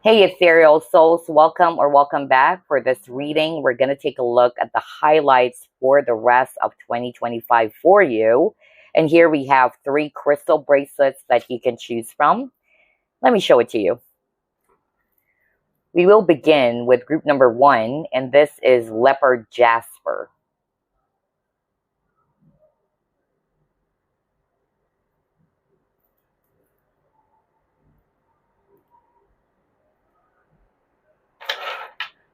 Hey, Ethereal Souls, welcome back. For this reading, we're going to take a look at the highlights for the rest of 2025 for you. And here we have 3 crystal bracelets that you can choose from. Let me show it to you. We will begin with group number 1, and this is Leopard Jasper.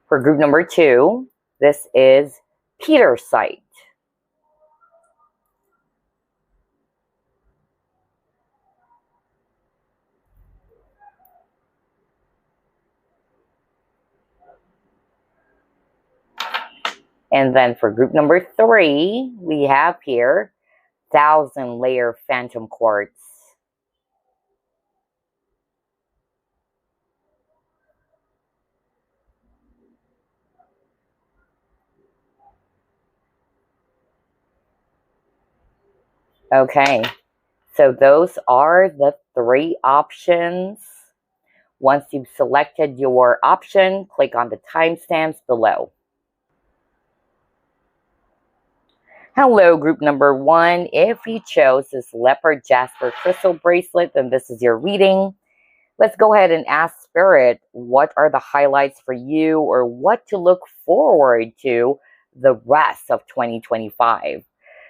For group number 2, this is Pietersite. And then for group number 3, we have here 1,000-layer Phantom Quartz. Okay, so those are the 3 options. Once you've selected your option, click on the timestamps below. Hello, group number 1. If you chose this Leopard Jasper crystal bracelet, then this is your reading. Let's go ahead and ask Spirit, what are the highlights for you, or what to look forward to the rest of 2025?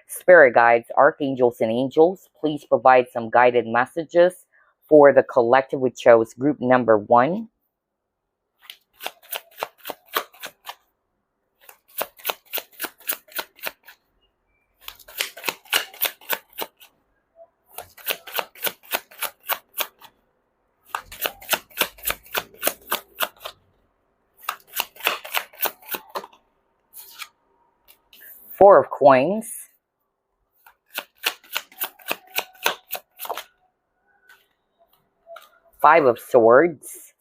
Spirit guides, archangels, and angels, please provide some guided messages for the collective we chose, group number 1. Four of Coins. Five of Swords.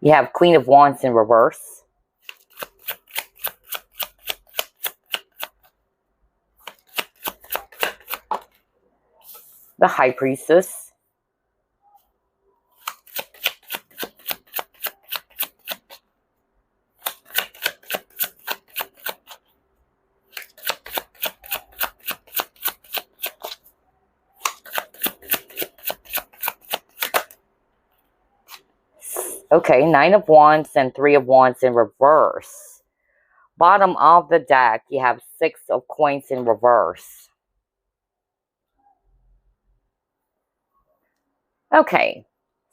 You have Queen of Wands in reverse. The High Priestess. Okay, 9 of Wands and 3 of Wands in reverse. Bottom of the deck, you have 6 of Coins in reverse. Okay,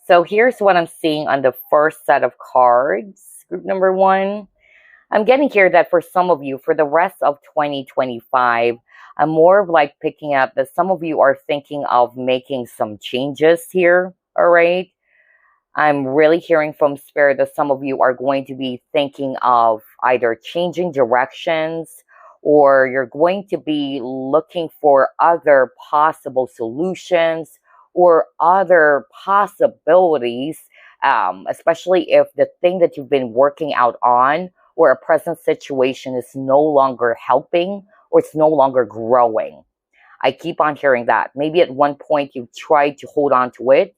so here's what I'm seeing on the first set of cards, group number 1. I'm getting here that for some of you, for the rest of 2025, I'm more of like picking up that some of you are thinking of making some changes here, all right? I'm really hearing from Spirit that some of you are going to be thinking of either changing directions, or you're going to be looking for other possible solutions or other possibilities, especially if the thing that you've been working out on or a present situation is no longer helping or it's no longer growing. I keep on hearing that. Maybe at one point you've tried to hold on to it.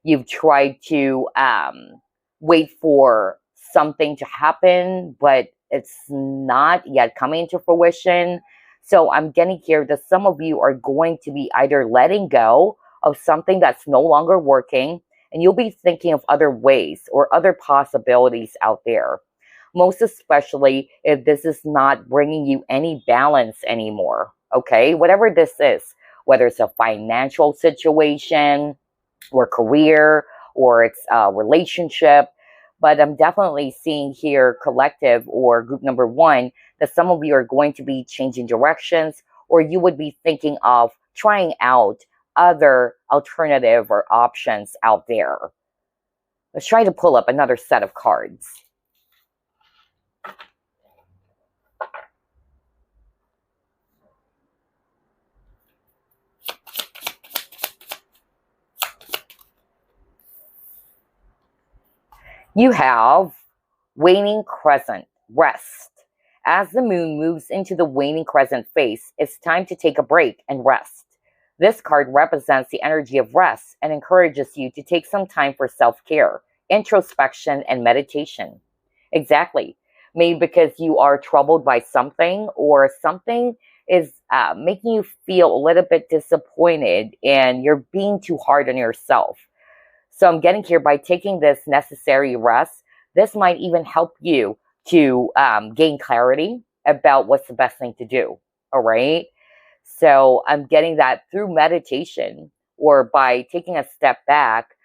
You've tried to wait for something to happen, but it's not yet coming into fruition. So I'm getting here that some of you are going to be either letting go of something that's no longer working, and you'll be thinking of other ways or other possibilities out there. Most especially if this is not bringing you any balance anymore, okay? Whatever this is, whether it's a financial situation or career or it's a relationship. But I'm definitely seeing here, collective or group number 1, that some of you are going to be changing directions, or you would be thinking of trying out other alternative or options out there. Let's try to pull up another set of cards. You have waning crescent, rest. As the moon moves into the waning crescent phase, it's time to take a break and rest. This card represents the energy of rest and encourages you to take some time for self-care, introspection, and meditation. Exactly. Maybe because you are troubled by something, or something is making you feel a little bit disappointed and you're being too hard on yourself. So I'm getting here, by taking this necessary rest, this might even help you to gain clarity about what's the best thing to do. All right. So I'm getting that through meditation, or by taking a step back,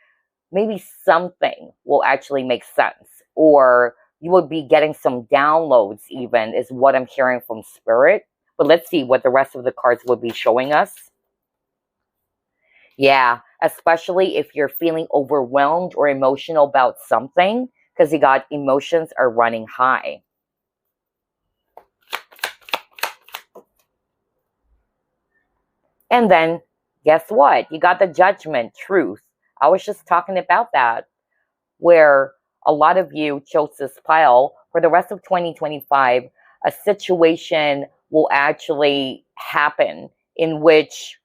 maybe something will actually make sense, or you will be getting some downloads, even, is what I'm hearing from spirit. But let's see what the rest of the cards will be showing us. Yeah, especially if you're feeling overwhelmed or emotional about something, because you got emotions are running high. And then, guess what? You got the judgment, truth. I was just talking about that, where a lot of you chose this pile. For the rest of 2025, a situation will actually happen in which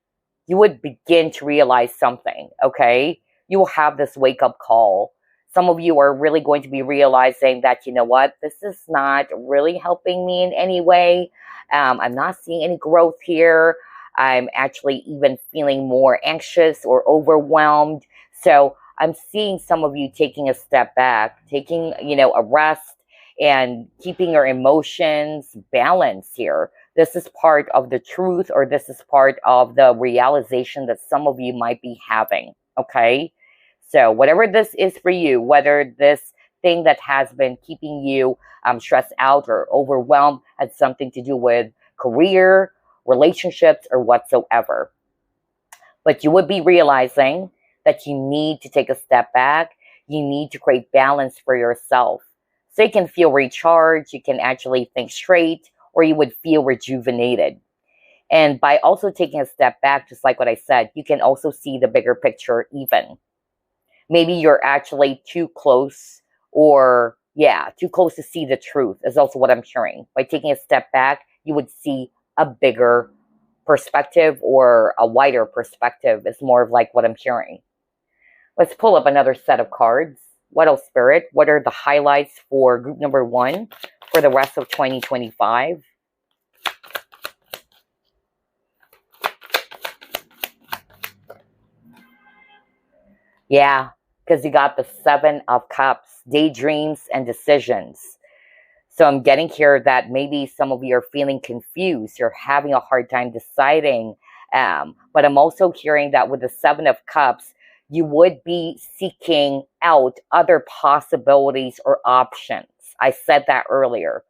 you would begin to realize something, okay? You will have this wake-up call. Some of you are really going to be realizing that, you know what, this is not really helping me in any way. I'm not seeing any growth here. I'm actually even feeling more anxious or overwhelmed. So I'm seeing some of you taking a step back, taking, a rest, and keeping your emotions balanced here. This is part of the truth, or this is part of the realization that some of you might be having, okay? So whatever this is for you, whether this thing that has been keeping you stressed out or overwhelmed has something to do with career, relationships, or whatsoever. But you would be realizing that you need to take a step back. You need to create balance for yourself, so you can feel recharged, you can actually think straight, or you would feel rejuvenated. And by also taking a step back, just like what I said, you can also see the bigger picture even. Maybe you're actually too close, or too close to see the truth is also what I'm hearing. By taking a step back, you would see a bigger perspective, or a wider perspective is more of like what I'm hearing. Let's pull up another set of cards. What else, Spirit? What are the highlights for group number 1 for the rest of 2025? Yeah, because you got the 7 of Cups, daydreams and decisions. So I'm getting here that maybe some of you are feeling confused. You're having a hard time deciding. But I'm also hearing that with the 7 of Cups, you would be seeking out other possibilities or options. I said that earlier.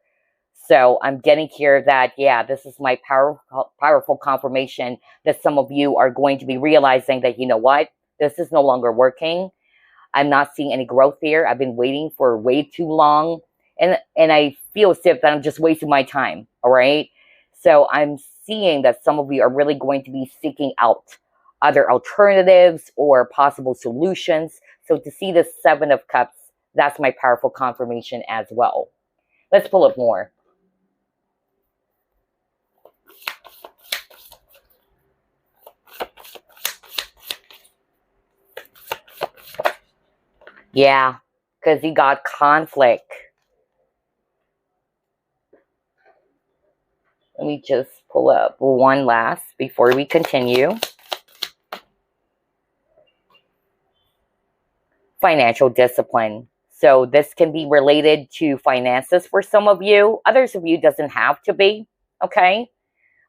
So I'm getting here that, this is my powerful confirmation that some of you are going to be realizing that, you know what, this is no longer working. I'm not seeing any growth here. I've been waiting for way too long. And I feel as if that I'm just wasting my time, all right? So I'm seeing that some of you are really going to be seeking out other alternatives or possible solutions. So to see the 7 of Cups, that's my powerful confirmation as well. Let's pull up more. Yeah, because you got conflict. Let me just pull up one last before we continue. Financial discipline. So this can be related to finances for some of you. Others of you doesn't have to be, okay?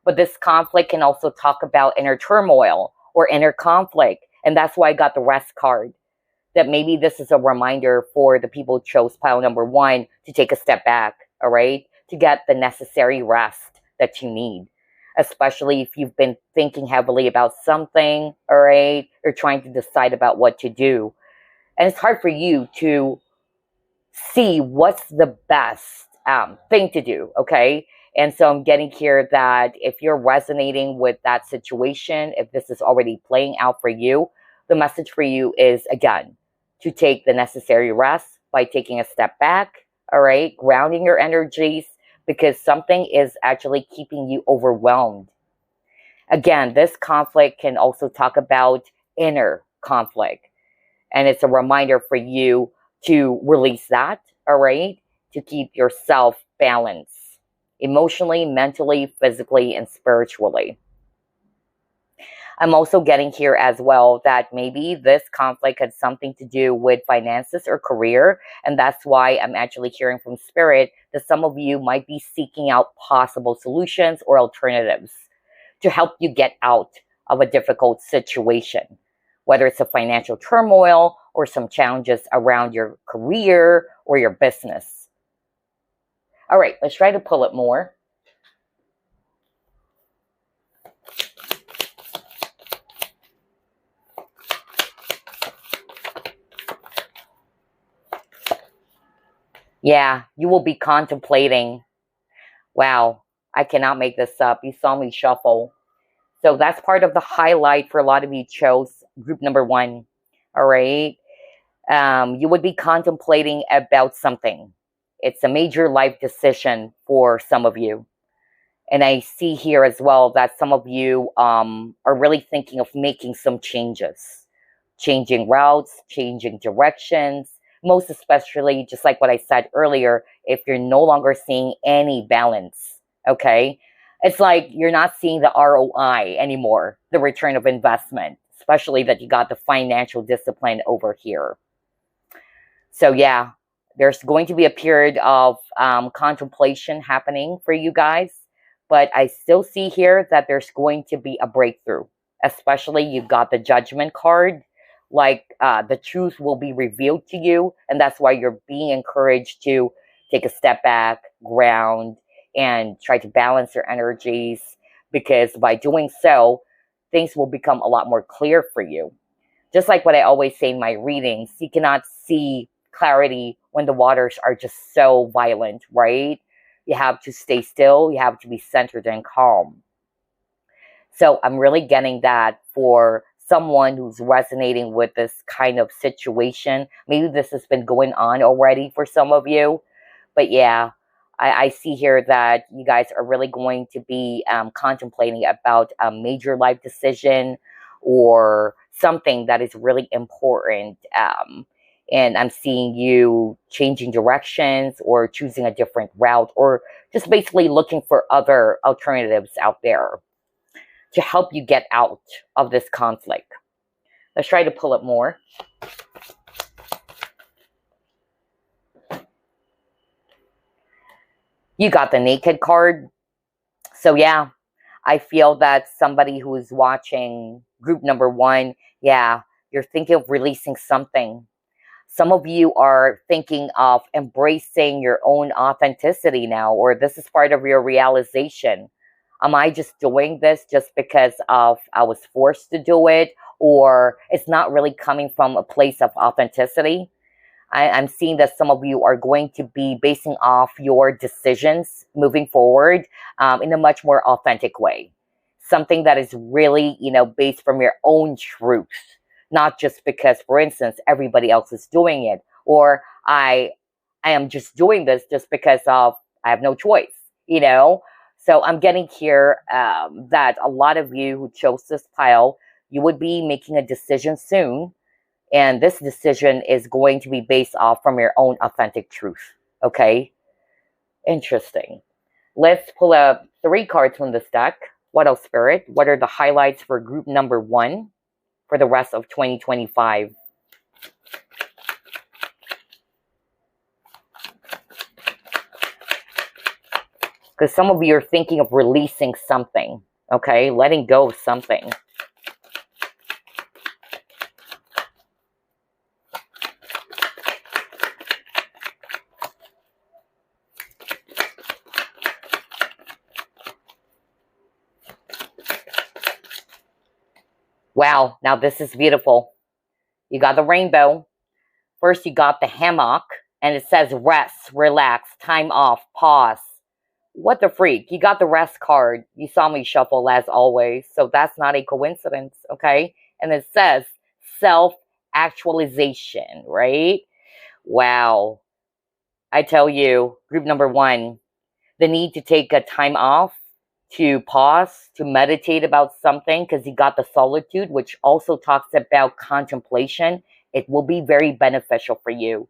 But this conflict can also talk about inner turmoil or inner conflict. And that's why I got the rest card. That maybe this is a reminder for the people who chose pile number 1 to take a step back, all right? To get the necessary rest that you need. Especially if you've been thinking heavily about something, all right? Or trying to decide about what to do. And it's hard for you to see what's the best thing to do, okay? And so I'm getting here that if you're resonating with that situation, if this is already playing out for you, the message for you is, again, to take the necessary rest, by taking a step back, all right, grounding your energies, because something is actually keeping you overwhelmed. Again, this conflict can also talk about inner conflict. And it's a reminder for you to release that, all right, to keep yourself balanced emotionally, mentally, physically, and spiritually. I'm also getting here as well that maybe this conflict had something to do with finances or career. And that's why I'm actually hearing from Spirit that some of you might be seeking out possible solutions or alternatives to help you get out of a difficult situation, whether it's a financial turmoil or some challenges around your career or your business. All right, let's try to pull it more. Yeah, you will be contemplating. Wow, I cannot make this up. You saw me shuffle. So that's part of the highlight for a lot of you chose group number 1. All right. You would be contemplating about something. It's a major life decision for some of you. And I see here as well that some of you are really thinking of making some changes, changing routes, changing directions, most especially, just like what I said earlier, if you're no longer seeing any balance, okay? It's like you're not seeing the ROI anymore, the return of investment, especially that you got the financial discipline over here. So yeah, there's going to be a period of contemplation happening for you guys. But I still see here that there's going to be a breakthrough. Especially you've got the Judgment card. Like the truth will be revealed to you. And that's why you're being encouraged to take a step back, ground, and try to balance your energies. Because by doing so, things will become a lot more clear for you. Just like what I always say in my readings, you cannot see clarity when the waters are just so violent, right? You have to stay still. You have to be centered and calm. So I'm really getting that for someone who's resonating with this kind of situation. Maybe this has been going on already for some of you. But yeah, I see here that you guys are really going to be contemplating about a major life decision or something that is really important. And I'm seeing you changing directions or choosing a different route or just basically looking for other alternatives out there to help you get out of this conflict. Let's try to pull it more. You got the Naked card. So yeah, I feel that somebody who is watching group number 1, yeah, you're thinking of releasing something. Some of you are thinking of embracing your own authenticity now, or this is part of your realization. Am I just doing this just because of I was forced to do it, or it's not really coming from a place of authenticity? I'm seeing that some of you are going to be basing off your decisions moving forward in a much more authentic way. Something that is really, based from your own truth. Not just because, for instance, everybody else is doing it, or I am just doing this just because of I have no choice, So I'm getting here that a lot of you who chose this pile, you would be making a decision soon, and this decision is going to be based off from your own authentic truth. Okay, interesting. Let's pull up 3 cards from this deck. What else, Spirit? What are the highlights for group number 1? For the rest of 2025. Because some of you are thinking of releasing something, okay? Letting go of something. Wow, now this is beautiful. You got the rainbow. First, you got the hammock, and it says rest, relax, time off, pause. What the freak? You got the rest card. You saw me shuffle as always, so that's not a coincidence, okay? And it says self-actualization, right? Wow. I tell you, group number one, the need to take a time off, to pause, to meditate about something, because you got the solitude, which also talks about contemplation. It will be very beneficial for you.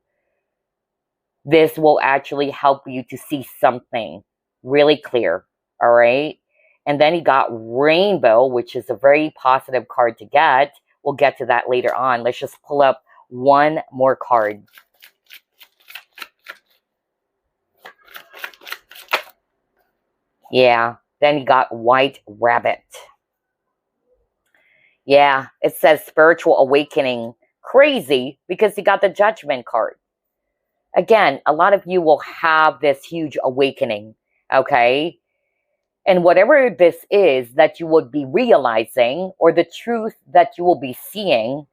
This will actually help you to see something really clear. All right. And then you got Rainbow, which is a very positive card to get. We'll get to that later on. Let's just pull up one more card. Yeah. Then you got White Rabbit. Yeah. It says spiritual awakening. Crazy because you got the Judgment card. Again, a lot of you will have this huge awakening. Okay. And whatever this is that you would be realizing, or the truth that you will be seeing,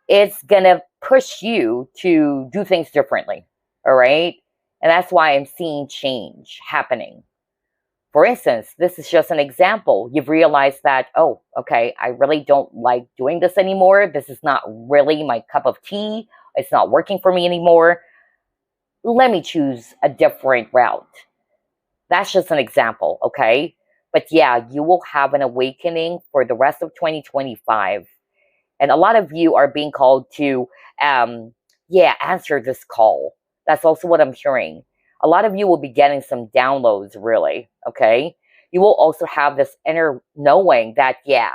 it's going to push you to do things differently. All right. And that's why I'm seeing change happening. For instance, this is just an example. You've realized that, oh, okay, I really don't like doing this anymore. This is not really my cup of tea. It's not working for me anymore. Let me choose a different route. That's just an example, okay? But yeah, you will have an awakening for the rest of 2025. And a lot of you are being called to, answer this call. That's also what I'm hearing. A lot of you will be getting some downloads, really, okay? You will also have this inner knowing that, yeah,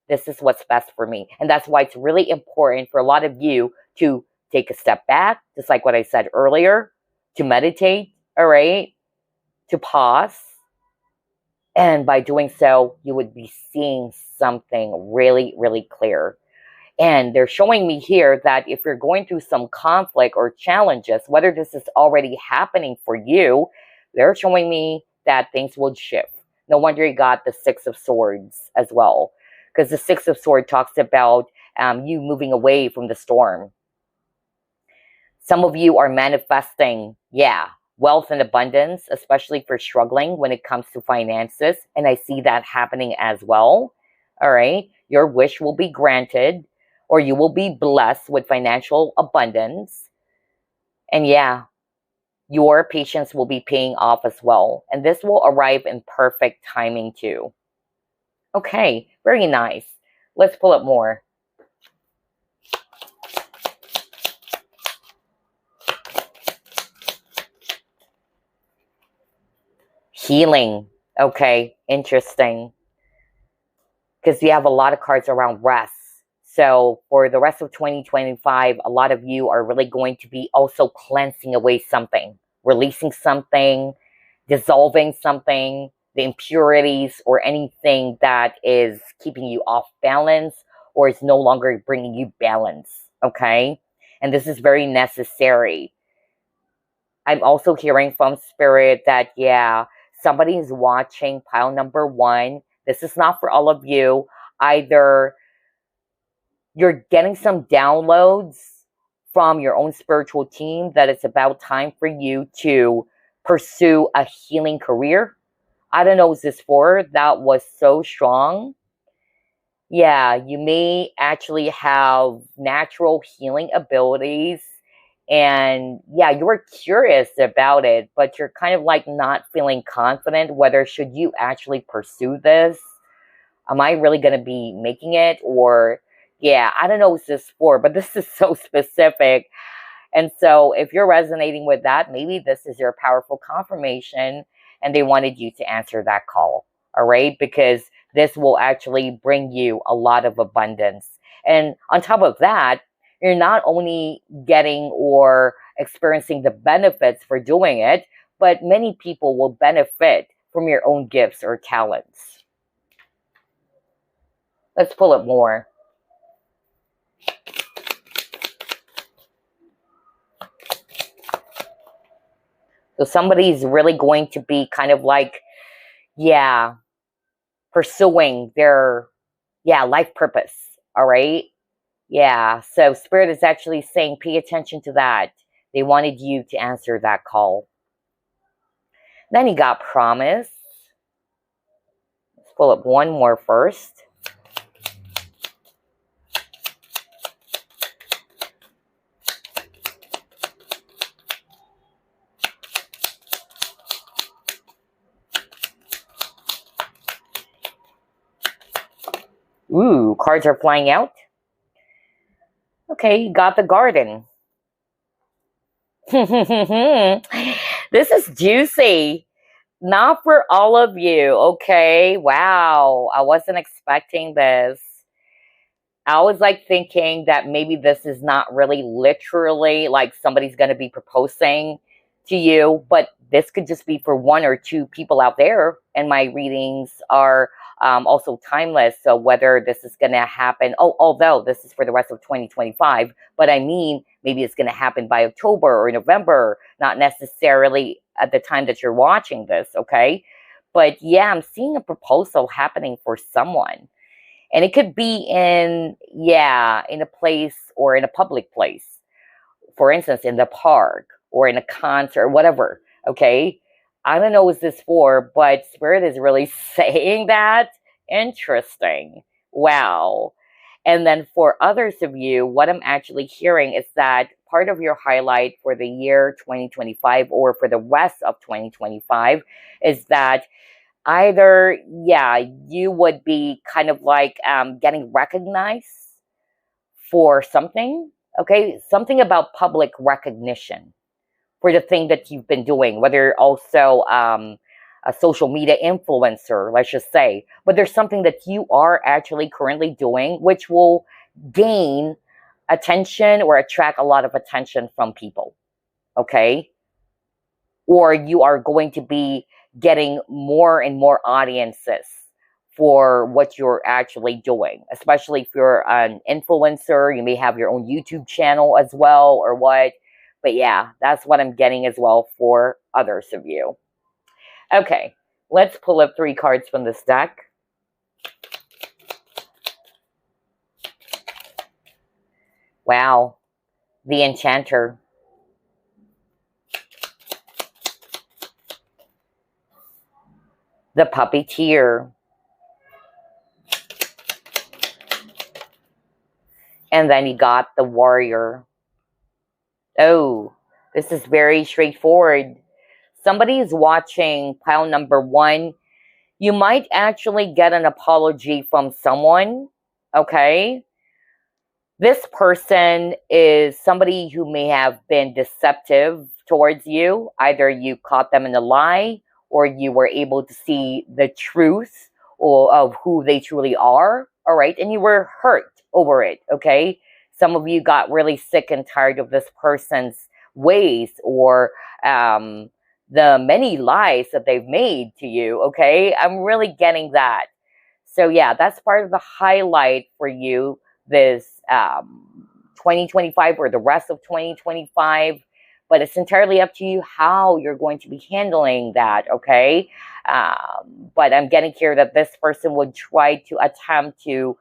this is what's best for me. And that's why it's really important for a lot of you to take a step back, just like what I said earlier, to meditate, all right? To pause. And by doing so, you would be seeing something really, really clear. And they're showing me here that if you're going through some conflict or challenges, whether this is already happening for you, they're showing me that things will shift. No wonder you got the Six of Swords as well. Because the Six of Swords talks about you moving away from the storm. Some of you are manifesting, wealth and abundance, especially for struggling when it comes to finances. And I see that happening as well. All right. Your wish will be granted, or you will be blessed with financial abundance. And your patience will be paying off as well. And this will arrive in perfect timing too. Okay. Very nice. Let's pull up more. Healing. Okay, interesting. Because we have a lot of cards around rest. So for the rest of 2025, a lot of you are really going to be also cleansing away something, releasing something, dissolving something, the impurities or anything that is keeping you off balance or is no longer bringing you balance. Okay. And this is very necessary. I'm also hearing from Spirit that, somebody is watching pile number one. This is not for all of you. Either you're getting some downloads from your own spiritual team that it's about time for you to pursue a healing career. I don't know what this for. That was so strong. Yeah, you may actually have natural healing abilities. And you're curious about it, but you're kind of like not feeling confident whether should you actually pursue this. Am I really going to be making it? Or, I don't know what this is for, but this is so specific. And so if you're resonating with that, maybe this is your powerful confirmation and they wanted you to answer that call. All right. Because this will actually bring you a lot of abundance. And on top of that, you're not only getting or experiencing the benefits for doing it, but many people will benefit from your own gifts or talents. Let's pull it more. So somebody's really going to be kind of like, pursuing their, life purpose. All right. Yeah, so Spirit is actually saying, pay attention to that. They wanted you to answer that call. Then you got Promise. Let's pull up one more first. Ooh, cards are flying out. Okay, you got the garden. This is juicy. Not for all of you, okay? Wow, I wasn't expecting this. I was like thinking that maybe this is not really literally like somebody's going to be proposing to you, but this could just be for one or two people out there. And my readings are also timeless. So whether this is going to happen, although this is for the rest of 2025, but I mean, maybe it's going to happen by October or November, not necessarily at the time that you're watching this, okay? But yeah, I'm seeing a proposal happening for someone. And it could be in a place or in a public place. For instance, in the park or in a concert, whatever. Okay. I don't know what this for, but Spirit is really saying that. Interesting. Wow. And then for others of you, what I'm actually hearing is that part of your highlight for the year 2025 or for the rest of 2025 is that either, you would be kind of like getting recognized for something, okay? Something about public recognition for the thing that you've been doing, whether you're also a social media influencer, let's just say. But there's something that you are actually currently doing, which will gain attention or attract a lot of attention from people, okay? Or you are going to be getting more and more audiences for what you're actually doing, especially if you're an influencer. You may have your own YouTube channel as well or what. But yeah, that's what I'm getting as well for others of you. Okay, let's pull up 3 cards from this deck. Wow, the Enchanter. The Puppeteer. And then you got the Warrior. Oh, this is very straightforward. Somebody is watching pile number 1. You might actually get an apology from someone, okay? This person is somebody who may have been deceptive towards you. Either you caught them in a lie or you were able to see the truth of who they truly are, all right? And you were hurt over it, okay? Some of you got really sick and tired of this person's ways or the many lies that they've made to you, okay? I'm really getting that. So yeah, that's part of the highlight for you this 2025 or the rest of 2025. But it's entirely up to you how you're going to be handling that, okay? But I'm getting here that this person would try to attempt to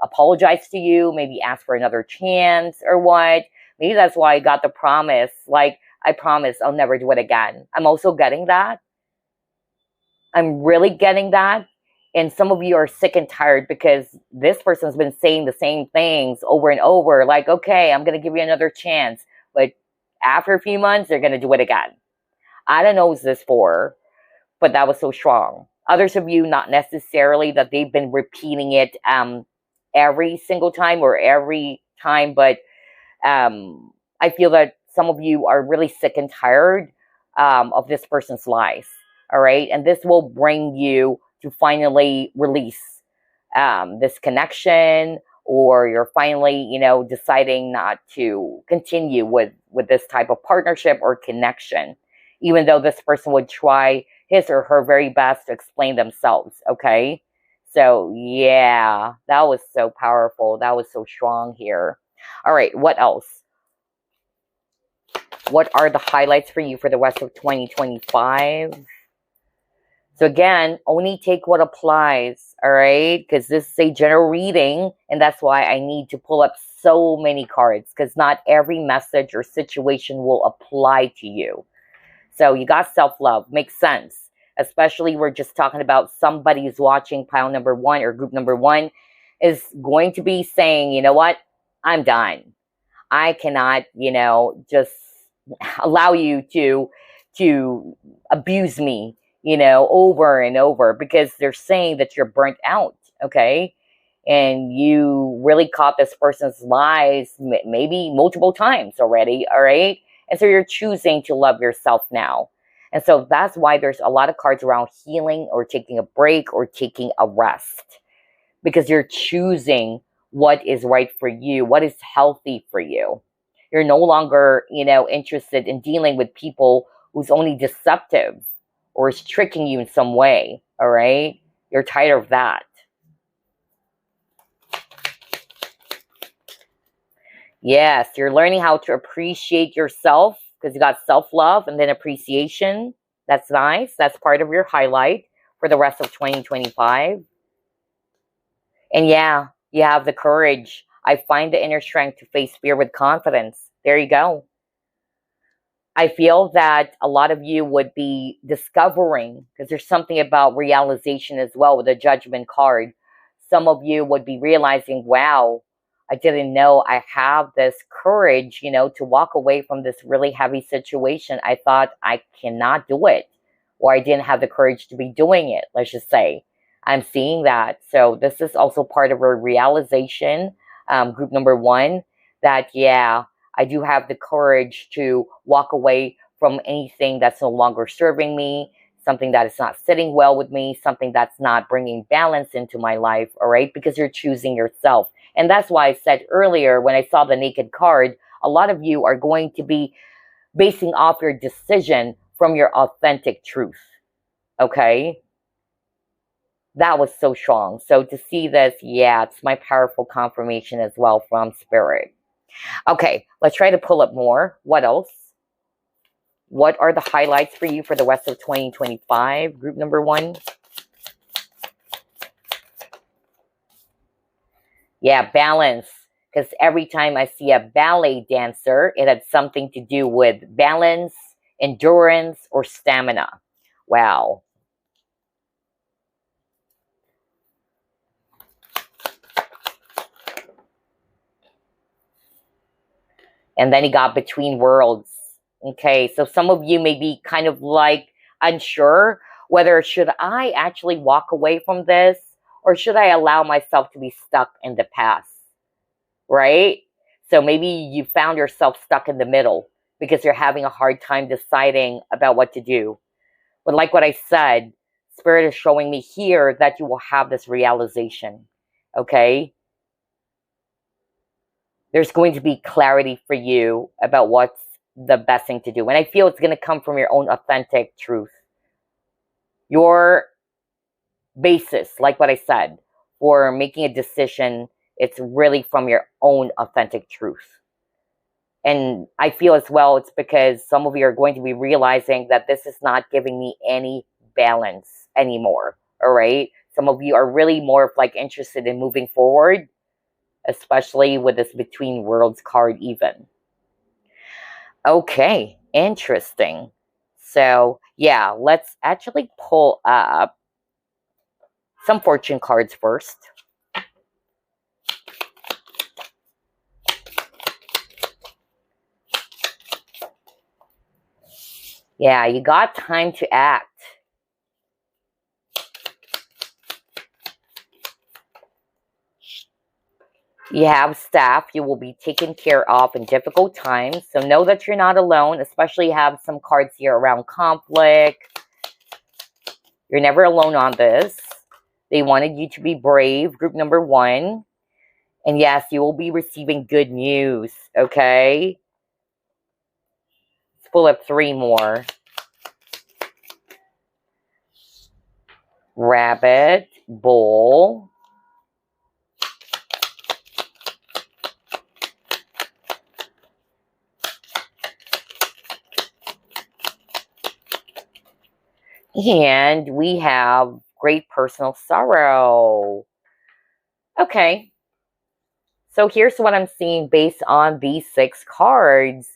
apologize to you, maybe ask for another chance or what. Maybe that's why I got the promise. Like, I promise I'll never do it again. I'm also getting that. I'm really getting that. And some of you are sick and tired because this person's been saying the same things over and over. Like, okay, I'm going to give you another chance. But after a few months, they're going to do it again. I don't know what this for, but that was so strong. Others of you, not necessarily that they've been repeating it every single time or every time, but I feel that some of you are really sick and tired of this person's lies, all right? And this will bring you to finally release this connection, or you're finally, deciding not to continue with this type of partnership or connection, even though this person would try his or her very best to explain themselves, okay? So, yeah, that was so powerful. That was so strong here. All right, what else? What are the highlights for you for the rest of 2025? So again, only take what applies, all right? Because this is a general reading, and that's why I need to pull up so many cards, because not every message or situation will apply to you. So you got self-love. Makes sense. Especially we're just talking about somebody who's watching pile number 1 or group number 1 is going to be saying, you know what? I'm done. I cannot, just allow you to abuse me, over and over, because they're saying that you're burnt out, okay? And you really caught this person's lies maybe multiple times already, all right? And so you're choosing to love yourself now. And so that's why there's a lot of cards around healing or taking a break or taking a rest, because you're choosing what is right for you, what is healthy for you. You're no longer, interested in dealing with people who's only deceptive or is tricking you in some way, all right? You're tired of that. Yes, you're learning how to appreciate yourself because you got self-love and then appreciation. That's nice. That's part of your highlight for the rest of 2025. And yeah, you have the courage. I find the inner strength to face fear with confidence. There you go. I feel that a lot of you would be discovering, because there's something about realization as well with the Judgment card. Some of you would be realizing, wow, I didn't know I have this courage, to walk away from this really heavy situation. I thought I cannot do it, or I didn't have the courage to be doing it, let's just say. I'm seeing that. So this is also part of a realization, group number one, that, yeah, I do have the courage to walk away from anything that's no longer serving me, something that is not sitting well with me, something that's not bringing balance into my life, all right? Because you're choosing yourself. And that's why I said earlier when I saw the Naked card, a lot of you are going to be basing off your decision from your authentic truth, okay? That was so strong. So to see this, yeah, it's my powerful confirmation as well from Spirit. Okay, let's try to pull up more. What else? What are the highlights for you for the rest of 2025? Group number one. Yeah, balance. Because every time I see a ballet dancer, it had something to do with balance, endurance, or stamina. Wow. And then he got between worlds. Okay, so some of you may be kind of like unsure whether should I actually walk away from this or should I allow myself to be stuck in the past, right? So maybe you found yourself stuck in the middle because you're having a hard time deciding about what to do. But like what I said, Spirit is showing me here that you will have this realization, okay? There's going to be clarity for you about what's the best thing to do. And I feel it's going to come from your own authentic truth. Your basis, like what I said, for making a decision, it's really from your own authentic truth. And I feel as well it's because some of you are going to be realizing that this is not giving me any balance anymore, all right? Some of you are really more of like interested in moving forward, especially with this Between Worlds card even. Okay, interesting. So, yeah, let's actually pull up some fortune cards first. Yeah, you got time to act. You have staff you will be taken care of in difficult times. So know that you're not alone, especially have some cards here around conflict. You're never alone on this. They wanted you to be brave, group number one. And yes, you will be receiving good news, okay? Let's pull up three more. Rabbit, bull. And we have great personal sorrow. Okay. So here's what I'm seeing based on these 6 cards.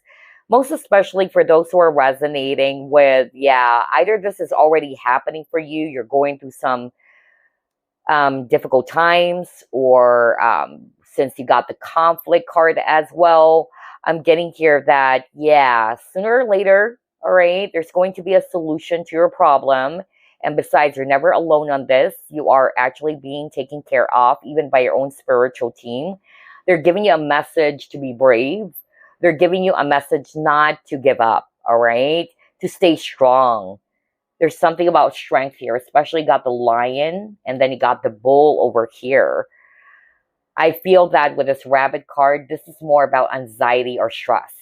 Most especially for those who are resonating with, yeah, either this is already happening for you, you're going through some difficult times, or since you got the conflict card as well, I'm getting here that, yeah, sooner or later, all right, there's going to be a solution to your problem. And besides, you're never alone on this. You are actually being taken care of, even by your own spiritual team. They're giving you a message to be brave. They're giving you a message not to give up, all right? To stay strong. There's something about strength here, especially got the lion, and then you got the bull over here. I feel that with this rabbit card, this is more about anxiety or stress.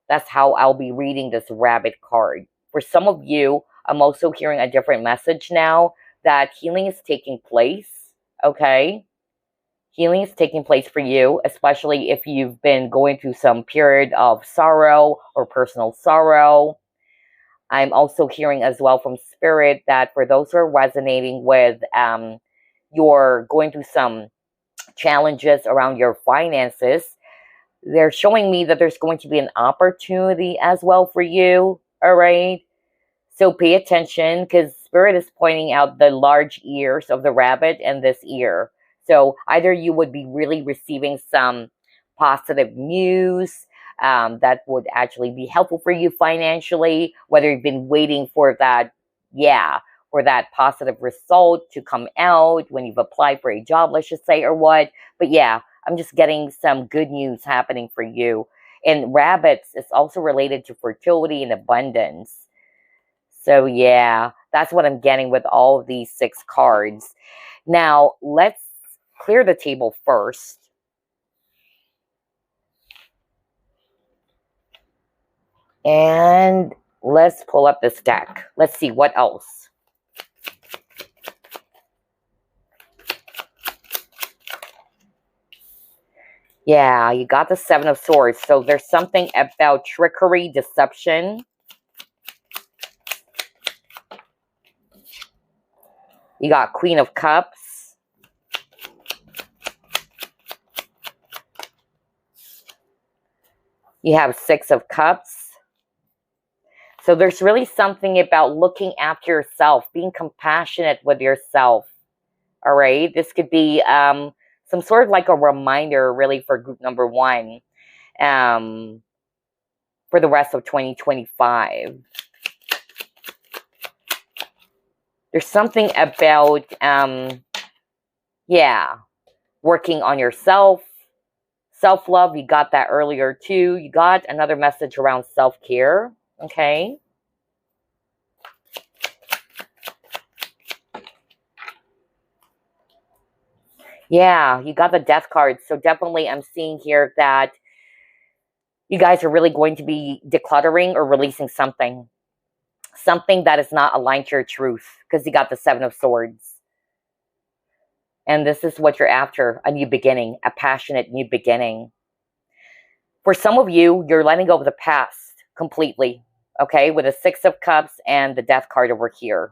That's how I'll be reading this rabbit card. For some of you, I'm also hearing a different message now that healing is taking place, okay? Healing is taking place for you, especially if you've been going through some period of sorrow or personal sorrow. I'm also hearing as well from Spirit that for those who are resonating with, you're going through some challenges around your finances, they're showing me that there's going to be an opportunity as well for you, all right? So pay attention, because Spirit is pointing out the large ears of the rabbit and this ear. So either you would be really receiving some positive news that would actually be helpful for you financially, whether you've been waiting for that, for that positive result to come out when you've applied for a job, let's just say, or what. But yeah, I'm just getting some good news happening for you. And rabbits is also related to fertility and abundance. So yeah, that's what I'm getting with all of these 6 cards. Now, let's clear the table first. And let's pull up this deck. Let's see what else. Yeah, you got the 7 of Swords. So there's something about trickery, deception. You got Queen of Cups. You have 6 of Cups. So there's really something about looking after yourself, being compassionate with yourself. All right. This could be some sort of like a reminder really for group number 1 for the rest of 2025. There's something about, working on yourself. Self-love, you got that earlier too. You got another message around self-care, okay? Yeah, you got the Death card. So definitely I'm seeing here that you guys are really going to be decluttering or releasing something. Something that is not aligned to your truth, because you got the 7 of Swords. And this is what you're after, a new beginning, a passionate new beginning. For some of you, you're letting go of the past completely, okay, with the 6 of Cups and the Death card over here.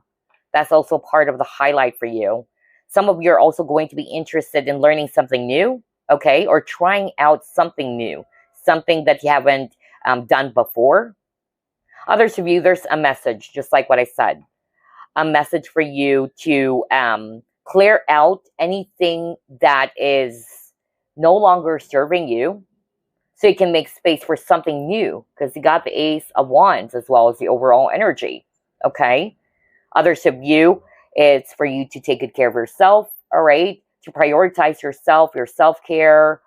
That's also part of the highlight for you. Some of you are also going to be interested in learning something new, okay, or trying out something new, something that you haven't done before. Others of you, there's a message, just like what I said. A message for you to clear out anything that is no longer serving you, so you can make space for something new, because you got the Ace of Wands as well as the overall energy, okay? Others of you, it's for you to take good care of yourself, all right? To prioritize yourself, your self-care,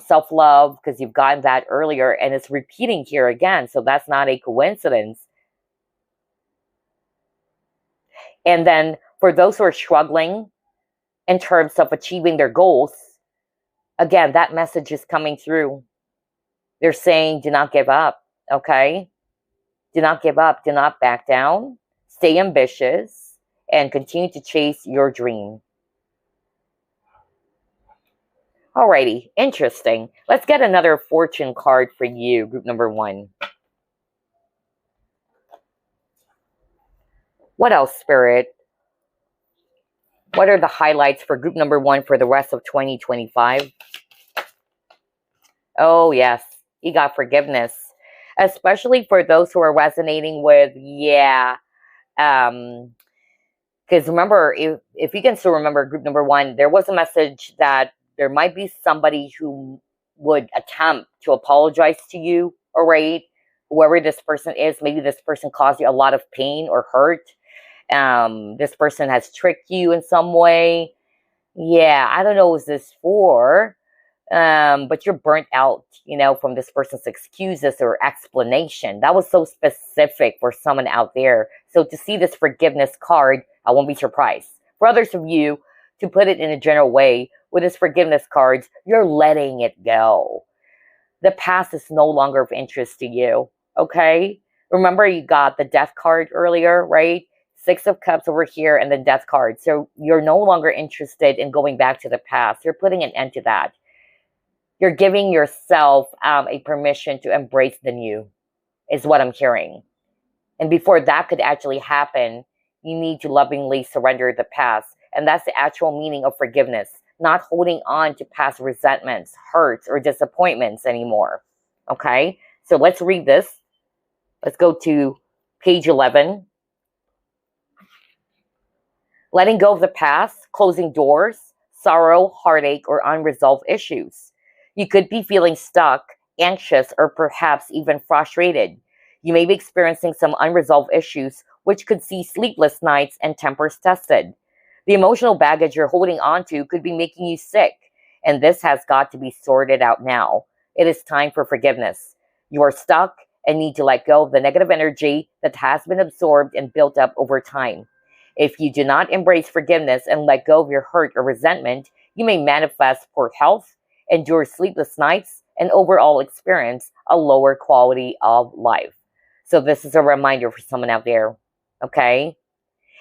self-love, because you've gotten that earlier, and it's repeating here again, so that's not a coincidence. And then for those who are struggling in terms of achieving their goals, again, that message is coming through. They're saying, do not give up, okay? Do not give up. Do not back down. Stay ambitious and continue to chase your dream. Alrighty, interesting. Let's get another fortune card for you, group number 1. What else, Spirit? What are the highlights for group number 1 for the rest of 2025? Oh, yes. You got forgiveness. Especially for those who are resonating with, because remember, if you can still remember group number 1, there was a message that there might be somebody who would attempt to apologize to you, all right? Whoever this person is, maybe this person caused you a lot of pain or hurt. This person has tricked you in some way. Yeah, I don't know what this for, but you're burnt out, from this person's excuses or explanation. That was so specific for someone out there. So to see this forgiveness card, I won't be surprised. For others of you, to put it in a general way, with this forgiveness cards, you're letting it go. The past is no longer of interest to you. Okay? Remember, you got the death card earlier, right? Six of Cups over here and the death card. So you're no longer interested in going back to the past. You're putting an end to that. You're giving yourself a permission to embrace the new, is what I'm hearing. And before that could actually happen, you need to lovingly surrender the past. And that's the actual meaning of forgiveness. Not holding on to past resentments, hurts, or disappointments anymore. Okay? So let's read this. Let's go to page 11. Letting go of the past, closing doors, sorrow, heartache, or unresolved issues. You could be feeling stuck, anxious, or perhaps even frustrated. You may be experiencing some unresolved issues, which could see sleepless nights and tempers tested. The emotional baggage you're holding on to could be making you sick, and this has got to be sorted out now. It is time for forgiveness. You are stuck and need to let go of the negative energy that has been absorbed and built up over time. If you do not embrace forgiveness and let go of your hurt or resentment, you may manifest poor health, endure sleepless nights, and overall experience a lower quality of life. So this is a reminder for someone out there, okay?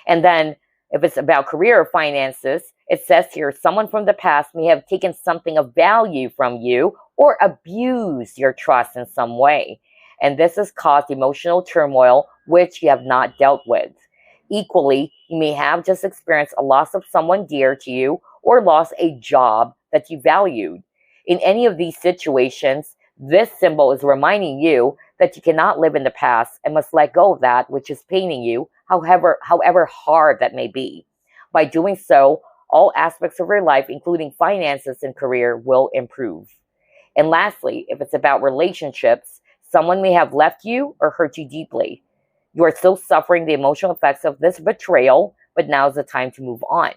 And then if it's about career or finances, it says here, someone from the past may have taken something of value from you or abused your trust in some way. And this has caused emotional turmoil, which you have not dealt with. Equally, you may have just experienced a loss of someone dear to you or lost a job that you valued. In any of these situations, this symbol is reminding you that you cannot live in the past and must let go of that which is paining you, however hard that may be. By doing so, all aspects of your life, including finances and career, will improve. And lastly, if it's about relationships, someone may have left you or hurt you deeply. You are still suffering the emotional effects of this betrayal, but now is the time to move on.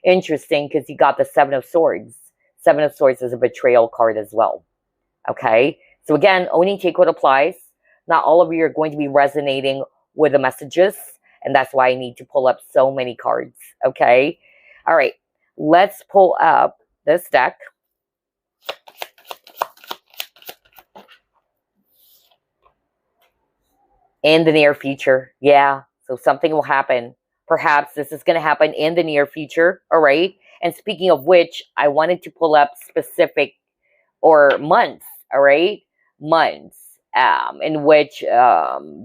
Interesting, because you got the Seven of Swords. Seven of Swords is a betrayal card as well. Okay? So again, only take what applies. Not all of you are going to be resonating with the messages, and that's why I need to pull up so many cards. Okay? All right. Let's pull up this deck. In the near future. Yeah. So something will happen. Perhaps this is going to happen in the near future. All right. And speaking of which, I wanted to pull up specific or months. All right. Months in which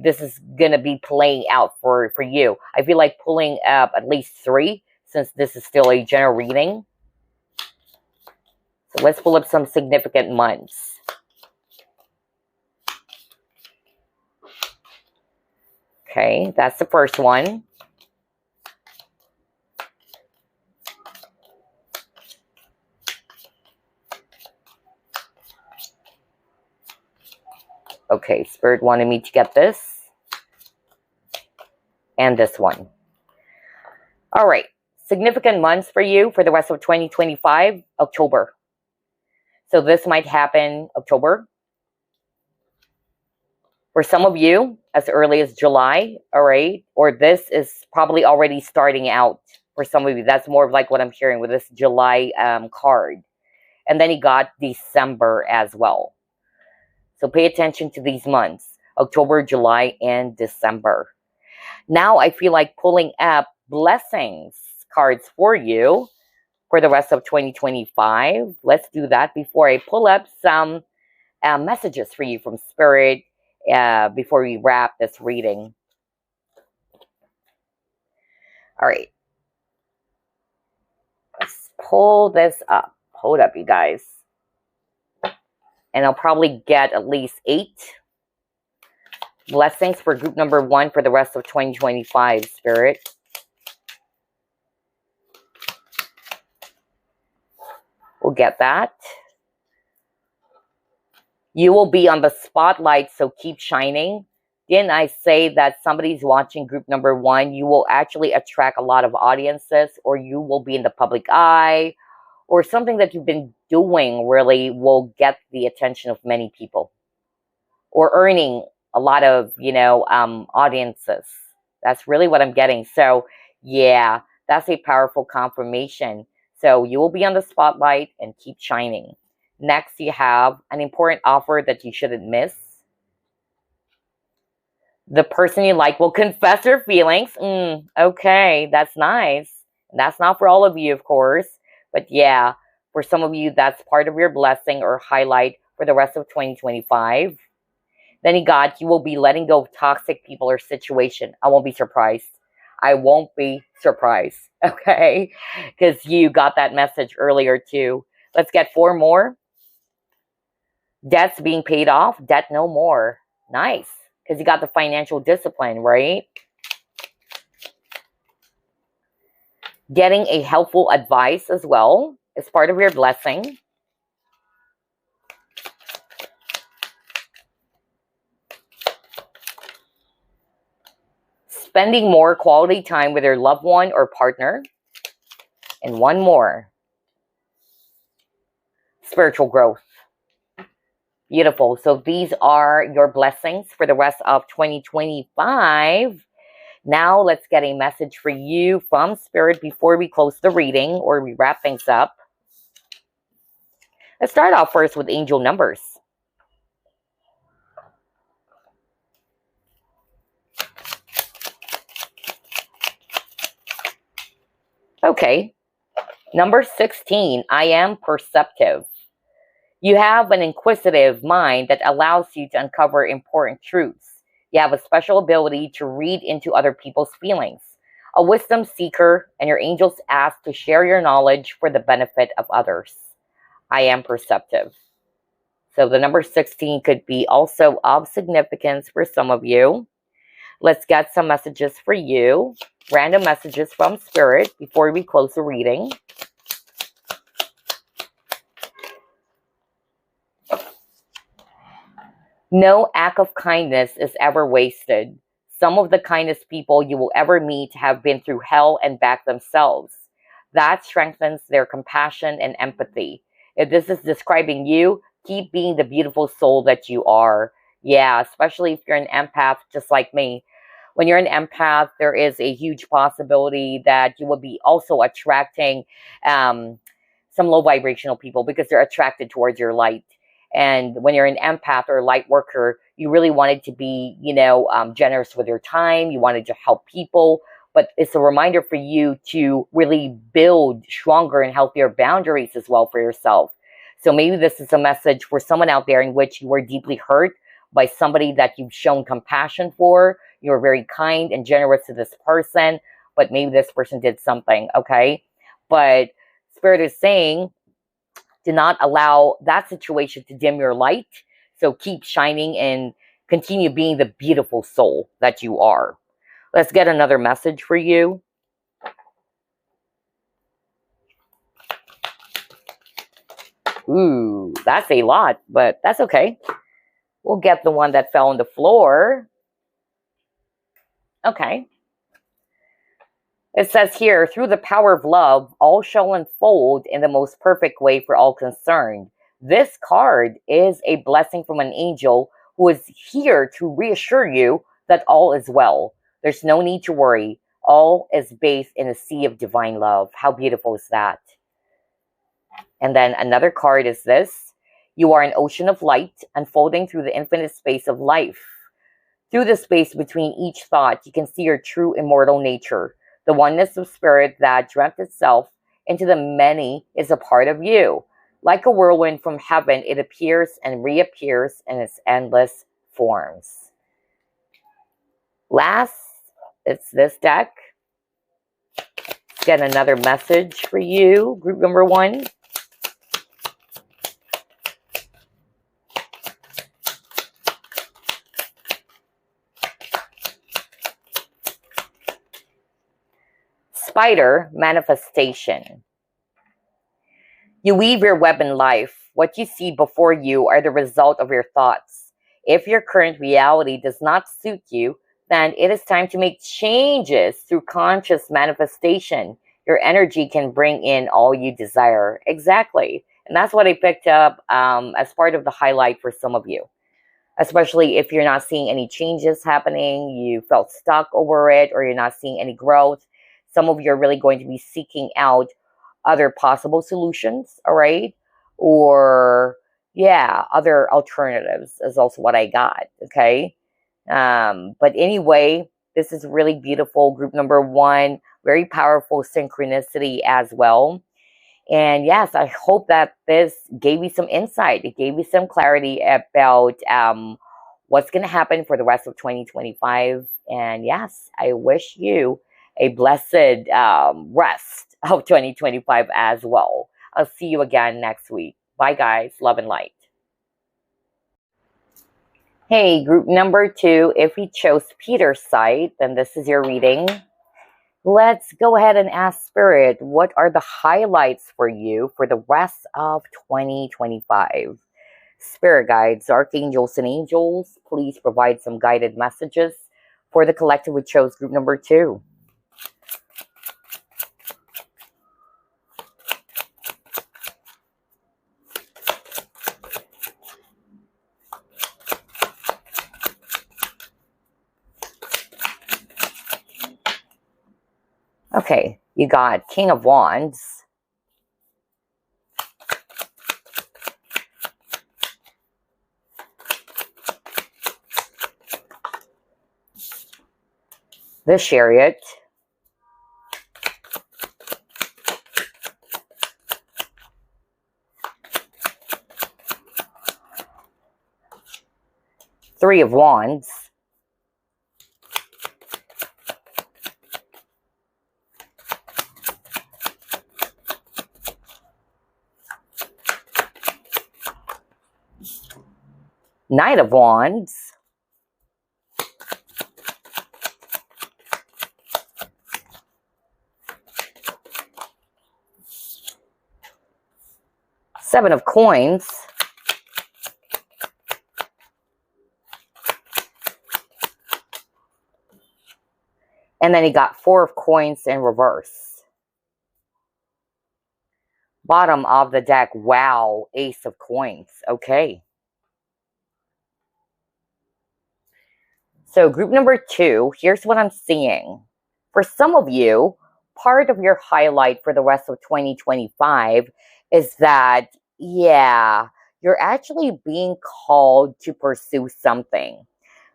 this is going to be playing out for you. I feel like pulling up at least 3 since this is still a general reading. So let's pull up some significant months. Okay, that's the first one. Okay, Spirit wanted me to get this. And this one. All right, significant months for you for the rest of 2025, October. So this might happen October. For some of you, as early as July, all right? Or this is probably already starting out for some of you. That's more of like what I'm hearing with this July card. And then you got December as well. So pay attention to these months, October, July, and December. Now I feel like pulling up blessings cards for you for the rest of 2025. Let's do that before I pull up some messages for you from Spirit before we wrap this reading. All right. Let's pull this up. Hold up, you guys. And I'll probably get at least 8 blessings for group number 1 for the rest of 2025, Spirit. We'll get that. You will be on the spotlight, so keep shining. Didn't I say that somebody's watching group number one? You will actually attract a lot of audiences, or you will be in the public eye, or something that you've been doing really will get the attention of many people, or earning a lot of, audiences. That's really what I'm getting. So, yeah, that's a powerful confirmation. So you will be on the spotlight and keep shining. Next, you have an important offer that you shouldn't miss. The person you like will confess their feelings. Okay, that's nice. That's not for all of you, of course. But yeah, for some of you, that's part of your blessing or highlight for the rest of 2025. Then you will be letting go of toxic people or situation. I won't be surprised. I won't be surprised. Okay? Because you got that message earlier too. Let's get 4 more. Debts being paid off. Debt no more. Nice. Because you got the financial discipline, right? Getting a helpful advice as well is part of your blessing. Spending more quality time with your loved one or partner. And 1 more. Spiritual growth. Beautiful. So these are your blessings for the rest of 2025. Now let's get a message for you from Spirit before we close the reading or we wrap things up. Let's start off first with angel numbers. Okay. Number 16, I am perceptive. You have an inquisitive mind that allows you to uncover important truths. You have a special ability to read into other people's feelings. A wisdom seeker, and your angels ask to share your knowledge for the benefit of others. I am perceptive. So the number 16 could be also of significance for some of you. Let's get some messages for you. Random messages from Spirit before we close the reading. No act of kindness is ever wasted. Some of the kindest people you will ever meet have been through hell and back themselves. That strengthens their compassion and empathy. If this is describing you, keep being the beautiful soul that you are. Yeah, especially if you're an empath just like me. When you're an empath, there is a huge possibility that you will be also attracting some low vibrational people because they're attracted towards your light. And when you're an empath or light worker, you really wanted to be, generous with your time. You wanted to help people. But it's a reminder for you to really build stronger and healthier boundaries as well for yourself. So maybe this is a message for someone out there in which you were deeply hurt by somebody that you've shown compassion for. You're very kind and generous to this person, but maybe this person did something, okay? But Spirit is saying, do not allow that situation to dim your light. So keep shining and continue being the beautiful soul that you are. Let's get another message for you. Ooh, that's a lot, but that's okay. We'll get the one that fell on the floor. Okay. It says here, through the power of love, all shall unfold in the most perfect way for all concerned. This card is a blessing from an angel who is here to reassure you that all is well. There's no need to worry. All is bathed in a sea of divine love. How beautiful is that? And then another card is this. You are an ocean of light unfolding through the infinite space of life. Through the space between each thought, you can see your true immortal nature. The oneness of spirit that dreamt itself into the many is a part of you. Like a whirlwind from heaven, it appears and reappears in its endless forms. Last, it's this deck. Let's get another message for you, group number 1. Spider manifestation. You weave your web in life. What you see before you are the result of your thoughts. If your current reality does not suit you, then it is time to make changes through conscious manifestation. Your energy can bring in all you desire. Exactly. And that's what I picked up as part of the highlight for some of you. Especially if you're not seeing any changes happening, you felt stuck over it, or you're not seeing any growth. Some of you are really going to be seeking out other possible solutions, all right? Or, yeah, other alternatives is also what I got, okay? But anyway, this is really beautiful. Group number one, very powerful synchronicity as well. And yes, I hope that this gave you some insight. It gave you some clarity about what's going to happen for the rest of 2025. And yes, I wish you a blessed rest of 2025 as well. I'll see you again next week. Bye, guys. Love and light. Hey, group number two, if you chose Pietersite, then this is your reading. Let's go ahead and ask Spirit, what are the highlights for you for the rest of 2025? Spirit guides, archangels, and angels, please provide some guided messages for the collective who chose group number two. Okay, you got King of Wands, the Chariot, Three of Wands, Knight of Wands, Seven of Coins, and then you got Four of Coins in reverse. Bottom of the deck, wow, Ace of Coins. Okay. So group number two, here's what I'm seeing. For some of you, part of your highlight for the rest of 2025 is that, yeah, you're actually being called to pursue something.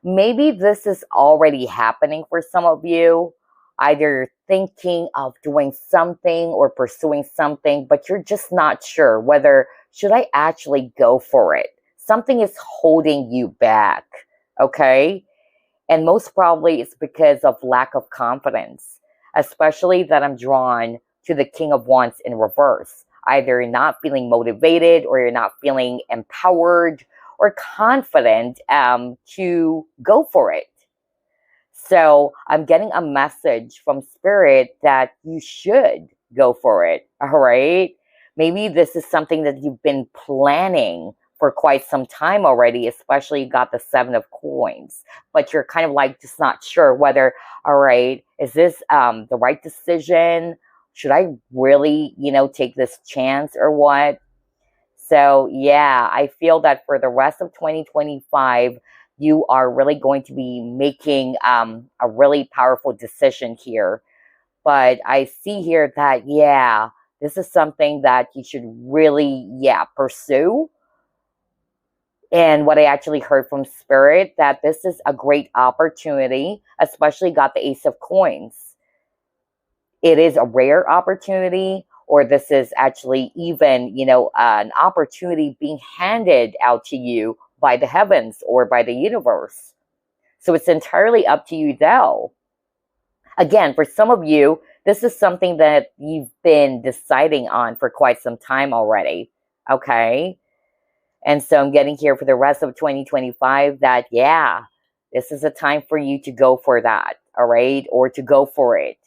Maybe this is already happening for some of you. Either you're thinking of doing something or pursuing something, but you're just not sure whether should I actually go for it. Something is holding you back, okay? And most probably it's because of lack of confidence, especially that I'm drawn to the King of Wands in reverse. Either you're not feeling motivated or you're not feeling empowered or confident to go for it. So I'm getting a message from Spirit that you should go for it, all right? Maybe this is something that you've been planning for quite some time already, especially you got the Seven of Coins, but you're kind of like just not sure whether, all right, is this the right decision? Should I really, take this chance or what? So yeah, I feel that for the rest of 2025, you are really going to be making a really powerful decision here. But I see here that, yeah, this is something that you should really, pursue. And what I actually heard from Spirit, that this is a great opportunity, especially got the Ace of Coins. It is a rare opportunity, or this is actually even, an opportunity being handed out to you by the heavens or by the universe. So it's entirely up to you though. Again, for some of you, this is something that you've been deciding on for quite some time already, okay? And so I'm getting here for the rest of 2025 that, yeah, this is a time for you to go for that, all right? Or to go for it.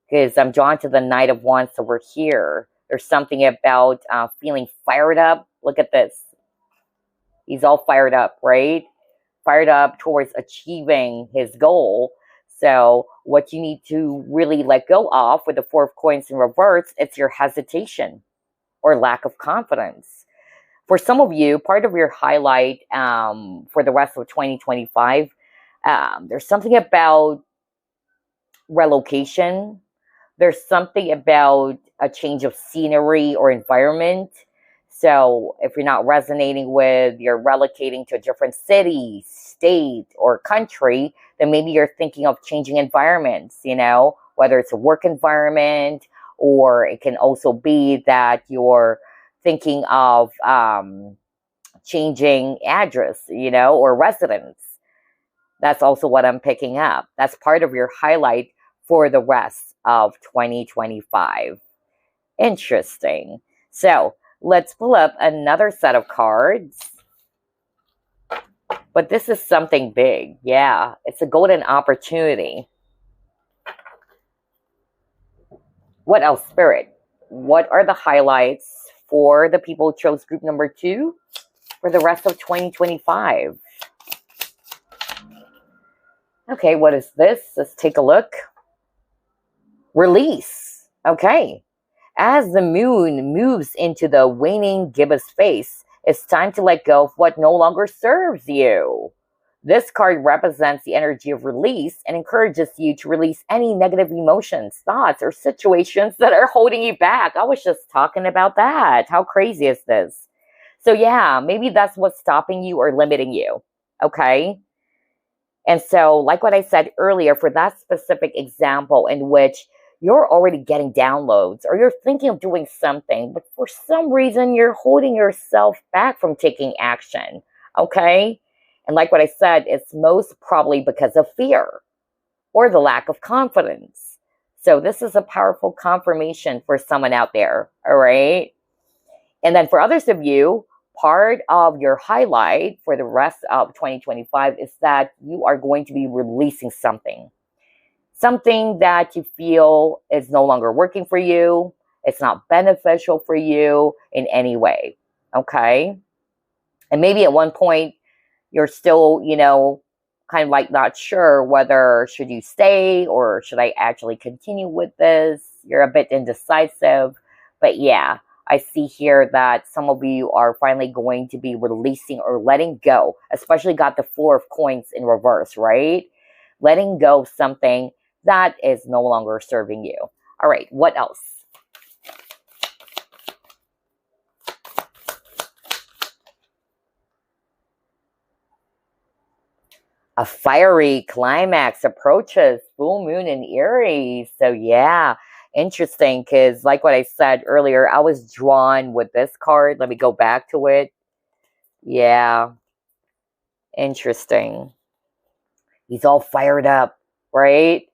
Because I'm drawn to the Knight of Wands over here. There's something about feeling fired up. Look at this. He's all fired up, right? fired up towards achieving his goal. So what you need to really let go of with the Four of Coins in reverse, it's your hesitation or lack of confidence. For some of you, part of your highlight for the rest of 2025, there's something about relocation. There's something about a change of scenery or environment. So if you're not resonating with, you're relocating to a different city, state, or country, then maybe you're thinking of changing environments, whether it's a work environment, or it can also be that you're thinking of changing address, or residence. That's also what I'm picking up. That's part of your highlight for the rest of 2025. Interesting. So let's pull up another set of cards. But this is something big. Yeah, it's a golden opportunity. What else, Spirit? What are the highlights for the people who chose group number 2 for the rest of 2025? Okay, what is this? Let's take a look. Release. Okay. As the moon moves into the waning gibbous phase, it's time to let go of what no longer serves you. This card represents the energy of release and encourages you to release any negative emotions, thoughts, or situations that are holding you back. I was just talking about that. How crazy is this? So yeah, maybe that's what's stopping you or limiting you. Okay? And so, like what I said earlier, for that specific example in which you're already getting downloads or you're thinking of doing something, but for some reason you're holding yourself back from taking action, okay? And like what I said, it's most probably because of fear or the lack of confidence. So this is a powerful confirmation for someone out there, all right? And then for others of you, part of your highlight for the rest of 2025 is that you are going to be releasing something. Something that you feel is no longer working for you. It's not beneficial for you in any way. Okay? And maybe at one point, you're still, kind of like not sure whether should you stay or should I actually continue with this. You're a bit indecisive. But yeah, I see here that some of you are finally going to be releasing or letting go. Especially got the Four of Coins in reverse, right? Letting go of something that is no longer serving you. All right, what else? A fiery climax approaches, full moon in Aries. So yeah, interesting, because like what I said earlier, I was drawn with this card. Let me go back to it. Yeah, interesting. He's all fired up, right?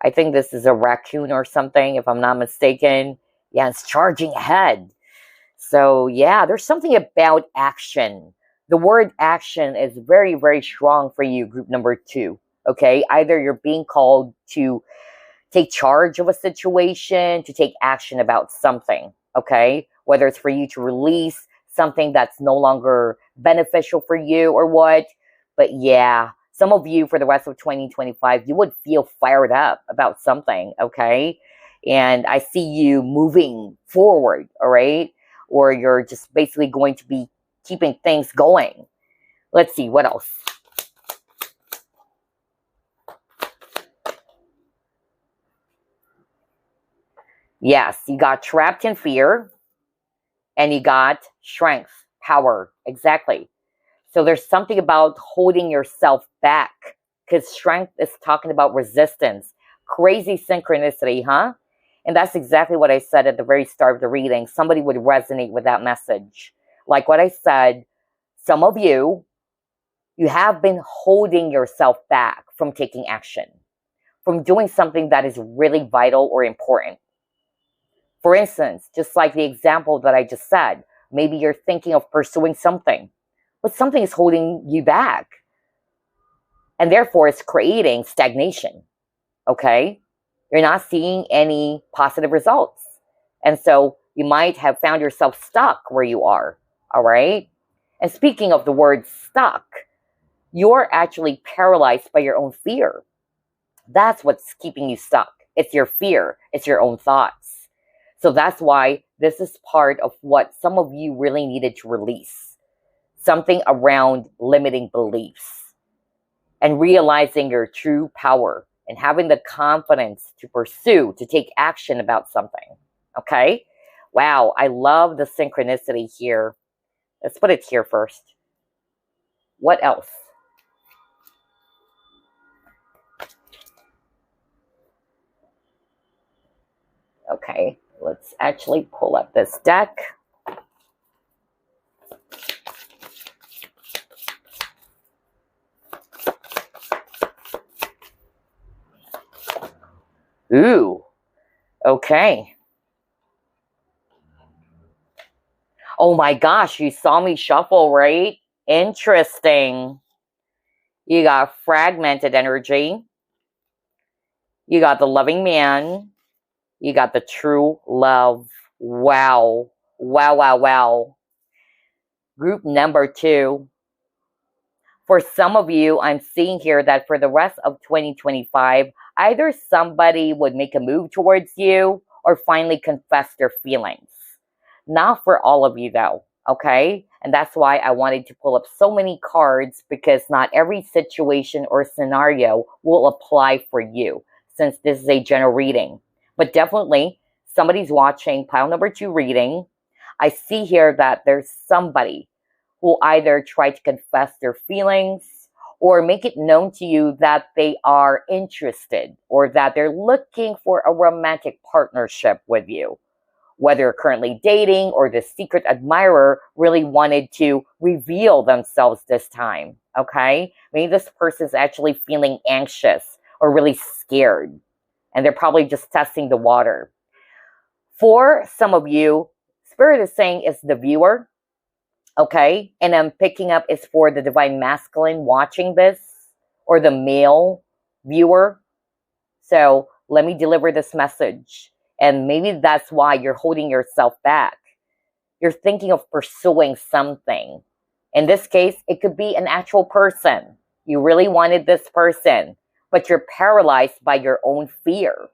I think this is a raccoon or something, if I'm not mistaken. Yeah, it's charging ahead. So yeah, there's something about action. The word action is very, very strong for you, group number 2. Okay, either you're being called to take charge of a situation, to take action about something. Okay, whether it's for you to release something that's no longer beneficial for you or what. But yeah, some of you for the rest of 2025, you would feel fired up about something. Okay, and I see you moving forward. All right. Or you're just basically going to be keeping things going. Let's see, what else? Yes, you got trapped in fear, and you got strength, power, exactly. So there's something about holding yourself back, because strength is talking about resistance. Crazy synchronicity, huh? And that's exactly what I said at the very start of the reading. Somebody would resonate with that message. Like what I said, some of you have been holding yourself back from taking action, from doing something that is really vital or important. For instance, just like the example that I just said, maybe you're thinking of pursuing something, but something is holding you back. And therefore, it's creating stagnation. Okay? You're not seeing any positive results. And so you might have found yourself stuck where you are. All right? And speaking of the word stuck, You're actually paralyzed by your own fear. That's what's keeping you stuck. It's your fear. It's your own thoughts. So that's why this is part of what some of you really needed to release. Something around limiting beliefs and realizing your true power and having the confidence to pursue, to take action about something. Okay? Wow, I love the synchronicity here. Let's put it here first. What else? Okay, let's actually pull up this deck. Ooh, okay. Oh my gosh, you saw me shuffle, right? Interesting. You got fragmented energy. You got the loving man. You got the true love. Wow. Wow, wow, wow. Group number 2. For some of you, I'm seeing here that for the rest of 2025, either somebody would make a move towards you or finally confess their feelings. Not for all of you, though, okay? And that's why I wanted to pull up so many cards, because not every situation or scenario will apply for you, since this is a general reading. But definitely, somebody's watching pile number 2 reading. I see here that there's somebody who either try to confess their feelings or make it known to you that they are interested or that they're looking for a romantic partnership with you. Whether you're currently dating or the secret admirer really wanted to reveal themselves this time, okay? Maybe this person's actually feeling anxious or really scared, and they're probably just testing the water. For some of you, Spirit is saying it's the viewer, okay? And I'm picking up is for the divine masculine watching this, or the male viewer. So let me deliver this message. And maybe that's why you're holding yourself back. You're thinking of pursuing something. In this case, it could be an actual person. You really wanted this person, but you're paralyzed by your own fear.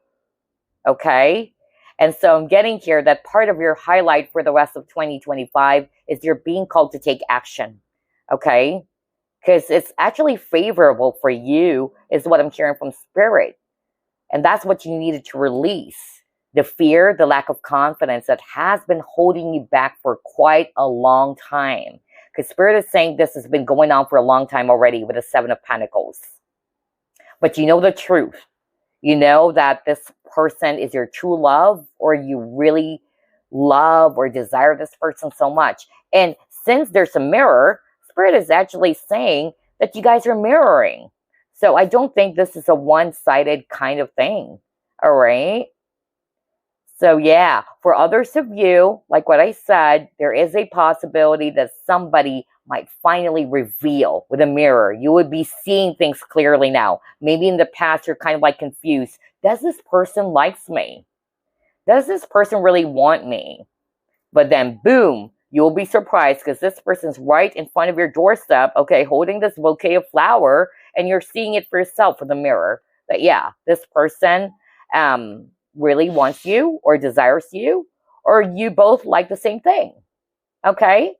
Okay? And so I'm getting here that part of your highlight for the rest of 2025 is you're being called to take action. Okay? Because it's actually favorable for you, is what I'm hearing from Spirit. And that's what you needed to release. The fear, the lack of confidence that has been holding you back for quite a long time. Because Spirit is saying this has been going on for a long time already with the 7 of Pentacles. But you know the truth. You know that this person is your true love, or you really love or desire this person so much. And since there's a mirror, Spirit is actually saying that you guys are mirroring. So I don't think this is a one-sided kind of thing. All right? So yeah, for others of you, like what I said, there is a possibility that somebody might finally reveal with a mirror. You would be seeing things clearly now. Maybe in the past, you're kind of like confused. Does this person likes me? Does this person really want me? But then boom, you'll be surprised because this person's right in front of your doorstep, okay, holding this bouquet of flower, and you're seeing it for yourself with a mirror. That yeah, this person really wants you or desires you, or you both like the same thing. Okay?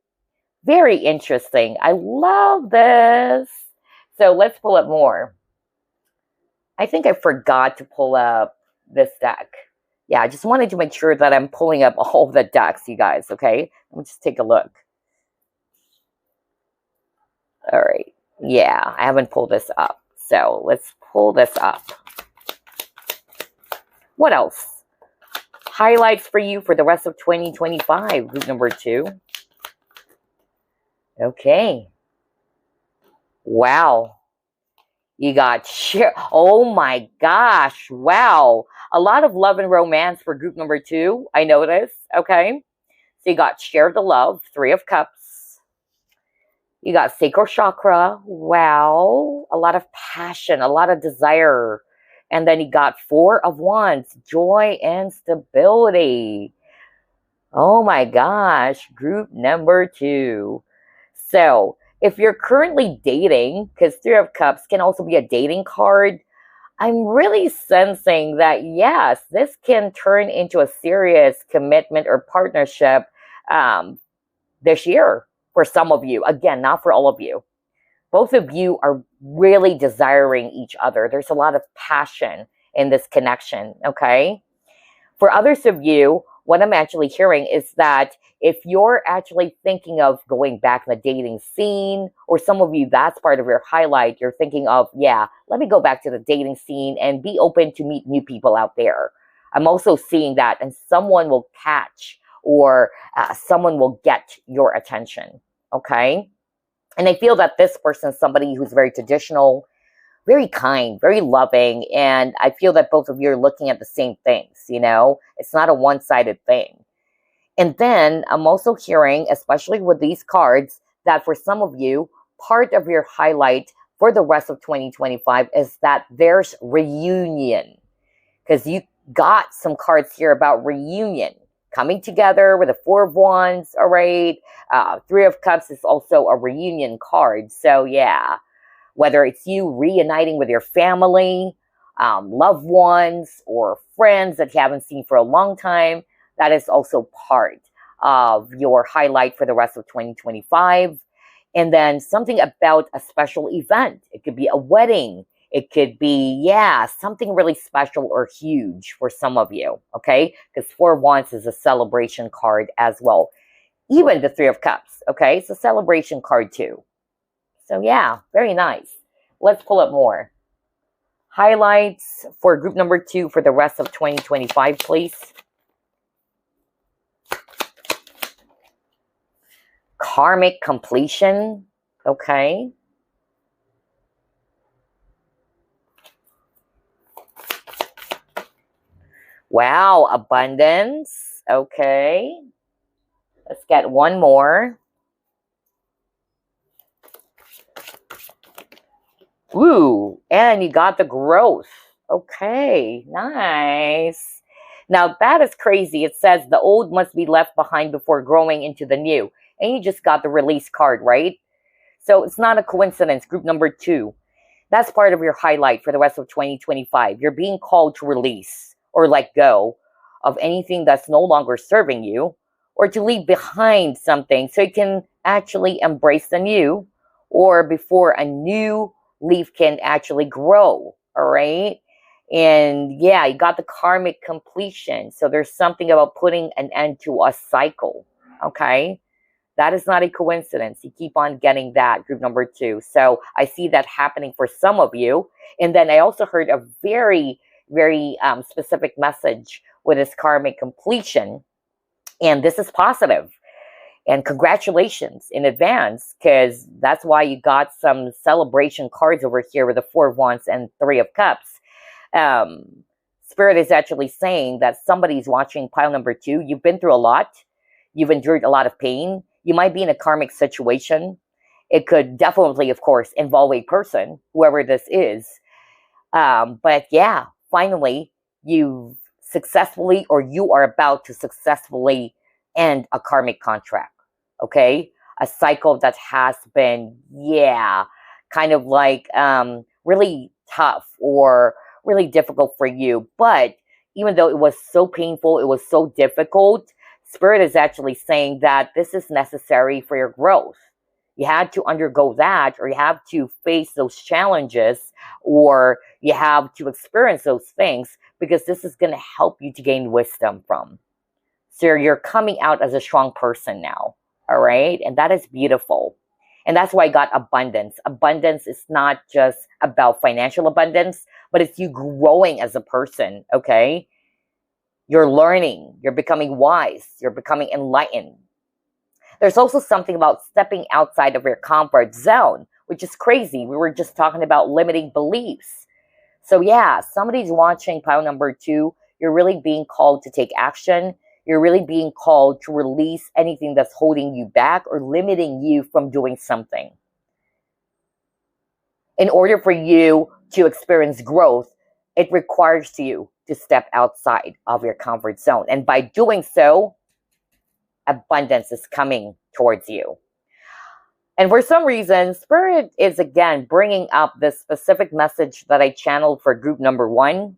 Very interesting. I love this. So let's pull up more. I think I forgot to pull up this deck. Yeah, I just wanted to make sure that I'm pulling up all of the decks, you guys, okay? Let me just take a look. All right. Yeah, I haven't pulled this up. So let's pull this up. What else? Highlights for you for the rest of 2025, group number 2. Okay. Wow. You got share. Oh my gosh. Wow. A lot of love and romance for group number 2. I noticed. Okay. So you got share the love, 3 of Cups. You got sacral chakra. Wow. A lot of passion, a lot of desire. And then you got 4 of Wands, joy and stability. Oh my gosh. Group number 2. So If you're currently dating, because Three of Cups can also be a dating card, I'm really sensing that, yes, this can turn into a serious commitment or partnership um, this year for some of you. Again, not for all of you. Both of you are really desiring each other. There's a lot of passion in this connection, okay? For others of you, what I'm actually hearing is that if you're actually thinking of going back in the dating scene, or some of you, that's part of your highlight, you're thinking of, yeah, let me go back to the dating scene and be open to meet new people out there. I'm also seeing that, and someone will catch, or someone will get your attention, okay? And I feel that this person is somebody who's very traditional, very kind, very loving. And I feel that both of you are looking at the same things, you know? It's not a one-sided thing. And then I'm also hearing, especially with these cards, that for some of you, part of your highlight for the rest of 2025 is that there's reunion. Because you got some cards here about reunion. Coming together with the Four of Wands, all right? Three of Cups is also a reunion card. So yeah, whether it's you reuniting with your family, loved ones, or friends that you haven't seen for a long time, that is also part of your highlight for the rest of 2025. And then something about a special event. It could be a wedding. It could be, yeah, something really special or huge for some of you, okay? Because Four of Wands is a celebration card as well. Even the Three of Cups, okay? It's a celebration card too. So yeah, very nice. Let's pull up more. Highlights for group number 2 for the rest of 2025, please. Karmic completion, okay? Wow, abundance. Okay. Let's get one more. Ooh, and you got the growth. Okay, nice. Now that is crazy. It says the old must be left behind before growing into the new. And you just got the release card, right? So it's not a coincidence. Group number 2. That's part of your highlight for the rest of 2025. You're being called to release or let go of anything that's no longer serving you, or to leave behind something so you can actually embrace the new, or before a new leaf can actually grow, all right? And yeah, you got the karmic completion. So there's something about putting an end to a cycle, okay? That is not a coincidence. You keep on getting that, group number 2. So I see that happening for some of you. And then I also heard a very, very specific message with this karmic completion. And this is positive. And congratulations in advance, because that's why you got some celebration cards over here with the Four of Wands and Three of Cups. Spirit is actually saying that somebody's watching pile number 2. You've been through a lot. You've endured a lot of pain. You might be in a karmic situation. It could definitely, of course, involve a person, whoever this is. But yeah, finally, you've successfully, or you are about to successfully end a karmic contract, okay? A cycle that has been, yeah, kind of like really tough or really difficult for you. But even though it was so painful, it was so difficult, Spirit is actually saying that this is necessary for your growth. You had to undergo that, or you have to face those challenges, or you have to experience those things, because this is going to help you to gain wisdom from. So you're coming out as a strong person now, all right? And that is beautiful. And that's why I got abundance. Abundance is not just about financial abundance, but it's you growing as a person, okay? You're learning, you're becoming wise, you're becoming enlightened. There's also something about stepping outside of your comfort zone, which is crazy. We were just talking about limiting beliefs. So yeah, somebody's watching pile number 2. You're really being called to take action. You're really being called to release anything that's holding you back or limiting you from doing something. In order for you to experience growth, it requires you to step outside of your comfort zone. And by doing so, abundance is coming towards you. And for some reason, Spirit is again bringing up this specific message that I channeled for group number 1.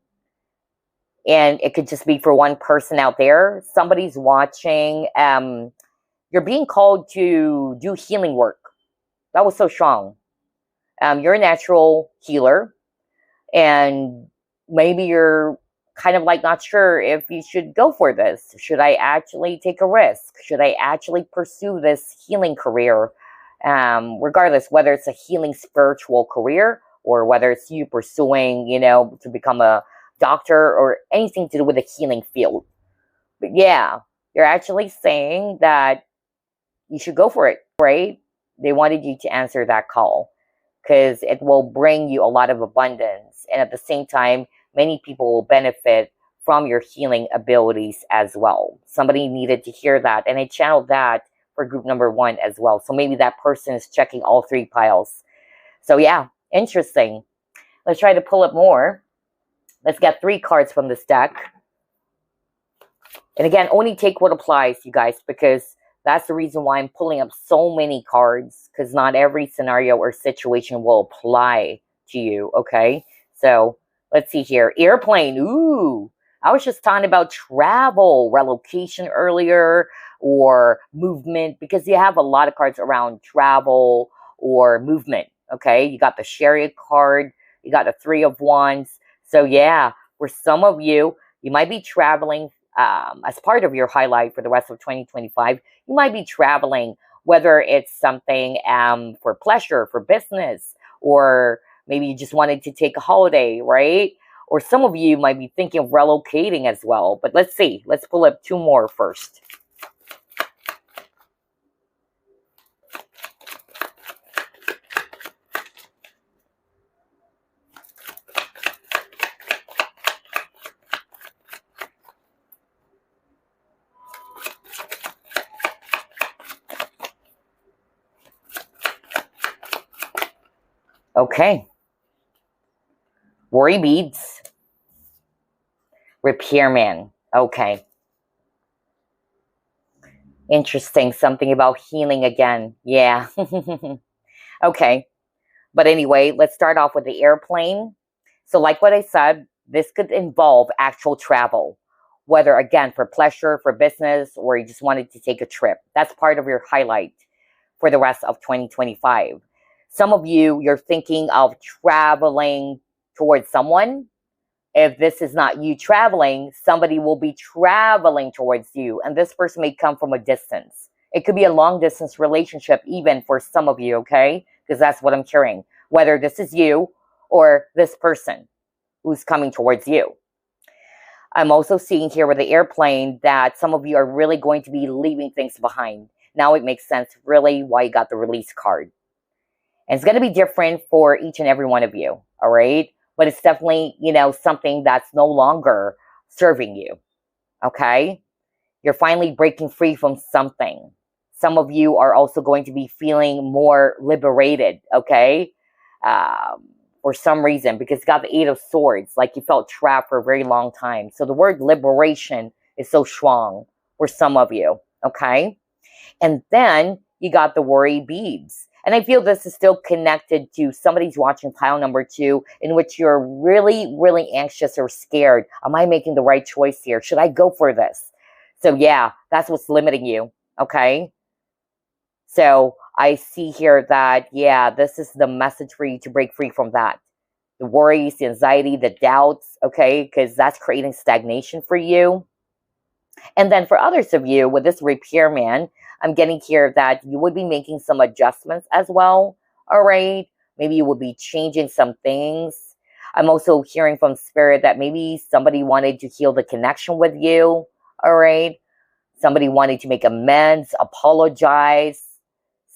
And it could just be for one person out there. Somebody's watching. You're being called to do healing work. That was so strong. You're a natural healer. And maybe you're kind of like not sure if you should go for this. Should I actually take a risk? Should I actually pursue this healing career? Regardless, whether it's a healing spiritual career or whether it's you pursuing, to become a doctor or anything to do with the healing field. But yeah, you're actually saying that you should go for it, right? They wanted you to answer that call because it will bring you a lot of abundance. And at the same time, many people will benefit from your healing abilities as well. Somebody needed to hear that. And I channeled that for group number 1 as well. So maybe that person is checking all 3 piles. So yeah, interesting. Let's try to pull up more. Let's get 3 cards from this deck. And again, only take what applies, you guys, because that's the reason why I'm pulling up so many cards, because not every scenario or situation will apply to you, okay? So let's see here. Airplane. Ooh, I was just talking about travel, relocation earlier, or movement, because you have a lot of cards around travel or movement, okay? You got the Chariot card. You got the 3 of Wands. So yeah, for some of you, you might be traveling as part of your highlight for the rest of 2025. You might be traveling, whether it's something for pleasure, for business, or maybe you just wanted to take a holiday, right? Or some of you might be thinking of relocating as well. But let's see. Let's pull up 2 more first. Okay. Worry beads. Repairman. Okay. Interesting. Something about healing again. Yeah. Okay. But anyway, let's start off with the airplane. So like what I said, this could involve actual travel, whether again for pleasure, for business, or you just wanted to take a trip. That's part of your highlight for the rest of 2025. Some of you, you're thinking of traveling towards someone. If this is not you traveling, somebody will be traveling towards you. And this person may come from a distance. It could be a long distance relationship even for some of you, okay? Because that's what I'm hearing. Whether this is you or this person who's coming towards you. I'm also seeing here with the airplane that some of you are really going to be leaving things behind. Now it makes sense really why you got the release card. And it's going to be different for each and every one of you, all right? But it's definitely, something that's no longer serving you, okay? You're finally breaking free from something. Some of you are also going to be feeling more liberated, okay? For some reason, because you got the 8 of Swords, like you felt trapped for a very long time. So the word liberation is so strong for some of you, okay? And then you got the worry beads. And I feel this is still connected to somebody's watching pile number 2, in which you're really, really anxious or scared. Am I making the right choice here? Should I go for this? So yeah, that's what's limiting you, okay? So I see here that, yeah, this is the message for you to break free from that. The worries, the anxiety, the doubts, okay? Because that's creating stagnation for you. And then for others of you, with this repairman, I'm getting here that you would be making some adjustments as well, all right? Maybe you would be changing some things. I'm also hearing from Spirit that maybe somebody wanted to heal the connection with you, all right? Somebody wanted to make amends, apologize.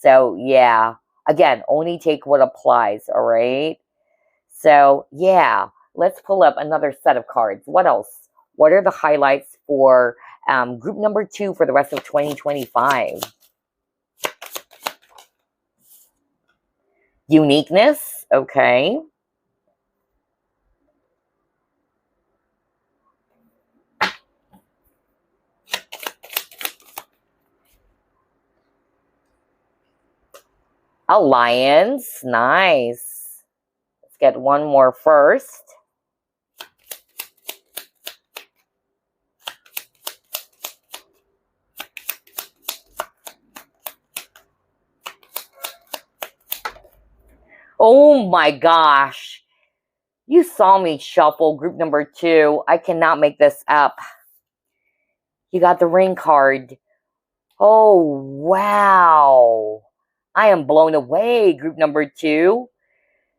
So, yeah, again, only take what applies, all right? So, yeah, let's pull up another set of cards. What else? What are the highlights for group number 2 for the rest of 2025? Uniqueness, okay. Alliance. Nice. Let's get one more first. Oh my gosh. You saw me shuffle group number 2. I cannot make this up. You got the ring card. Oh, wow. I am blown away, group number 2.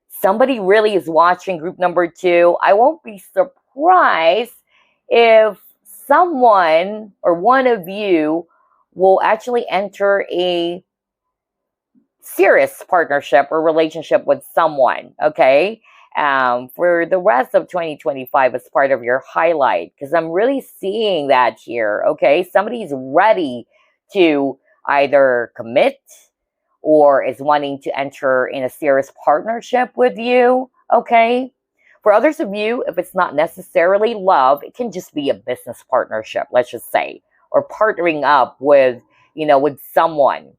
Somebody really is watching group number 2. I won't be surprised if someone or one of you will actually enter a serious partnership or relationship with someone, okay? For the rest of 2025 as part of your highlight, because I'm really seeing that here, okay? Somebody's ready to either commit or is wanting to enter in a serious partnership with you, okay? For others of you, if it's not necessarily love, it can just be a business partnership, let's just say, or partnering up with, with someone.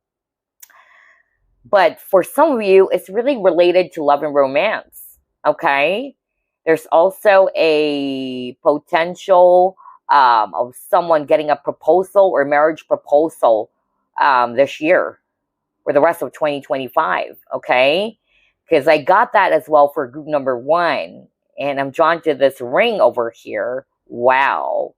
But for some of you, it's really related to love and romance, okay? There's also a potential of someone getting a proposal or marriage proposal this year or the rest of 2025, okay? Because I got that as well for group number 1. And I'm drawn to this ring over here. Wow.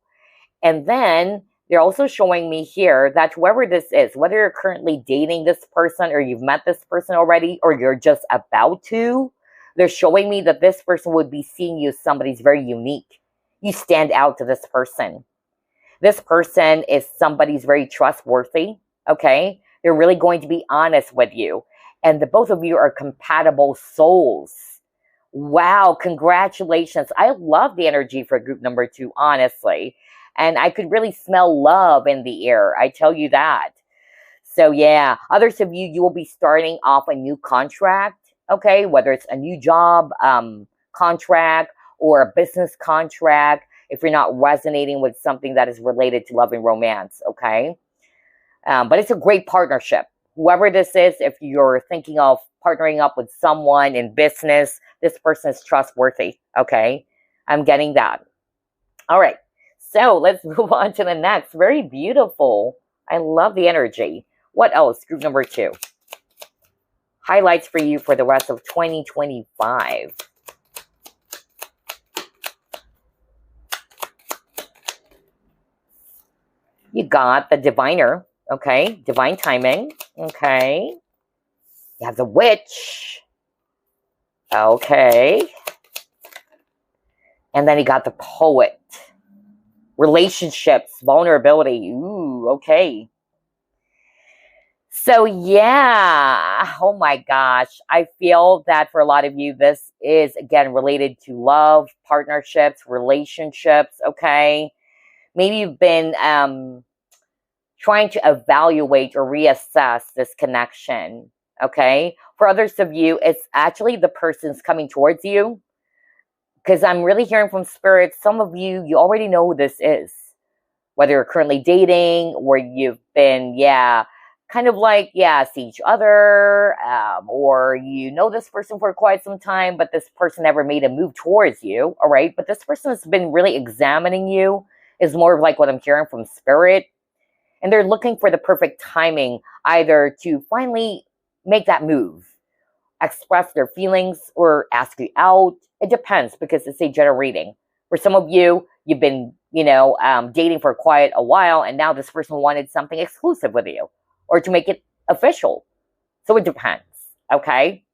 And then they're also showing me here that whoever this is, whether you're currently dating this person or you've met this person already or you're just about to, they're showing me that this person would be seeing you as somebody's very unique. You stand out to this person. This person is somebody's very trustworthy, okay? They're really going to be honest with you. And the both of you are compatible souls. Wow, congratulations. I love the energy for group number 2, honestly. And I could really smell love in the air. I tell you that. So yeah, others of you, you will be starting off a new contract, okay? Whether it's a new job contract or a business contract, if you're not resonating with something that is related to love and romance, okay? But it's a great partnership. Whoever this is, if you're thinking of partnering up with someone in business, this person is trustworthy, okay? I'm getting that. All right. So let's move on to the next. Very beautiful. I love the energy. What else? Group number 2. Highlights for you for the rest of 2025. You got the diviner. Okay. Divine timing. Okay. You have the witch. Okay. And then you got the poet. Relationships, vulnerability. Ooh, okay. So yeah, oh my gosh. I feel that for a lot of you, this is, again, related to love, partnerships, relationships, okay? Maybe you've been trying to evaluate or reassess this connection, okay? For others of you, it's actually the person's coming towards you. Because I'm really hearing from Spirit, some of you, you already know who this is. Whether you're currently dating or you've been, kind of like, see each other. Or you know this person for quite some time, but this person never made a move towards you, all right? But this person has been really examining you, is more of like what I'm hearing from Spirit. And they're looking for the perfect timing, either to finally make that move, express their feelings, or ask you out. It depends, because it's a general reading. For some of you, you've been, dating for quite a while, and now this person wanted something exclusive with you, or to make it official. So it depends, okay?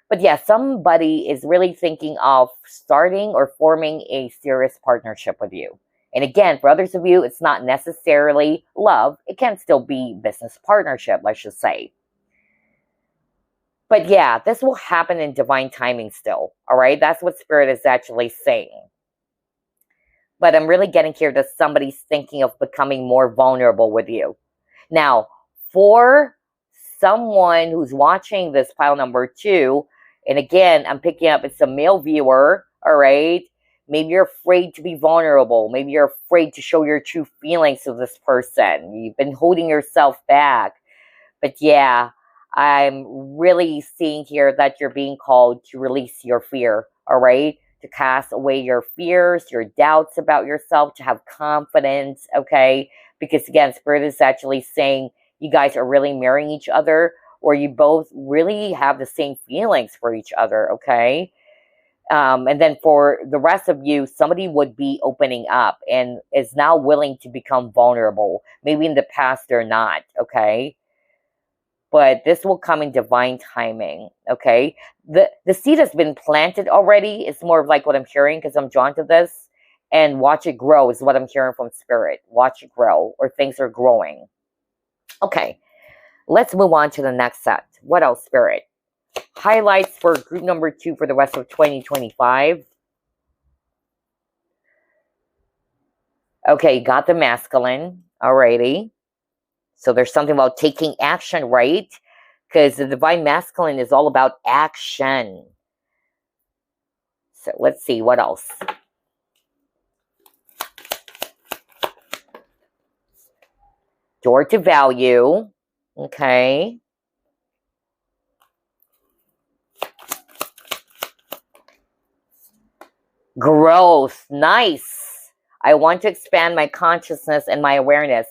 But yeah, somebody is really thinking of starting or forming a serious partnership with you. And again, for others of you, it's not necessarily love. It can still be business partnership, let's just say. But yeah, this will happen in divine timing still, all right? That's what Spirit is actually saying. But I'm really getting here that somebody's thinking of becoming more vulnerable with you. Now, for someone who's watching this pile number 2, and again, I'm picking up, it's a male viewer, all right? Maybe you're afraid to be vulnerable. Maybe you're afraid to show your true feelings to this person. You've been holding yourself back. But yeah, I'm really seeing here that you're being called to release your fear, all right? To cast away your fears, your doubts about yourself, to have confidence, okay? Because again, Spirit is actually saying you guys are really marrying each other, or you both really have the same feelings for each other, okay? And then for the rest of you, somebody would be opening up and is now willing to become vulnerable. Maybe in the past they're not, okay? But this will come in divine timing, okay? The seed has been planted already. It's more of like what I'm hearing because I'm drawn to this. And watch it grow is what I'm hearing from Spirit. Watch it grow, or things are growing. Okay, let's move on to the next set. What else, Spirit? Highlights for group number 2 for the rest of 2025. Okay, got the masculine. Alrighty. So there's something about taking action, right? Because the divine masculine is all about action. So let's see, what else? Door to value. Okay. Growth. Nice. I want to expand my consciousness and my awareness.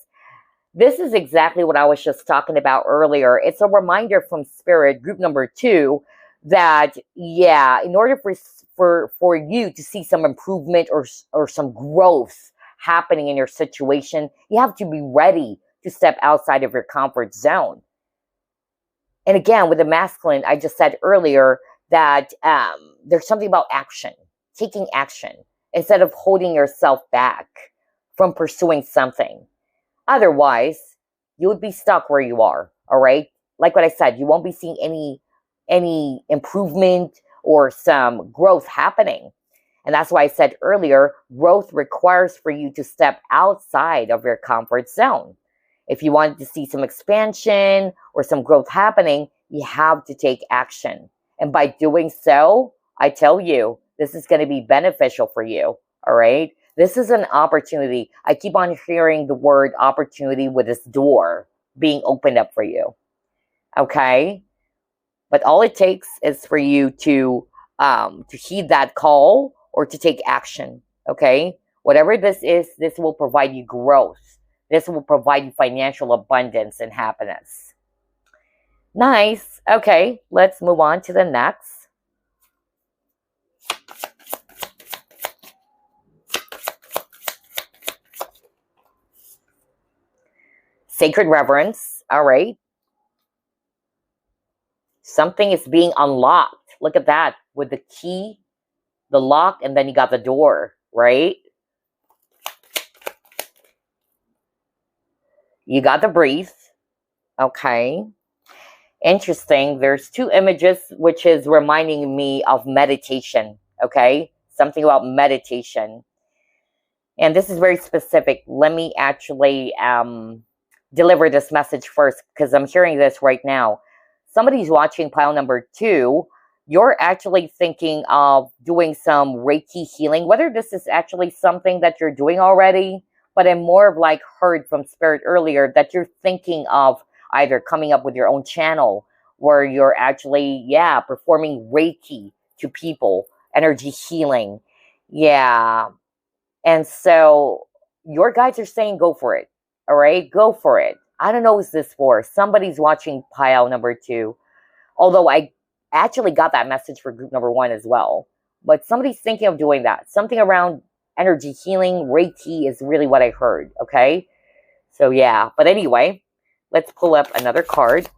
This is exactly what I was just talking about earlier. It's a reminder from Spirit, group number 2, that, yeah, in order for you to see some improvement or some growth happening in your situation, you have to be ready to step outside of your comfort zone. And again, with the masculine, I just said earlier that there's something about action, taking action, instead of holding yourself back from pursuing something. Otherwise, you would be stuck where you are, all right? Like what I said, you won't be seeing any improvement or some growth happening. And that's why I said earlier, growth requires for you to step outside of your comfort zone. If you want to see some expansion or some growth happening, you have to take action. And by doing so, I tell you, this is going to be beneficial for you, all right? This is an opportunity. I keep on hearing the word opportunity with this door being opened up for you. Okay? But all it takes is for you to heed that call or to take action. Okay? Whatever this is, this will provide you growth. This will provide you financial abundance and happiness. Nice. Okay, let's move on to the next. Sacred reverence. All right. Something is being unlocked. Look at that. With the key, the lock, and then you got the door, right? You got the breathe. Okay. Interesting. There's 2 images, which is reminding me of meditation. Okay. Something about meditation. And this is very specific. Let me actually deliver this message first, because I'm hearing this right now. Somebody's watching pile number 2. You're actually thinking of doing some Reiki healing, whether this is actually something that you're doing already, but I'm more of like heard from Spirit earlier that you're thinking of either coming up with your own channel where you're actually, yeah, performing Reiki to people, energy healing. Yeah. And so your guides are saying, go for it. All right, go for it. I don't know who's this for. Somebody's watching pile number 2. Although I actually got that message for group number 1 as well. But somebody's thinking of doing that. Something around energy healing, Reiki is really what I heard. Okay. So yeah. But anyway, let's pull up another card.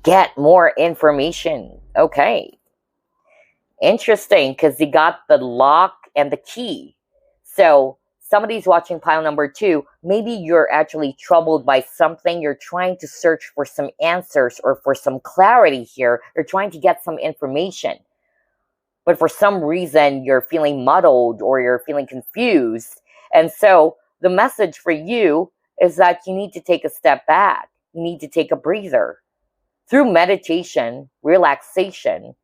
Get more information. Okay. Interesting, because you got the lock and the key. So somebody's watching pile number 2. Maybe you're actually troubled by something. You're trying to search for some answers or for some clarity here. You're trying to get some information. But for some reason, you're feeling muddled or you're feeling confused. And so the message for you is that you need to take a step back. You need to take a breather. Through meditation, relaxation,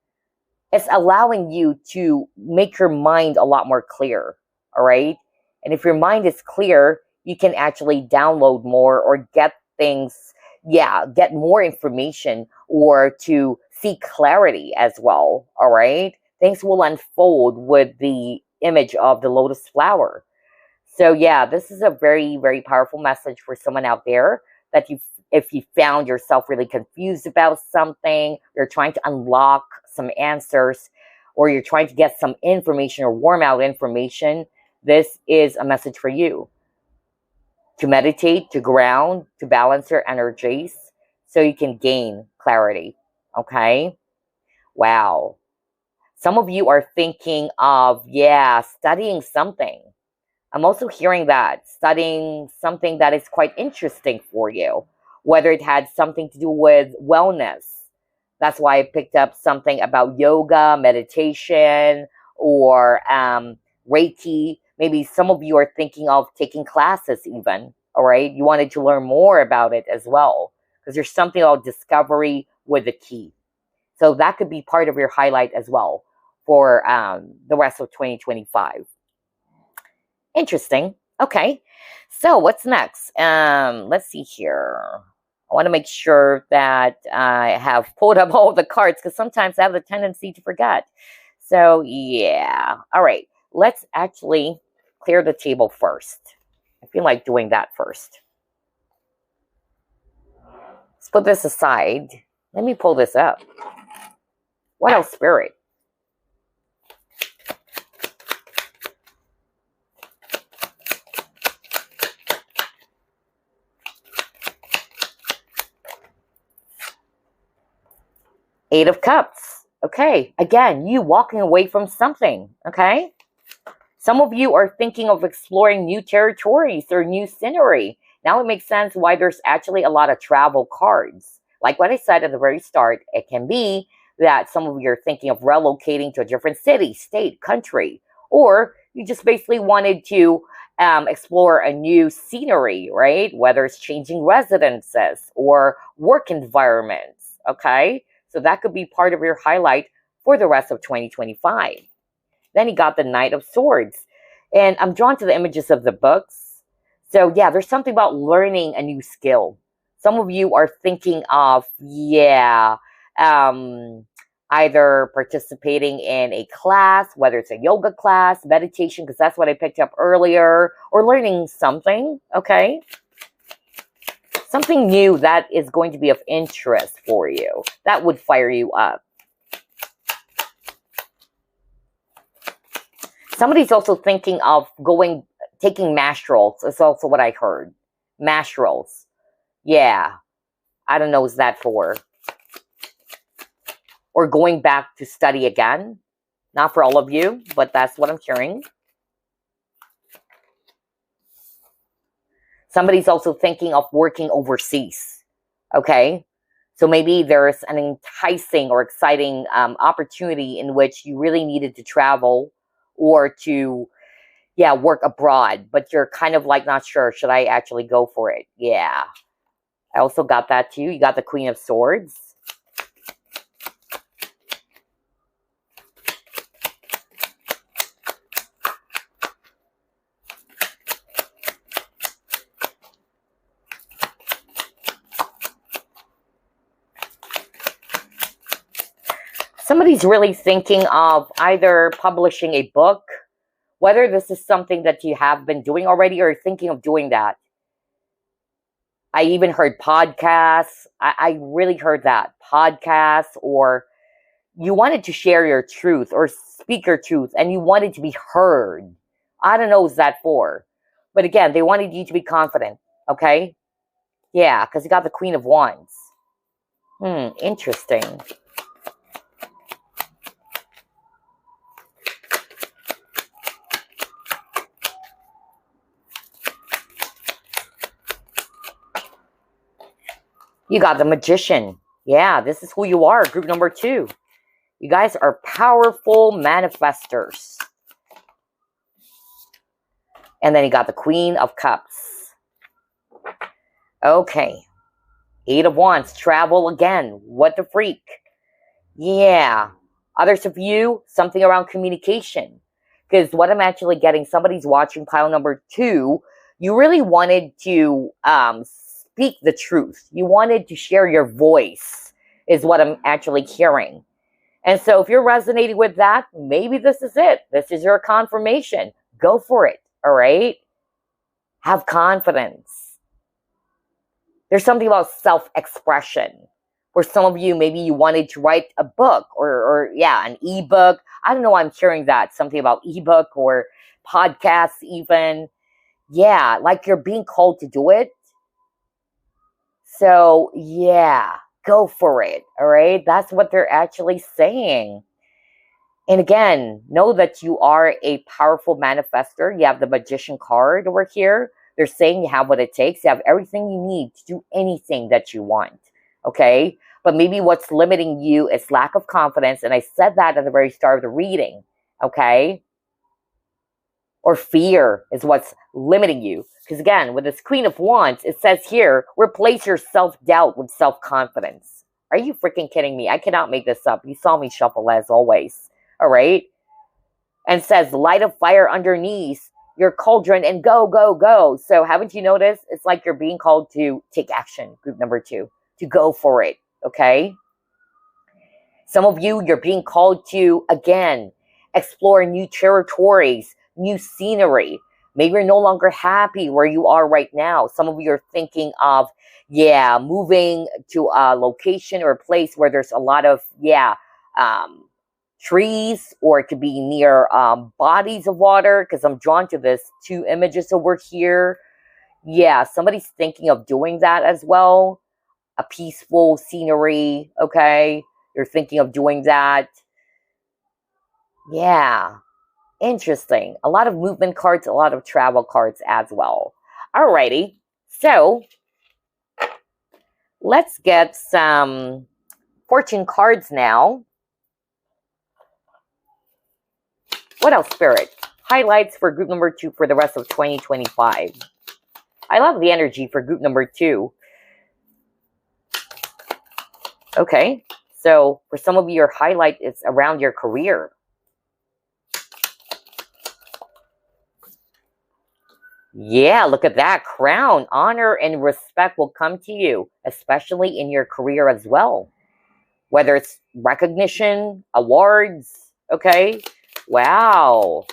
It's allowing you to make your mind a lot more clear. All right. And if your mind is clear, you can actually download more or get things, yeah, get more information or to see clarity as well. All right. Things will unfold with the image of the lotus flower. So yeah, this is a very, very powerful message for someone out there that if you found yourself really confused about something, you're trying to unlock some answers, or you're trying to get some information or warm out information, this is a message for you. To meditate, to ground, to balance your energies so you can gain clarity. Okay? Wow. Some of you are thinking of, yeah, studying something. I'm also hearing that, studying something that is quite interesting for you, whether it had something to do with wellness. That's why I picked up something about yoga, meditation, or Reiki. Maybe some of you are thinking of taking classes even, all right? You wanted to learn more about it as well, because there's something about discovery with the key. So that could be part of your highlight as well for the rest of 2025. Interesting. Okay. So what's next? Let's see here. I want to make sure that I have pulled up all the cards because sometimes I have the tendency to forget. So yeah. All right. Let's actually clear the table first. I feel like doing that first. Let's put this aside. Let me pull this up. What else, Spirit? Eight of Cups. Okay. Again, you walking away from something. Okay. Some of you are thinking of exploring new territories or new scenery. Now it makes sense why there's actually a lot of travel cards. Like what I said at the very start, it can be that some of you are thinking of relocating to a different city, state, country, or you just basically wanted to explore a new scenery, right? Whether it's changing residences or work environments, okay? So that could be part of your highlight for the rest of 2025. Then he got the Knight of Swords. And I'm drawn to the images of the books. So yeah, there's something about learning a new skill. Some of you are thinking of, yeah, either participating in a class, whether it's a yoga class, meditation, because that's what I picked up earlier, or learning something, okay? Something new that is going to be of interest for you. That would fire you up. Somebody's also thinking of taking masterals. That's also what I heard. Masterals. Yeah. I don't know what's that for. Or going back to study again. Not for all of you, but that's what I'm hearing. Somebody's also thinking of working overseas. Okay. So maybe there's an enticing or exciting opportunity in which you really needed to travel or to, yeah, work abroad, but you're kind of like not sure, should I actually go for it? Yeah. I also got that too. You got the Queen of Swords. Somebody's really thinking of either publishing a book, whether this is something that you have been doing already or thinking of doing that. I even heard podcasts. I really heard that. Podcasts, or you wanted to share your truth or speak your truth and you wanted to be heard. I don't know what's that for. But again, they wanted you to be confident. Okay? Yeah, because you got the Queen of Wands. Interesting. You got the Magician. Yeah, this is who you are. Group number 2. You guys are powerful manifestors. And then you got the Queen of Cups. Okay. 8 of Wands. Travel again. What the freak? Yeah. Others of you, something around communication. Because what I'm actually getting, somebody's watching pile number 2, you really wanted to speak the truth. You wanted to share your voice, is what I'm actually hearing. And so if you're resonating with that, maybe this is it. This is your confirmation. Go for it, all right? Have confidence. There's something about self-expression. For some of you, maybe you wanted to write a book or an ebook. I don't know why I'm hearing that. Something about ebook or podcasts even. Yeah, like you're being called to do it. So, yeah, go for it, all right? That's what they're actually saying. And again, know that you are a powerful manifester. You have the Magician card over here. They're saying you have what it takes. You have everything you need to do anything that you want, okay? But maybe what's limiting you is lack of confidence. And I said that at the very start of the reading, okay? Or fear is what's limiting you. Because again, with this Queen of Wands, it says here, replace your self-doubt with self-confidence. Are you freaking kidding me? I cannot make this up. You saw me shuffle as always. All right? And says, light a fire underneath your cauldron and go, go, go. So haven't you noticed? It's like you're being called to take action, group number 2, to go for it, okay? Some of you, you're being called to, again, explore new territories, new scenery. Maybe you're no longer happy where you are right now. Some of you are thinking of, moving to a location or a place where there's a lot of, trees, or it could be near bodies of water, because I'm drawn to this 2 images over here. Yeah, somebody's thinking of doing that as well. A peaceful scenery, okay? You're thinking of doing that. Yeah, interesting. A lot of movement cards, a lot of travel cards as well. Alrighty, so let's get some fortune cards now. What else, Spirit? Highlights for group number 2 for the rest of 2025. I love the energy for group number 2. Okay, so for some of you, your highlight is around your career. Yeah, look at that. Crown, honor, and respect will come to you, especially in your career as well. Whether it's recognition, awards, okay? Wow.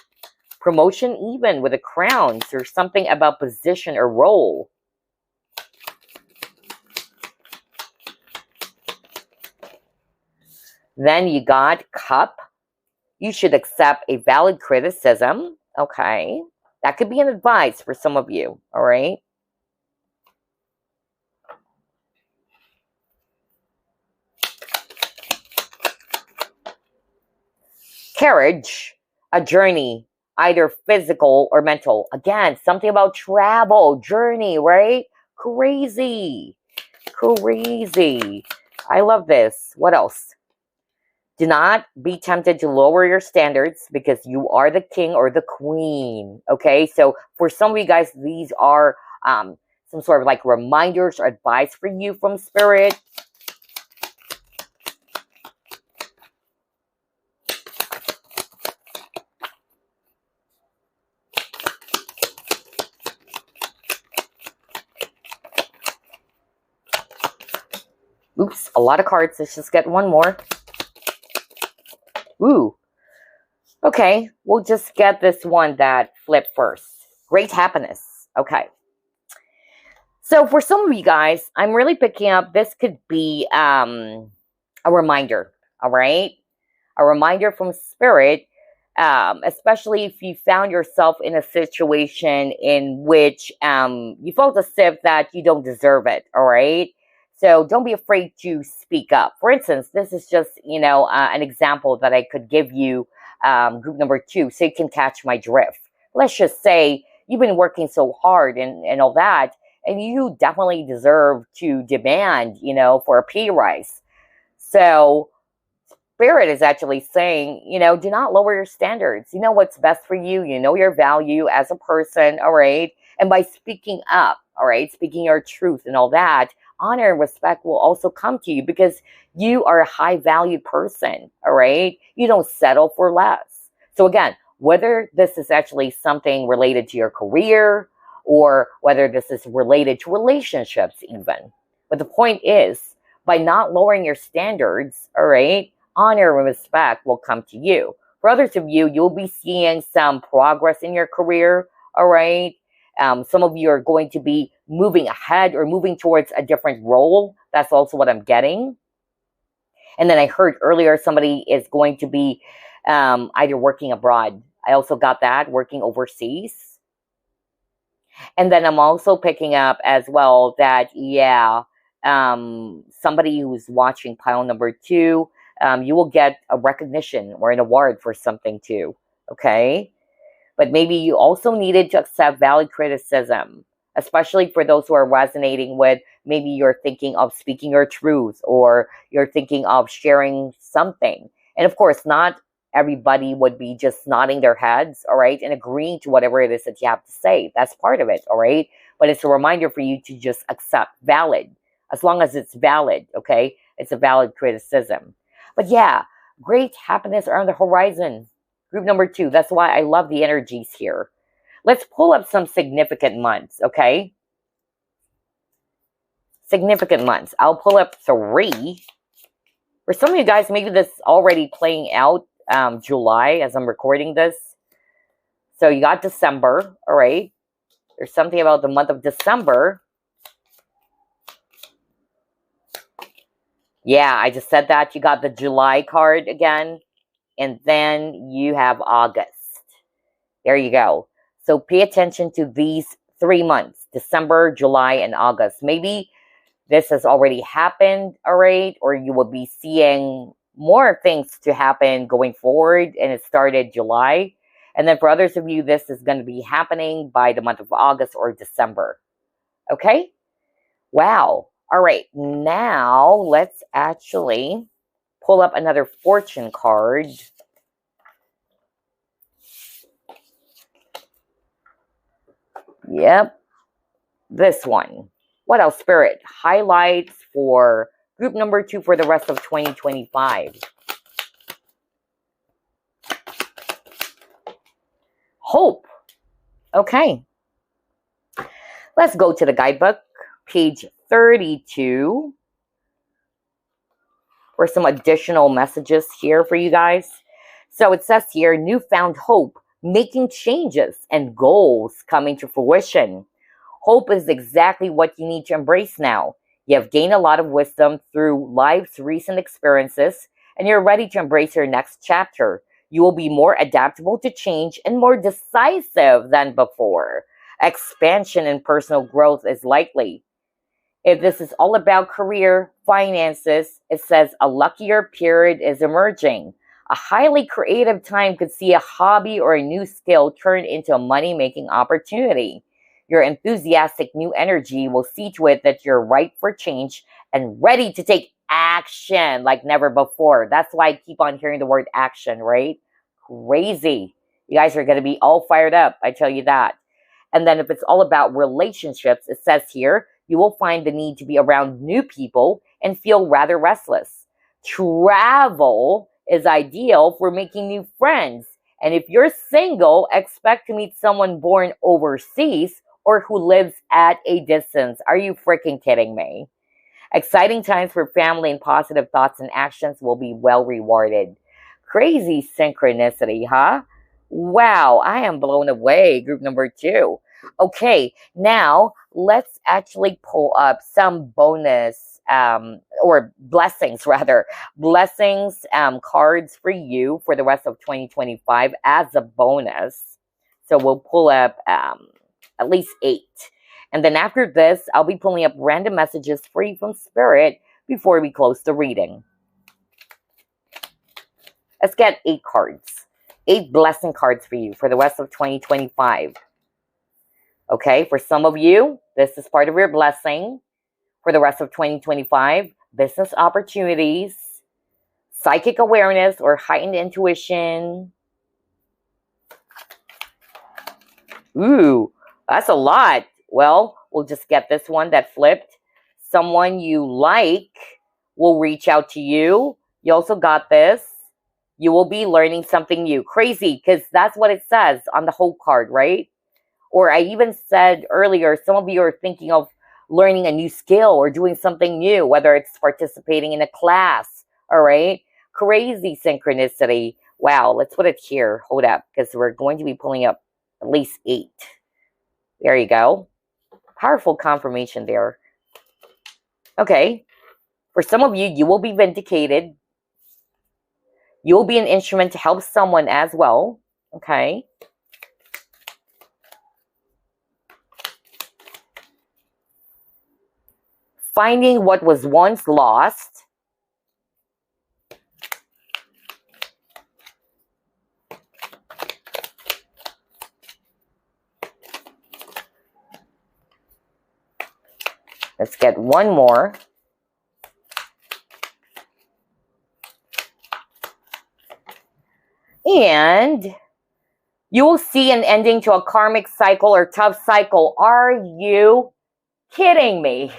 Promotion even with a crown. There's something about position or role. Then you got cup. You should accept a valid criticism. Okay. That could be an advice for some of you. All right. Carriage, a journey, either physical or mental. Again, something about travel, journey, right? Crazy. Crazy. I love this. What else? Do not be tempted to lower your standards because you are the king or the queen. Okay, so for some of you guys, these are some sort of like reminders or advice for you from Spirit. Oops, a lot of cards. Let's just get one more. Ooh. Okay, we'll just get this one that flipped first. Great happiness. Okay. So for some of you guys, I'm really picking up, this could be a reminder, all right? A reminder from Spirit, especially if you found yourself in a situation in which you felt as if that you don't deserve it, all right? So don't be afraid to speak up. For instance, this is just, an example that I could give you, group number 2, so you can catch my drift. Let's just say you've been working so hard and all that, and you definitely deserve to demand, for a pay rise. So Spirit is actually saying, do not lower your standards. You know what's best for you. You know your value as a person, all right? And by speaking up, all right, speaking your truth and all that, honor and respect will also come to you because you are a high valued person, all right? You don't settle for less. So again, whether this is actually something related to your career or whether this is related to relationships even. But the point is, by not lowering your standards, all right, honor and respect will come to you. For others of you, you'll be seeing some progress in your career, all right? Some of you are going to be moving ahead or moving towards a different role. That's also what I'm getting. And then I heard earlier somebody is going to be either working abroad. I also got that, working overseas. And then I'm also picking up as well that, yeah, somebody who's watching pile number 2, you will get a recognition or an award for something too, okay? But maybe you also needed to accept valid criticism, especially for those who are resonating with maybe you're thinking of speaking your truth or you're thinking of sharing something. And of course, not everybody would be just nodding their heads, all right, and agreeing to whatever it is that you have to say. That's part of it, all right? But it's a reminder for you to just accept valid, as long as it's valid, okay? It's a valid criticism. But yeah, great happiness are on the horizon. Group number 2, that's why I love the energies here. Let's pull up some significant months, okay? Significant months. I'll pull up 3. For some of you guys, maybe this is already playing out July as I'm recording this. So you got December, all right? There's something about the month of December. Yeah, I just said that. You got the July card again. And then you have August. There you go. So pay attention to these 3 months, December, July, and August. Maybe this has already happened, all right? Or you will be seeing more things to happen going forward, and it started July. And then for others of you, this is going to be happening by the month of August or December. Okay? Wow. All right. Now, let's actually pull up another fortune card. Yep. This one. What else, Spirit? Highlights for group number 2 for the rest of 2025. Hope. Okay. Let's go to the guidebook, page 32. For some additional messages here for you guys. So it says here, newfound hope, making changes and goals coming to fruition. Hope is exactly what you need to embrace now. You have gained a lot of wisdom through life's recent experiences, and you're ready to embrace your next chapter. You will be more adaptable to change and more decisive than before. Expansion and personal growth is likely. If this is all about career, finances, it says a luckier period is emerging. A highly creative time could see a hobby or a new skill turn into a money-making opportunity. Your enthusiastic new energy will see to it that you're ripe for change and ready to take action like never before. That's why I keep on hearing the word action, right? Crazy. You guys are going to be all fired up, I tell you that. And then if it's all about relationships, it says here, you will find the need to be around new people and feel rather restless. Travel is ideal for making new friends. And if you're single, expect to meet someone born overseas or who lives at a distance. Are you freaking kidding me? Exciting times for family and positive thoughts and actions will be well rewarded. Crazy synchronicity, huh? Wow, I am blown away, group number 2. Okay, now let's actually pull up some bonus or blessings rather. Blessings cards for you for the rest of 2025 as a bonus. So we'll pull up at least 8. And then after this, I'll be pulling up random messages for you from Spirit before we close the reading. Let's get 8 cards. 8 blessing cards for you for the rest of 2025. Okay, for some of you, this is part of your blessing for the rest of 2025. Business opportunities, psychic awareness or heightened intuition. Ooh, that's a lot. Well, we'll just get this one that flipped. someone you like will reach out to you. You also got this. You will be learning something new. Crazy, because that's what it says on the whole card, right? Or I even said earlier, some of you are thinking of learning a new skill or doing something new, whether it's participating in a class, all right? Crazy synchronicity. Wow, let's put it here. Hold up, because we're going to be pulling up at least 8. There you go. Powerful confirmation there. Okay. For some of you, you will be vindicated. You will be an instrument to help someone as well. Okay. Finding what was once lost. Let's get one more. And you will see an ending to a karmic cycle or tough cycle. Are you kidding me?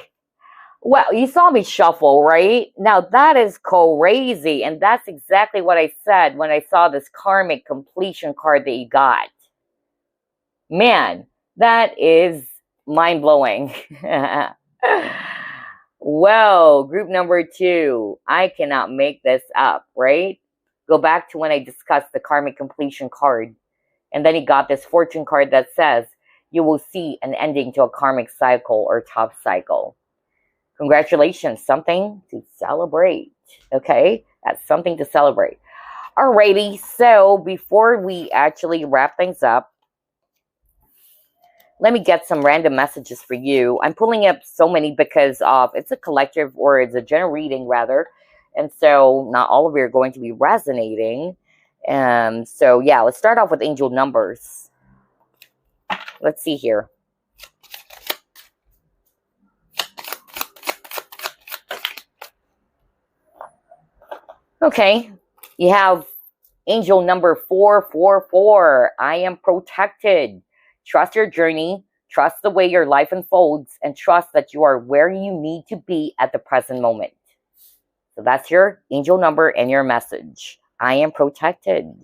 Well, you saw me shuffle, right? Now, that is crazy. And that's exactly what I said when I saw this karmic completion card that you got. Man, that is mind-blowing. Whoa, group number 2. I cannot make this up, right? Go back to when I discussed the karmic completion card. And then you got this fortune card that says, you will see an ending to a karmic cycle or tough cycle. Congratulations, something to celebrate. Okay, that's something to celebrate. Alrighty, so before we actually wrap things up, let me get some random messages for you. I'm pulling up so many because of it's a collective, or it's a general reading rather. And so not all of you are going to be resonating. So yeah, let's start off with angel numbers. Let's see here. Okay, you have angel number 444. I am protected. Trust your journey. Trust the way your life unfolds, and trust that you are where you need to be at the present moment. So that's your angel number and your message. I am protected.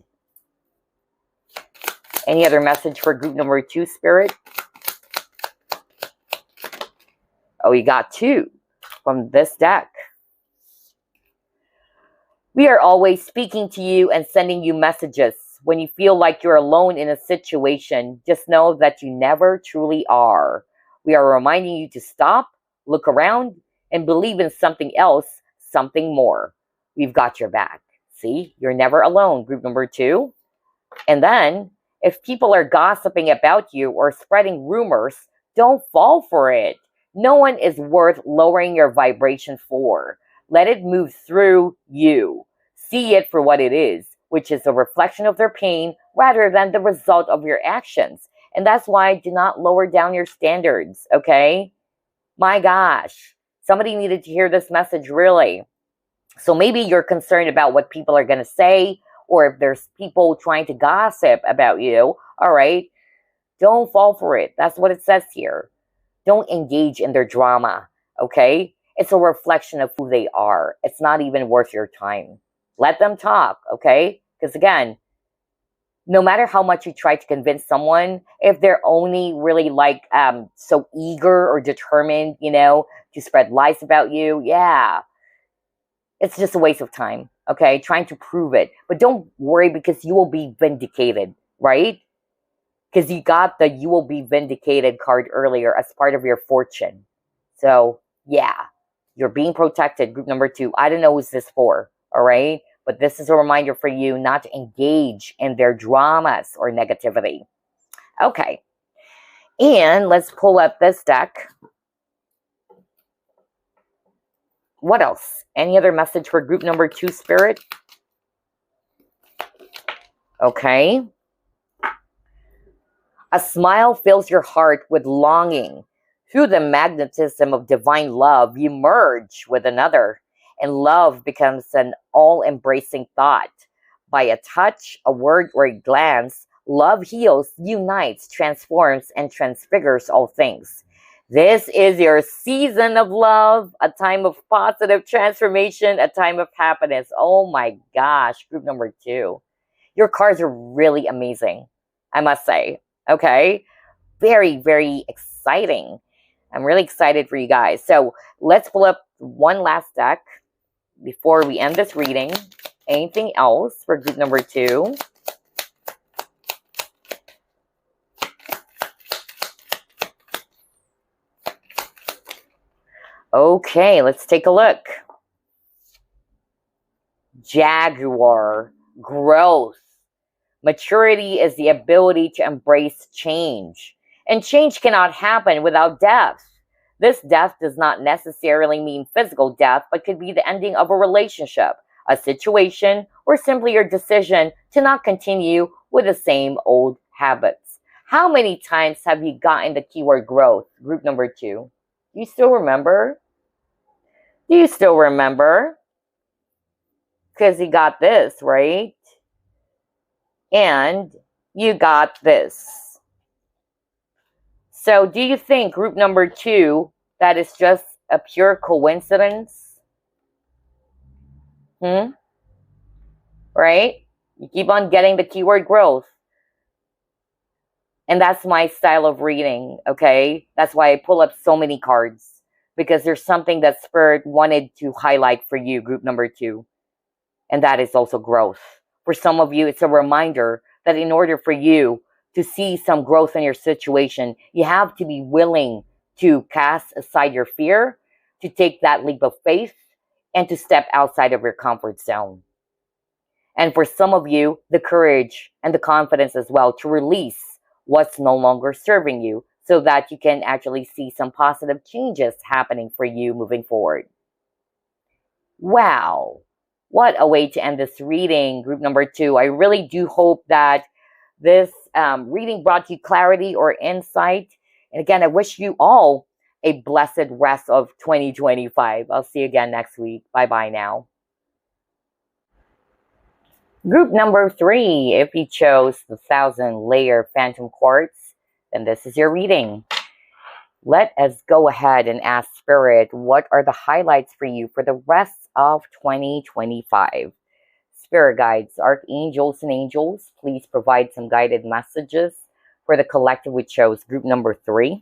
Any other message for group number 2, Spirit? Oh, you got 2 from this deck. We are always speaking to you and sending you messages. When you feel like you're alone in a situation, just know that you never truly are. We are reminding you to stop, look around, and believe in something else, something more. We've got your back. See, you're never alone, group number 2. And then, if people are gossiping about you or spreading rumors, don't fall for it. No one is worth lowering your vibration for. Let it move through you. See it for what it is, which is a reflection of their pain rather than the result of your actions. And that's why do not lower down your standards, okay? My gosh, somebody needed to hear this message, really. So maybe you're concerned about what people are going to say, or if there's people trying to gossip about you, all right? Don't fall for it. That's what it says here. Don't engage in their drama, okay? It's a reflection of who they are. It's not even worth your time. Let them talk, okay? Because again, no matter how much you try to convince someone, if they're only really like so eager or determined, you know, to spread lies about you, yeah, it's just a waste of time, okay? Trying to prove it. But don't worry, because you will be vindicated, right? Because you got the you will be vindicated card earlier as part of your fortune. So, yeah, you're being protected, group number 2. I don't know who's this for, all right? But this is a reminder for you not to engage in their dramas or negativity. Okay. And let's pull up this deck. What else? Any other message for group number 2, Spirit? Okay. A smile fills your heart with longing. Through the magnetism of divine love, you merge with another. And love becomes an all-embracing thought. By a touch, a word, or a glance, love heals, unites, transforms, and transfigures all things. This is your season of love, a time of positive transformation, a time of happiness. Oh my gosh, group number 2. Your cards are really amazing, I must say. Okay? Very, very exciting. I'm really excited for you guys. So let's pull up one last deck before we end this reading. Anything else for group number 2? Okay, let's take a look. Jaguar, growth. Maturity is the ability to embrace change. And change cannot happen without death. This death does not necessarily mean physical death, but could be the ending of a relationship, a situation, or simply your decision to not continue with the same old habits. How many times have you gotten the keyword growth, group number 2? Do you still remember? Do you still remember? Because you got this, right? And you got this. So do you think group number 2, that is just a pure coincidence? Right? You keep on getting the keyword growth. And that's my style of reading, okay? That's why I pull up so many cards. Because there's something that Spirit wanted to highlight for you, group number 2. And that is also growth. For some of you, it's a reminder that in order for you to see some growth in your situation, you have to be willing to cast aside your fear, to take that leap of faith, and to step outside of your comfort zone. And for some of you, the courage and the confidence as well to release what's no longer serving you so that you can actually see some positive changes happening for you moving forward. Wow. What a way to end this reading, group number 2. I really do hope that this reading brought you clarity or insight. And again, I wish you all a blessed rest of 2025. I'll see you again next week. Bye-bye now. Group number 3, if you chose the 1,000-layer Phantom Quartz, then this is your reading. Let us go ahead and ask Spirit, what are the highlights for you for the rest of 2025? Spirit guides, archangels, and angels, please provide some guided messages for the collective we chose, group number 3.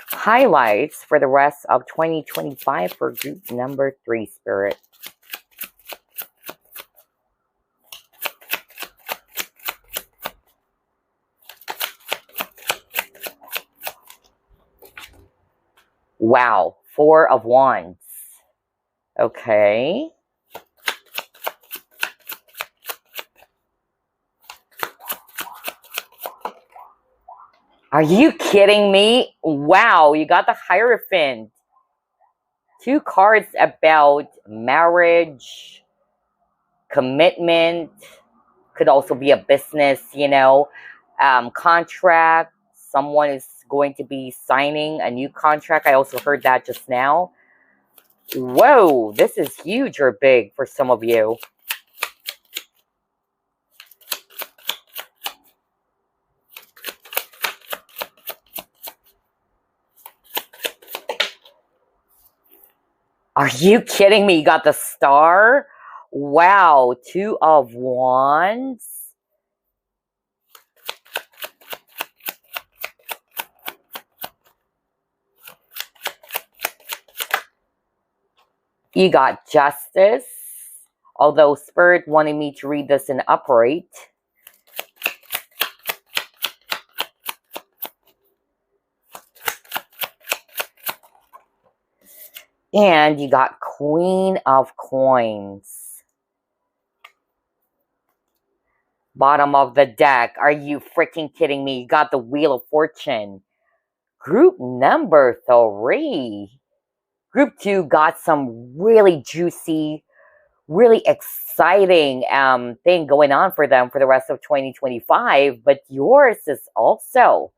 Highlights for the rest of 2025 for group number 3, Spirit. Wow, 4 of Wands. Okay. Are you kidding me? Wow, you got the Hierophant. 2 cards about marriage, commitment, could also be a business, contract. Someone is going to be signing a new contract. I also heard that just now. Whoa, this is huge or big for some of you. Are you kidding me? You got the Star? Wow, 2 of Wands. You got Justice, although Spirit wanted me to read this in upright. And you got Queen of Coins. Bottom of the deck. Are you freaking kidding me? You got the Wheel of Fortune. Group number 3. Group 2 got some really juicy, really exciting thing going on for them for the rest of 2025. But yours is also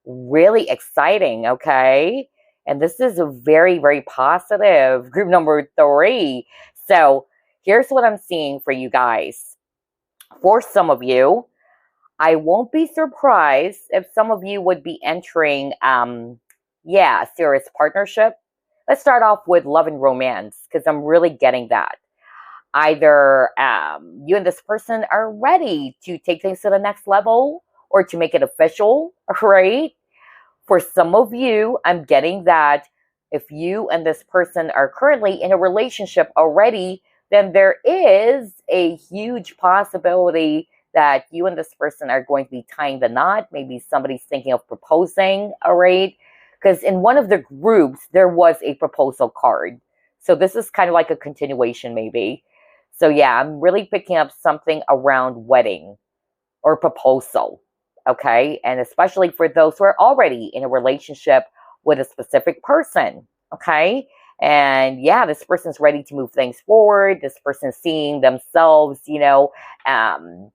really exciting, okay? And this is a very, very positive. Group number 3. So here's what I'm seeing for you guys. For some of you, I won't be surprised if some of you would be entering, yeah, a serious partnership. Let's start off with love and romance because I'm really getting that. Either you and this person are ready to take things to the next level or to make it official, right? For some of you, I'm getting that if you and this person are currently in a relationship already, then there is a huge possibility that you and this person are going to be tying the knot. Maybe somebody's thinking of proposing, all right? Because in one of the groups, there was a proposal card. So this is kind of like a continuation, maybe. So yeah, I'm really picking up something around wedding or proposal. Okay. And especially for those who are already in a relationship with a specific person. Okay. And yeah, this person's ready to move things forward. This person's seeing themselves, um,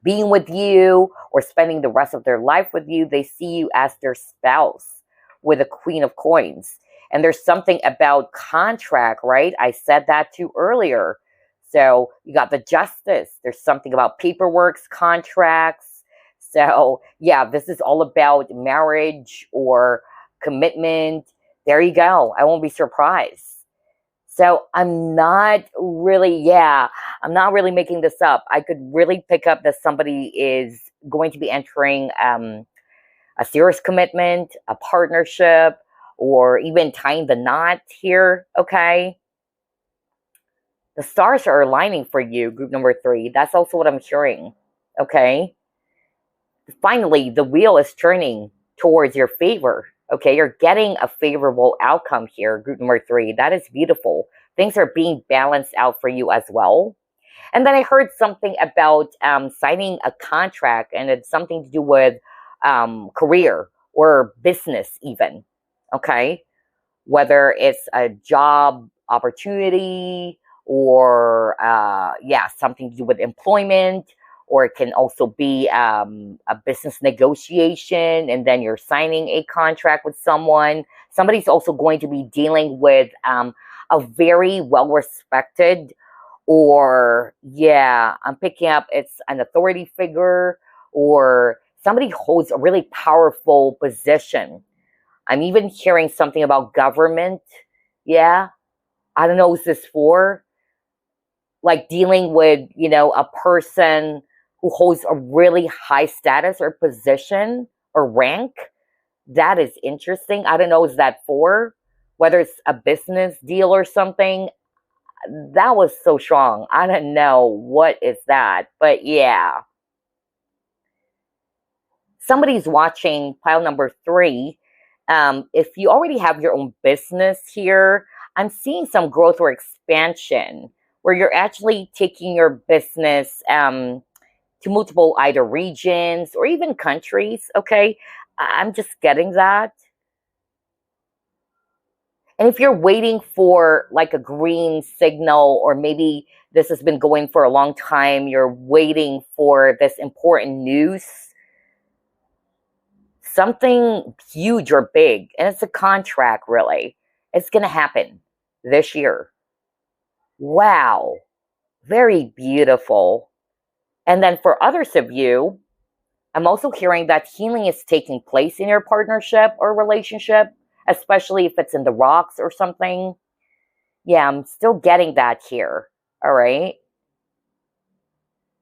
being with you or spending the rest of their life with you. They see you as their spouse with a queen of coins. And there's something about contract, right? I said that too earlier. So you got the justice. There's something about paperwork, contracts. So yeah, this is all about marriage or commitment. There you go. I won't be surprised. So I'm not really making this up. I could really pick up that somebody is going to be entering a serious commitment, a partnership, or even tying the knot here, okay? The stars are aligning for you, group number 3. That's also what I'm hearing, okay? Finally, the wheel is turning towards your favor, okay? You're getting a favorable outcome here, group number 3. That is beautiful. Things are being balanced out for you as well. And then I heard something about signing a contract, and it's something to do with career or business even, okay? Whether it's a job opportunity or, something to do with employment, or it can also be a business negotiation, and then you're signing a contract with someone. Somebody's also going to be dealing with a very well-respected, or, I'm picking up it's an authority figure, or somebody holds a really powerful position. I'm even hearing something about government. Yeah. I don't know who's this for. Like dealing with, a person who holds a really high status or position or rank. That is interesting. I don't know who's that for. Whether it's a business deal or something. That was so strong. I don't know what is that. But yeah. Somebody's watching pile number 3. If you already have your own business here, I'm seeing some growth or expansion where you're actually taking your business to multiple either regions or even countries, okay? I'm just getting that. And if you're waiting for like a green signal, or maybe this has been going for a long time, you're waiting for this important news, something huge or big, and it's a contract, really. It's going to happen this year. Wow. Very beautiful. And then for others of you, I'm also hearing that healing is taking place in your partnership or relationship, especially if it's in the rocks or something. Yeah, I'm still getting that here. All right.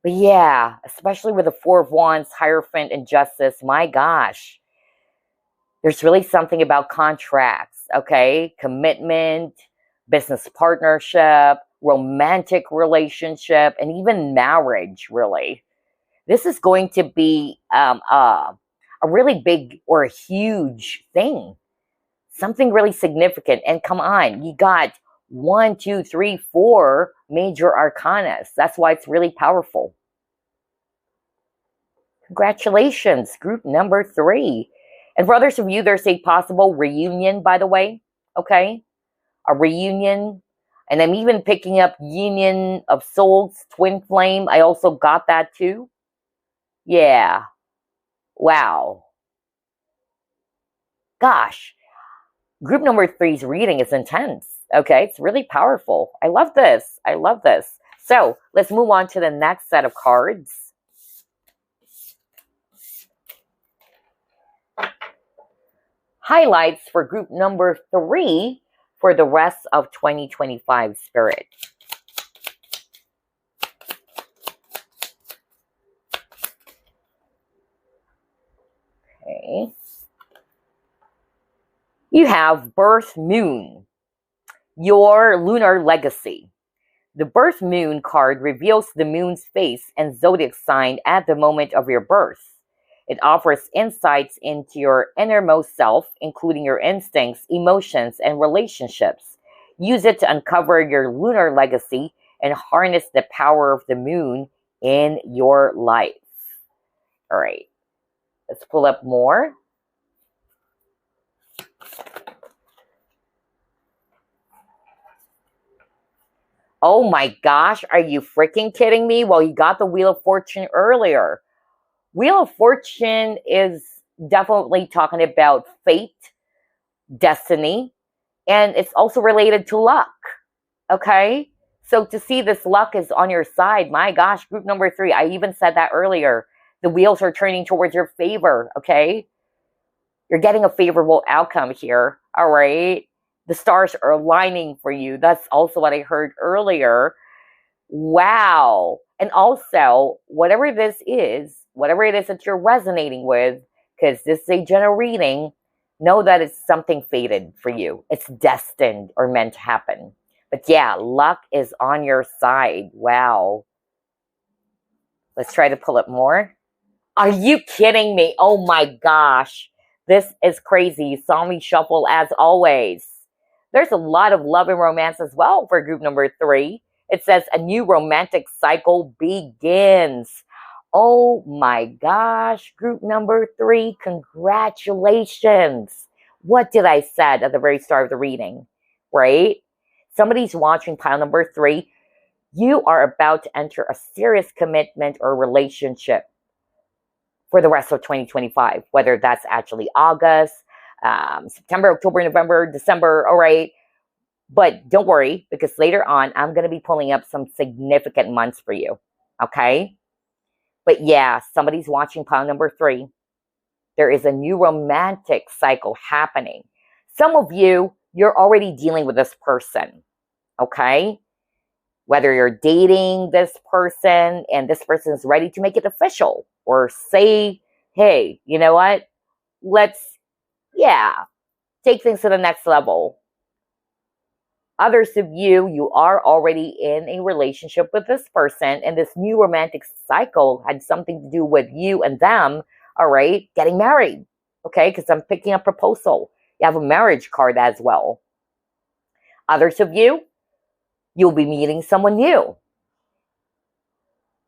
But yeah, especially with the 4 of Wands, Hierophant, and Justice, my gosh. There's really something about contracts, okay? Commitment, business partnership, romantic relationship, and even marriage, really. This is going to be a really big or a huge thing. Something really significant. And come on, you got 1, 2, 3, 4 major arcanas. That's why it's really powerful. Congratulations, group number 3. And for others of you, there's a possible reunion, by the way, okay? A reunion. And I'm even picking up union of souls, twin flame. I also got that too. Yeah. Wow. Gosh. Group number 3's reading is intense, okay? It's really powerful. I love this. I love this. So let's move on to the next set of cards. highlights for group number 3 for the rest of 2025, Spirit. Okay. You have birth moon, your lunar legacy. The birth moon card reveals the moon's phase and zodiac sign at the moment of your birth. It offers insights into your innermost self, including your instincts, emotions, and relationships. Use it to uncover your lunar legacy and harness the power of the moon in your life. All right, let's pull up more. Oh my gosh, are you freaking kidding me? Well, you got the Wheel of Fortune earlier. Wheel of Fortune is definitely talking about fate, destiny, and it's also related to luck. Okay? So to see this luck is on your side, my gosh, group number 3, I even said that earlier. The wheels are turning towards your favor, okay? You're getting a favorable outcome here, all right? The stars are aligning for you. That's also what I heard earlier. Wow. And also, whatever it is that you're resonating with, because this is a general reading, know that it's something fated for you. It's destined or meant to happen. But yeah, luck is on your side. Wow. Let's try to pull up more. Are you kidding me? Oh my gosh. This is crazy. You saw me shuffle as always. There's a lot of love and romance as well for group number 3. It says a new romantic cycle begins. Oh my gosh, group number 3, congratulations. What did I said at the very start of the reading, right? Somebody's watching pile number 3. You are about to enter a serious commitment or relationship for the rest of 2025, whether that's actually August, September, October, November, December, all right? But don't worry, because later on, I'm going to be pulling up some significant months for you, okay? But yeah, somebody's watching pile number 3. There is a new romantic cycle happening. Some of you, you're already dealing with this person, okay? Whether you're dating this person and this person is ready to make it official or say, hey, you know what? Let's, take things to the next level. Others of you, you are already in a relationship with this person, and this new romantic cycle had something to do with you and them, all right, getting married, okay? Because I'm picking up proposal. You have a marriage card as well. Others of you, you'll be meeting someone new.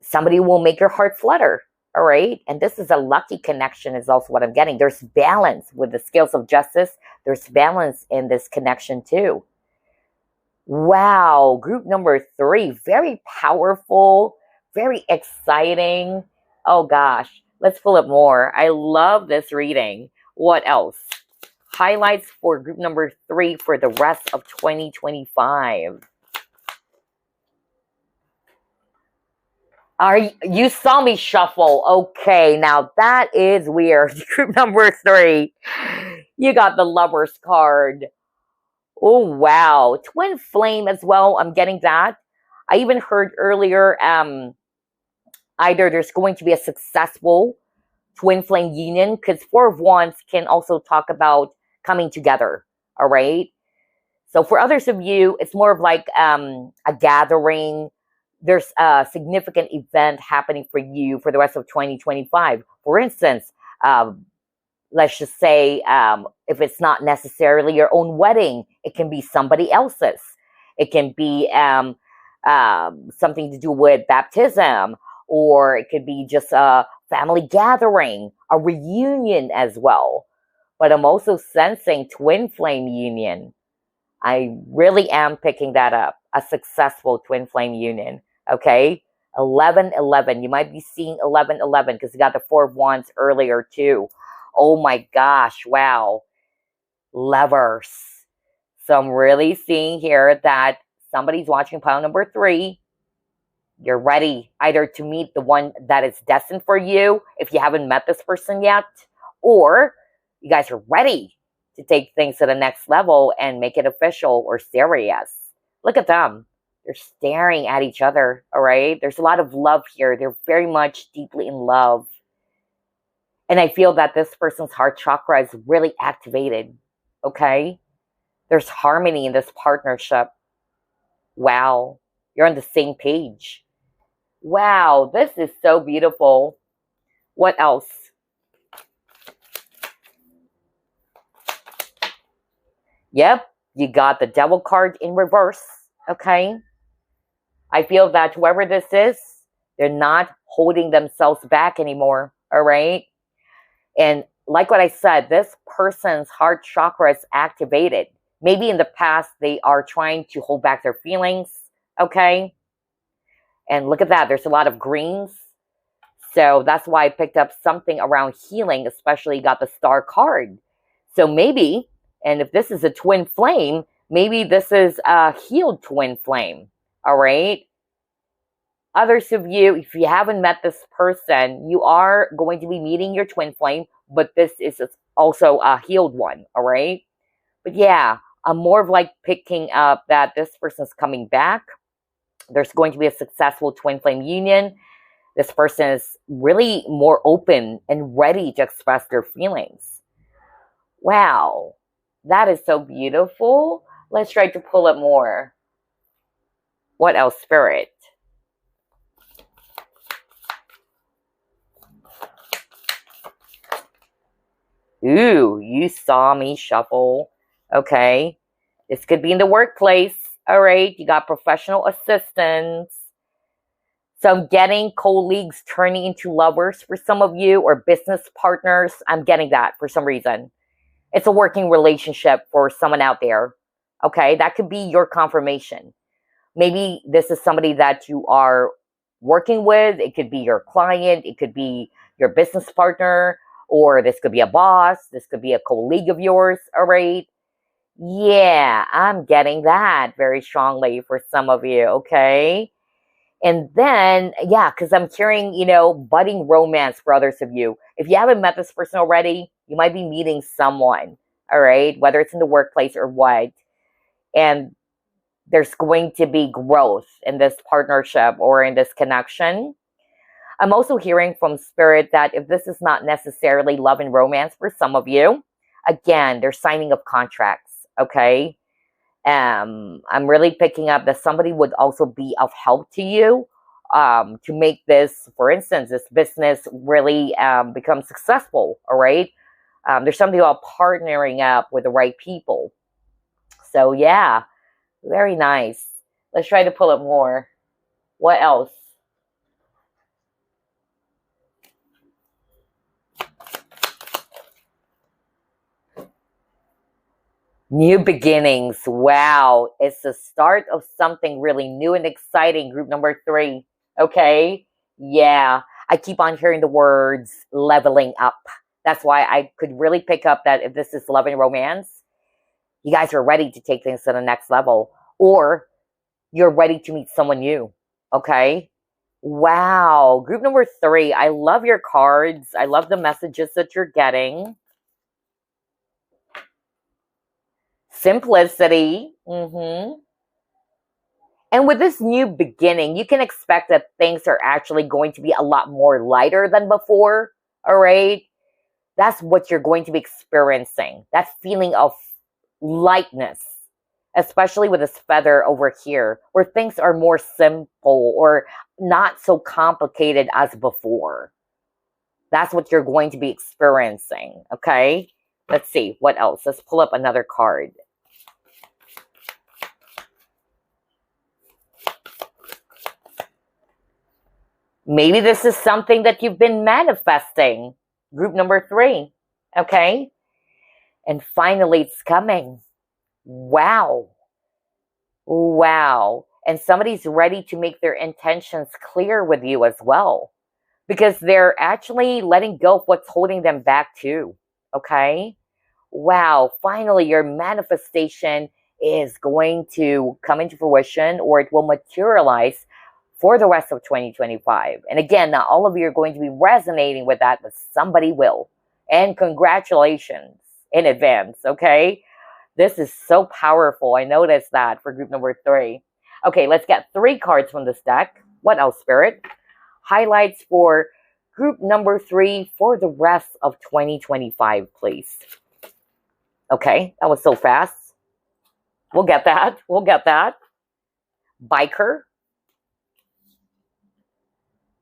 Somebody will make your heart flutter, all right? And this is a lucky connection is also what I'm getting. There's balance with the scales of justice. There's balance in this connection too. Wow, group number 3, very powerful, very exciting. Oh gosh, let's pull up more. I love this reading. What else? Highlights for group number 3 for the rest of 2025. You saw me shuffle. Okay, now that is weird. Group number 3, you got the Lover's card. Oh, wow. Twin flame as well. I'm getting that. I even heard earlier, either there's going to be a successful twin flame union, because 4 of Wands can also talk about coming together. All right. So for others of you, it's more of like a gathering. There's a significant event happening for you for the rest of 2025. For instance, let's just say, if it's not necessarily your own wedding, it can be somebody else's. It can be something to do with baptism, or it could be just a family gathering, a reunion as well. But I'm also sensing twin flame union. I really am picking that up. A successful twin flame union, okay? 11-11. You might be seeing 11-11 because you got the 4 of Wands earlier too. Oh my gosh, wow. Lovers. So I'm really seeing here that somebody's watching pile number 3. You're ready either to meet the one that is destined for you if you haven't met this person yet, or you guys are ready to take things to the next level and make it official or serious. Look at them. They're staring at each other, all right? There's a lot of love here. They're very much deeply in love. And I feel that this person's heart chakra is really activated, okay? There's harmony in this partnership. Wow, you're on the same page. Wow, this is so beautiful. What else? Yep, you got the Devil card in reverse, okay? I feel that whoever this is, they're not holding themselves back anymore, all right? And like what I said, this person's heart chakra is activated. Maybe in the past, they are trying to hold back their feelings, okay? And look at that, there's a lot of greens. So that's why I picked up something around healing, especially got the Star card. So maybe, and if this is a twin flame, maybe this is a healed twin flame, all right? Others of you, if you haven't met this person, you are going to be meeting your twin flame, but this is also a healed one, all right? But yeah, I'm more of like picking up that this person's coming back. There's going to be a successful twin flame union. This person is really more open and ready to express their feelings. Wow, that is so beautiful. Let's try to pull it more. What else, Spirit? Ooh, you saw me shuffle. Okay. This could be in the workplace. All right. You got professional assistants. So I'm getting colleagues turning into lovers for some of you, or business partners. I'm getting that for some reason. It's a working relationship for someone out there. Okay. That could be your confirmation. Maybe this is somebody that you are working with. It could be your client. It could be your business partner. Or this could be a boss. This could be a colleague of yours, all right? Yeah, I'm getting that very strongly for some of you, okay? And then, yeah, because I'm hearing, budding romance for others of you. If you haven't met this person already, you might be meeting someone, all right? Whether it's in the workplace or what. And there's going to be growth in this partnership or in this connection. I'm also hearing from Spirit that if this is not necessarily love and romance for some of you, again, they're signing of contracts, okay? I'm really picking up that somebody would also be of help to you to make this, for instance, this business really become successful, all right? There's something about partnering up with the right people. So yeah, very nice. Let's try to pull it more. What else? New beginnings. Wow. It's the start of something really new and exciting. Group number 3. Okay. Yeah. I keep on hearing the words leveling up. That's why I could really pick up that if this is love and romance, you guys are ready to take things to the next level, or you're ready to meet someone new. Okay. Wow. Group number 3. I love your cards. I love the messages that you're getting. Simplicity. And with this new beginning, you can expect that things are actually going to be a lot more lighter than before. All right. That's what you're going to be experiencing. That feeling of lightness, especially with this feather over here, where things are more simple or not so complicated as before. That's what you're going to be experiencing. Okay. Let's see. What else? Let's pull up another card. Maybe this is something that you've been manifesting. Group number 3. Okay. And finally, it's coming. Wow. Wow. And somebody's ready to make their intentions clear with you as well, because they're actually letting go of what's holding them back too. Okay. Wow. Finally, your manifestation is going to come into fruition, or it will materialize for the rest of 2025. And again, not all of you are going to be resonating with that, but somebody will. And congratulations. in advance, okay? This is so powerful. I noticed that for group number 3. Okay, let's get 3 cards from this deck. What else, Spirit? Highlights for group number 3 for the rest of 2025, please. Okay, that was so fast. We'll get that. We'll get that. Biker.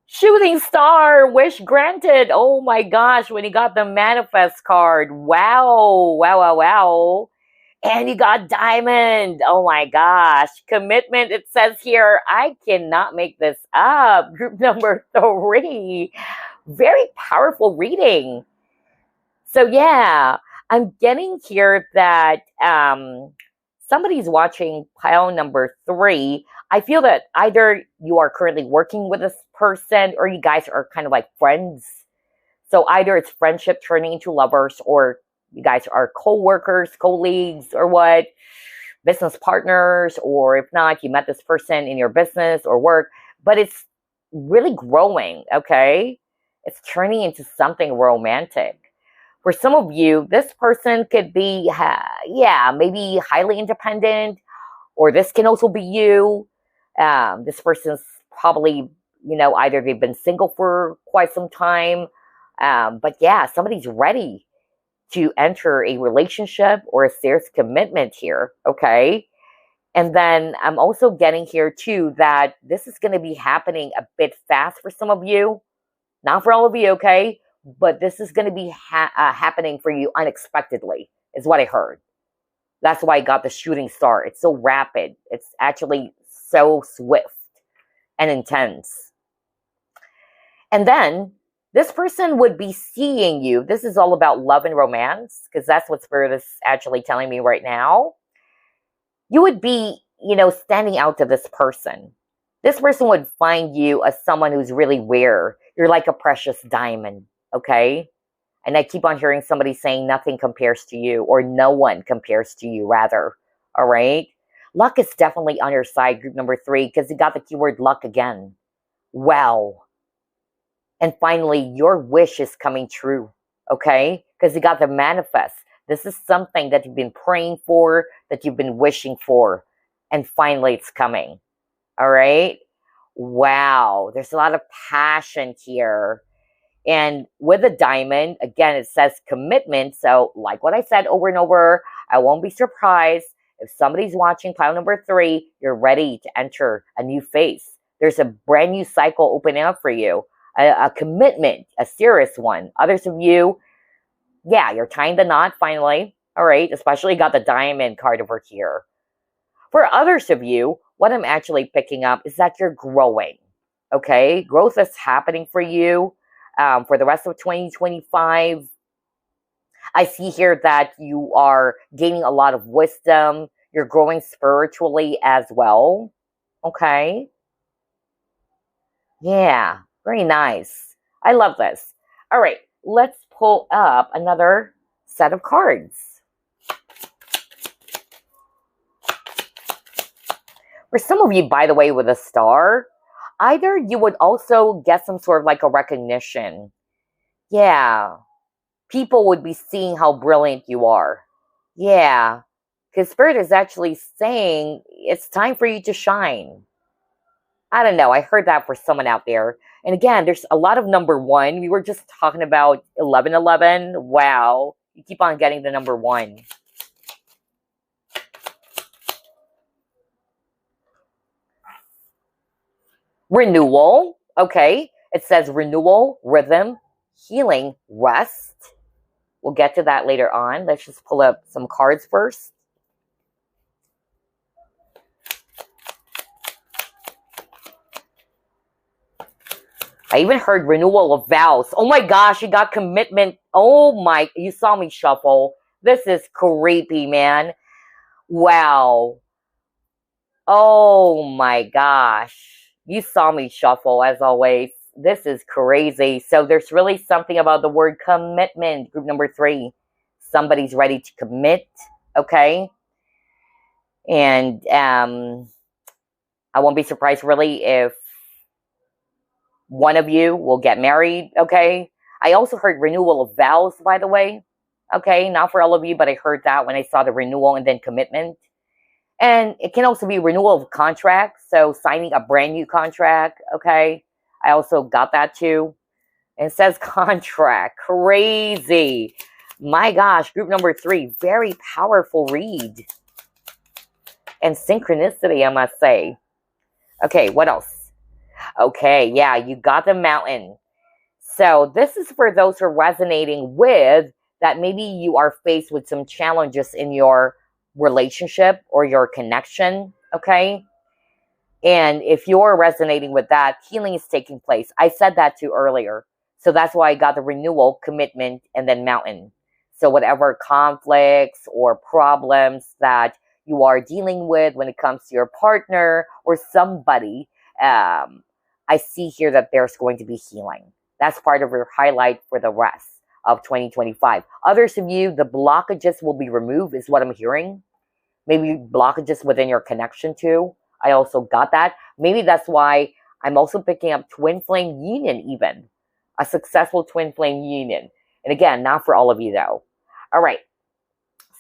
Shooting star, wish granted. Oh my gosh, when you got the manifest card. Wow, wow, wow, wow. And you got diamond. Oh my gosh. Commitment, it says here. I cannot make this up. Group number 3. Very powerful reading. So yeah, I'm getting here that somebody's watching pile number 3. I feel that either you are currently working with this person or you guys are kind of like friends. So either it's friendship turning into lovers, or you guys are co-workers, colleagues, or what, business partners, or if not, you met this person in your business or work, but it's really growing, okay? It's turning into something romantic. For some of you, this person could be, maybe highly independent, or this can also be you. This person's probably, either they've been single for quite some time, but yeah, somebody's ready to enter a relationship or a serious commitment here, okay? And then I'm also getting here too that this is going to be happening a bit fast for some of you. Not for all of you, okay? But this is going to be happening for you unexpectedly, is what I heard. That's why I got the shooting star. It's so rapid. It's actually so swift and intense. And then this person would be seeing you. This is all about love and romance, because that's what Spirit is actually telling me right now. You would be, standing out to this person. This person would find you as someone who's really rare. You're like a precious diamond, okay? And I keep on hearing somebody saying nothing compares to you, or no one compares to you, rather. All right? Luck is definitely on your side, group number 3, because you got the keyword luck again. Wow. And finally, your wish is coming true, okay? Because you got the manifest. This is something that you've been praying for, that you've been wishing for. And finally, it's coming. All right? Wow. There's a lot of passion here. And with the diamond, again, it says commitment. So like what I said over and over, I won't be surprised if somebody's watching pile number 3, you're ready to enter a new phase. There's a brand new cycle opening up for you. A commitment, a serious one. Others of you, yeah, you're tying the knot finally. All right, especially got the diamond card over here. For others of you, what I'm actually picking up is that you're growing. Okay, growth is happening for you for the rest of 2025. I see here that you are gaining a lot of wisdom. You're growing spiritually as well. Okay. Yeah, very nice. I love this. All right, let's pull up another set of cards. For some of you, by the way, with a star, either you would also get some sort of like a recognition. Yeah. People would be seeing how brilliant you are. Yeah. Because Spirit is actually saying it's time for you to shine. I don't know. I heard that for someone out there. And again, there's a lot of number 1. We were just talking about 1111. Wow. You keep on getting the number 1. Renewal. Okay. It says renewal, rhythm, healing, rest. We'll get to that later on. Let's just pull up some cards first. I even heard renewal of vows. Oh my gosh, you got commitment. Oh my, you saw me shuffle. This is creepy, man. Wow. Oh my gosh. You saw me shuffle as always. This is crazy. So there's really something about the word commitment, group number 3. Somebody's ready to commit, okay? And I won't be surprised really if one of you will get married, okay? I also heard renewal of vows, by the way. Okay, not for all of you, but I heard that when I saw the renewal and then commitment. And it can also be renewal of contract, so signing a brand new contract, okay? I also got that too. And it says contract, crazy. My gosh, group number 3, very powerful read. And synchronicity, I must say. Okay, what else? Okay, yeah, you got the mountain. So this is for those who are resonating with that maybe you are faced with some challenges in your relationship or your connection, okay? And if you're resonating with that, healing is taking place. I said that too earlier. So that's why I got the renewal, commitment, and then mountain. So whatever conflicts or problems that you are dealing with when it comes to your partner or somebody, I see here that there's going to be healing. That's part of your highlight for the rest of 2025. Others of you, the blockages will be removed is what I'm hearing. Maybe blockages within your connection too. I also got that. Maybe that's why I'm also picking up twin flame union even. A successful twin flame union. And again, not for all of you though. All right.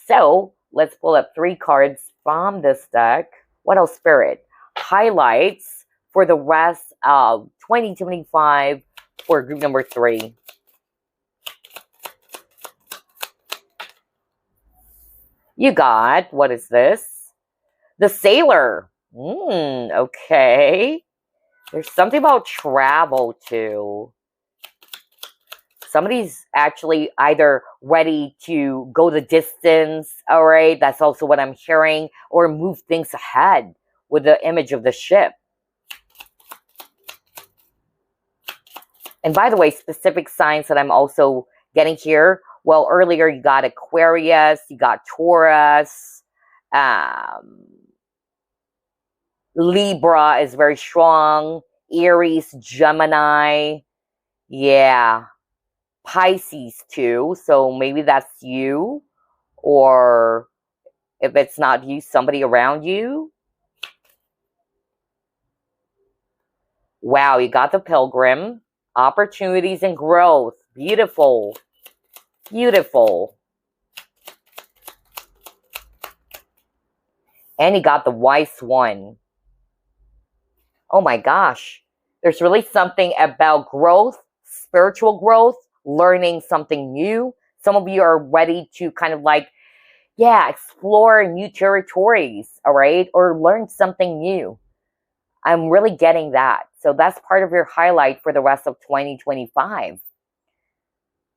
So let's pull up 3 cards from this deck. What else, Spirit? Highlights for the rest of 2025 for group number 3. You got, what is this? The Sailor. Okay. There's something about travel too. Somebody's actually either ready to go the distance, all right? That's also what I'm hearing. Or move things ahead with the image of the ship. And by the way, specific signs that I'm also getting here. Well, earlier you got Aquarius, you got Taurus, Libra is very strong, Aries, Gemini, yeah, Pisces too, so maybe that's you, or if it's not you, somebody around you. Wow, you got the Pilgrim, opportunities and growth, beautiful. Beautiful. And you got the Wise One. Oh my gosh. There's really something about growth, spiritual growth, learning something new. Some of you are ready to kind of like, yeah, explore new territories, all right? Or learn something new. I'm really getting that. So that's part of your highlight for the rest of 2025.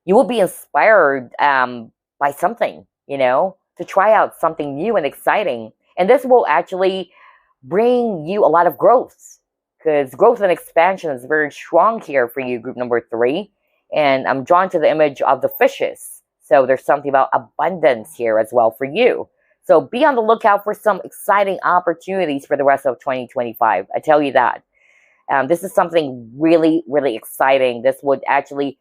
You will be inspired by something, you know, to try out something new and exciting. And this will actually bring you a lot of growth because growth and expansion is very strong here for you, group number 3. And I'm drawn to the image of the fishes. So there's something about abundance here as well for you. So be on the lookout for some exciting opportunities for the rest of 2025. I tell you that. This is something really, really exciting. This would actually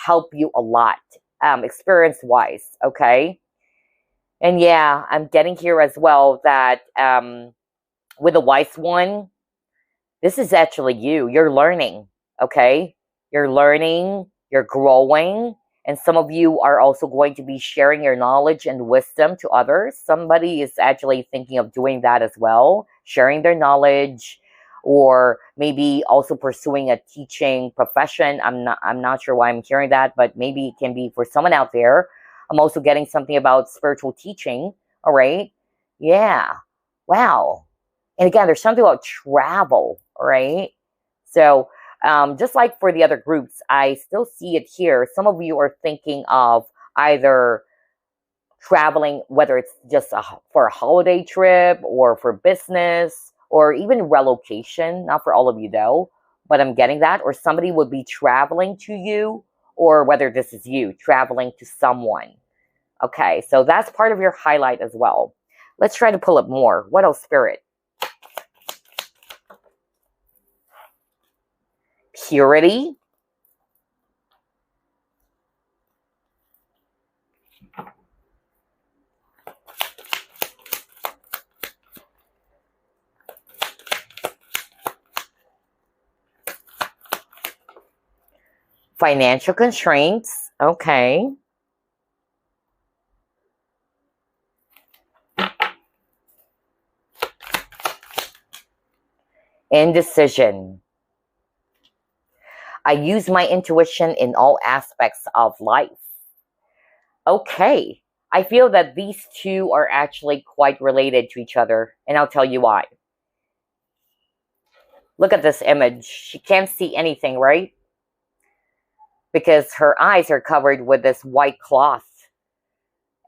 help you a lot, experience-wise, okay? And yeah, I'm getting here as well that with the Wise One, this is actually you. You're learning, okay? You're learning, you're growing, and some of you are also going to be sharing your knowledge and wisdom to others. Somebody is actually thinking of doing that as well, sharing their knowledge, or maybe also pursuing a teaching profession. I'm not sure why I'm hearing that, but maybe it can be for someone out there. I'm also getting something about spiritual teaching. All right. Yeah. Wow. And again, there's something about travel. All right. So just like for the other groups, I still see it here. Some of you are thinking of either traveling, whether it's just for a holiday trip or for business, or even relocation, not for all of you though, but I'm getting that, or somebody would be traveling to you, or whether this is you traveling to someone. Okay, so that's part of your highlight as well. Let's try to pull up more. What else, Spirit? Purity. Financial constraints. Okay. Indecision. I use my intuition in all aspects of life. Okay. I feel that these two are actually quite related to each other, and I'll tell you why. Look at this image. She can't see anything, right? Because her eyes are covered with this white cloth.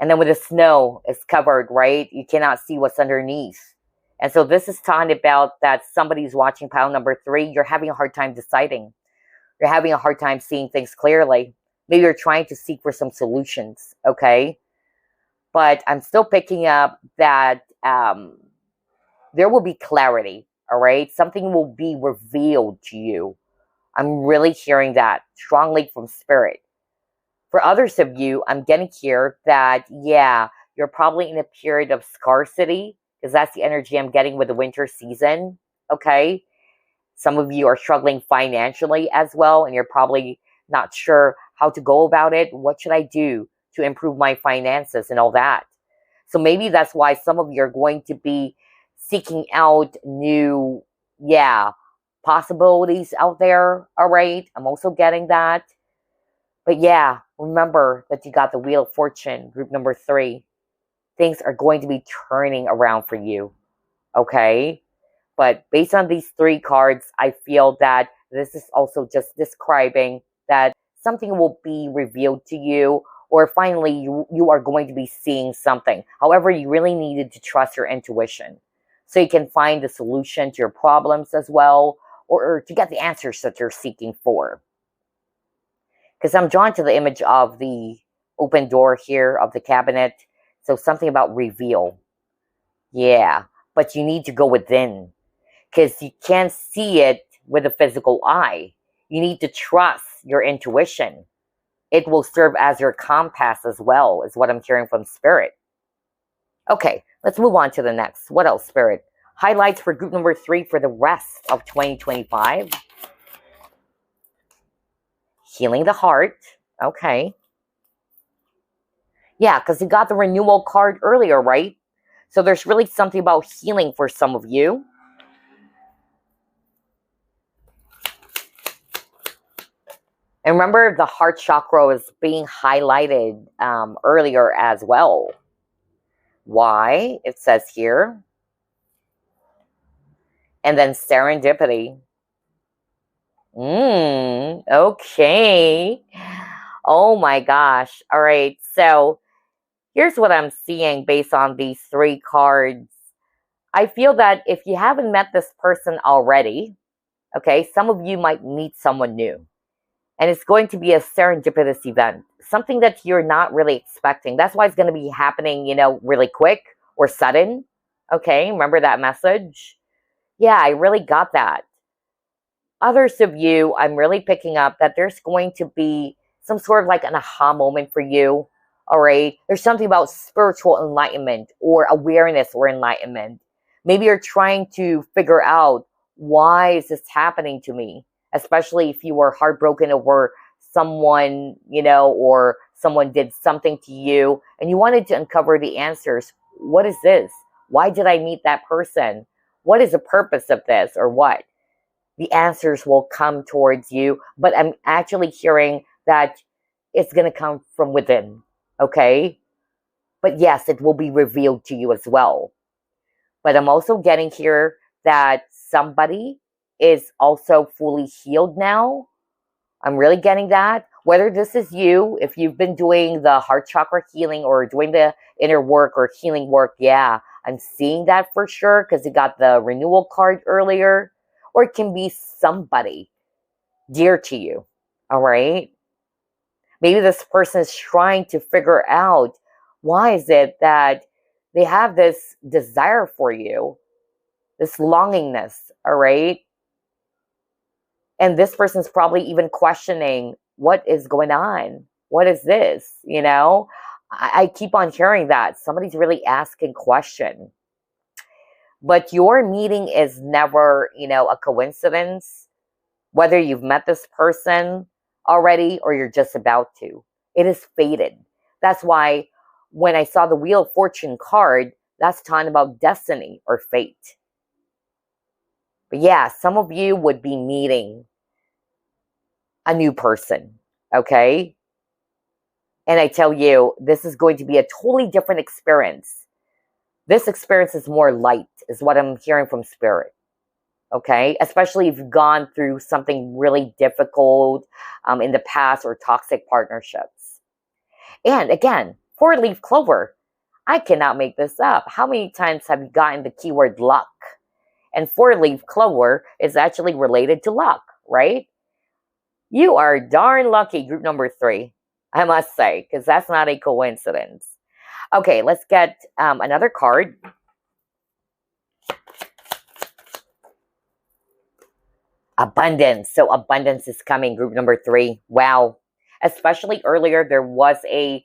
And then with the snow, it's covered, right? You cannot see what's underneath. And so this is talking about that somebody's watching pile number 3. You're having a hard time deciding. You're having a hard time seeing things clearly. Maybe you're trying to seek for some solutions, okay? But I'm still picking up that there will be clarity, all right? Something will be revealed to you. I'm really hearing that strongly from Spirit. For others of you, I'm getting here that, yeah, you're probably in a period of scarcity, because that's the energy I'm getting with the winter season, okay? Some of you are struggling financially as well, and you're probably not sure how to go about it. What should I do to improve my finances and all that? So maybe that's why some of you are going to be seeking out new, possibilities out there, all right? I'm also getting that. But yeah, remember that you got the Wheel of Fortune, group number 3. Things are going to be turning around for you, okay? But based on these 3 cards, I feel that this is also just describing that something will be revealed to you, or finally you are going to be seeing something. However, you really needed to trust your intuition so you can find the solution to your problems as well, or to get the answers that you're seeking for. Because I'm drawn to the image of the open door here of the cabinet. So something about reveal. Yeah, but you need to go within. Because you can't see it with the physical eye. You need to trust your intuition. It will serve as your compass as well, is what I'm hearing from Spirit. Okay, let's move on to the next. What else, Spirit? Highlights for group number 3 for the rest of 2025. Healing the heart. Okay. Yeah, because you got the renewal card earlier, right? So there's really something about healing for some of you. And remember, the heart chakra is being highlighted earlier as well. Why? It says here. And then serendipity. Okay. Oh my gosh. All right. So here's what I'm seeing based on these 3 cards. I feel that if you haven't met this person already, okay, some of you might meet someone new. And it's going to be a serendipitous event. Something that you're not really expecting. That's why it's going to be happening, really quick or sudden. Okay, remember that message? Yeah, I really got that. Others of you, I'm really picking up that there's going to be some sort of like an aha moment for you. All right, there's something about spiritual enlightenment or awareness or enlightenment. Maybe you're trying to figure out, why is this happening to me? Especially if you were heartbroken over someone, or someone did something to you and you wanted to uncover the answers. What is this? Why did I meet that person? What is the purpose of this, or what? The answers will come towards you, but I'm actually hearing that it's going to come from within, okay? But yes, it will be revealed to you as well. But I'm also getting here that somebody is also fully healed now. I'm really getting that. Whether this is you, if you've been doing the heart chakra healing or doing the inner work or healing work, yeah, I'm seeing that for sure because you got the renewal card earlier. Or it can be somebody dear to you, all right? Maybe this person is trying to figure out, why is it that they have this desire for you, this longingness, all right? And this person's probably even questioning, what is going on? What is this? I keep on hearing that. Somebody's really asking question. But your meeting is never, a coincidence, whether you've met this person already or you're just about to. It is fated. That's why when I saw the Wheel of Fortune card, that's talking about destiny or fate. But yeah, some of you would be meeting a new person, okay? And I tell you, this is going to be a totally different experience. This experience is more light, is what I'm hearing from Spirit, okay? Especially if you've gone through something really difficult in the past or toxic partnerships. And again, four-leaf clover. I cannot make this up. How many times have you gotten the keyword luck? And four-leaf clover is actually related to luck, right? You are darn lucky, group number 3, I must say, because that's not a coincidence. Okay, let's get another card. Abundance. So abundance is coming, group number 3. Wow. Especially earlier, there was a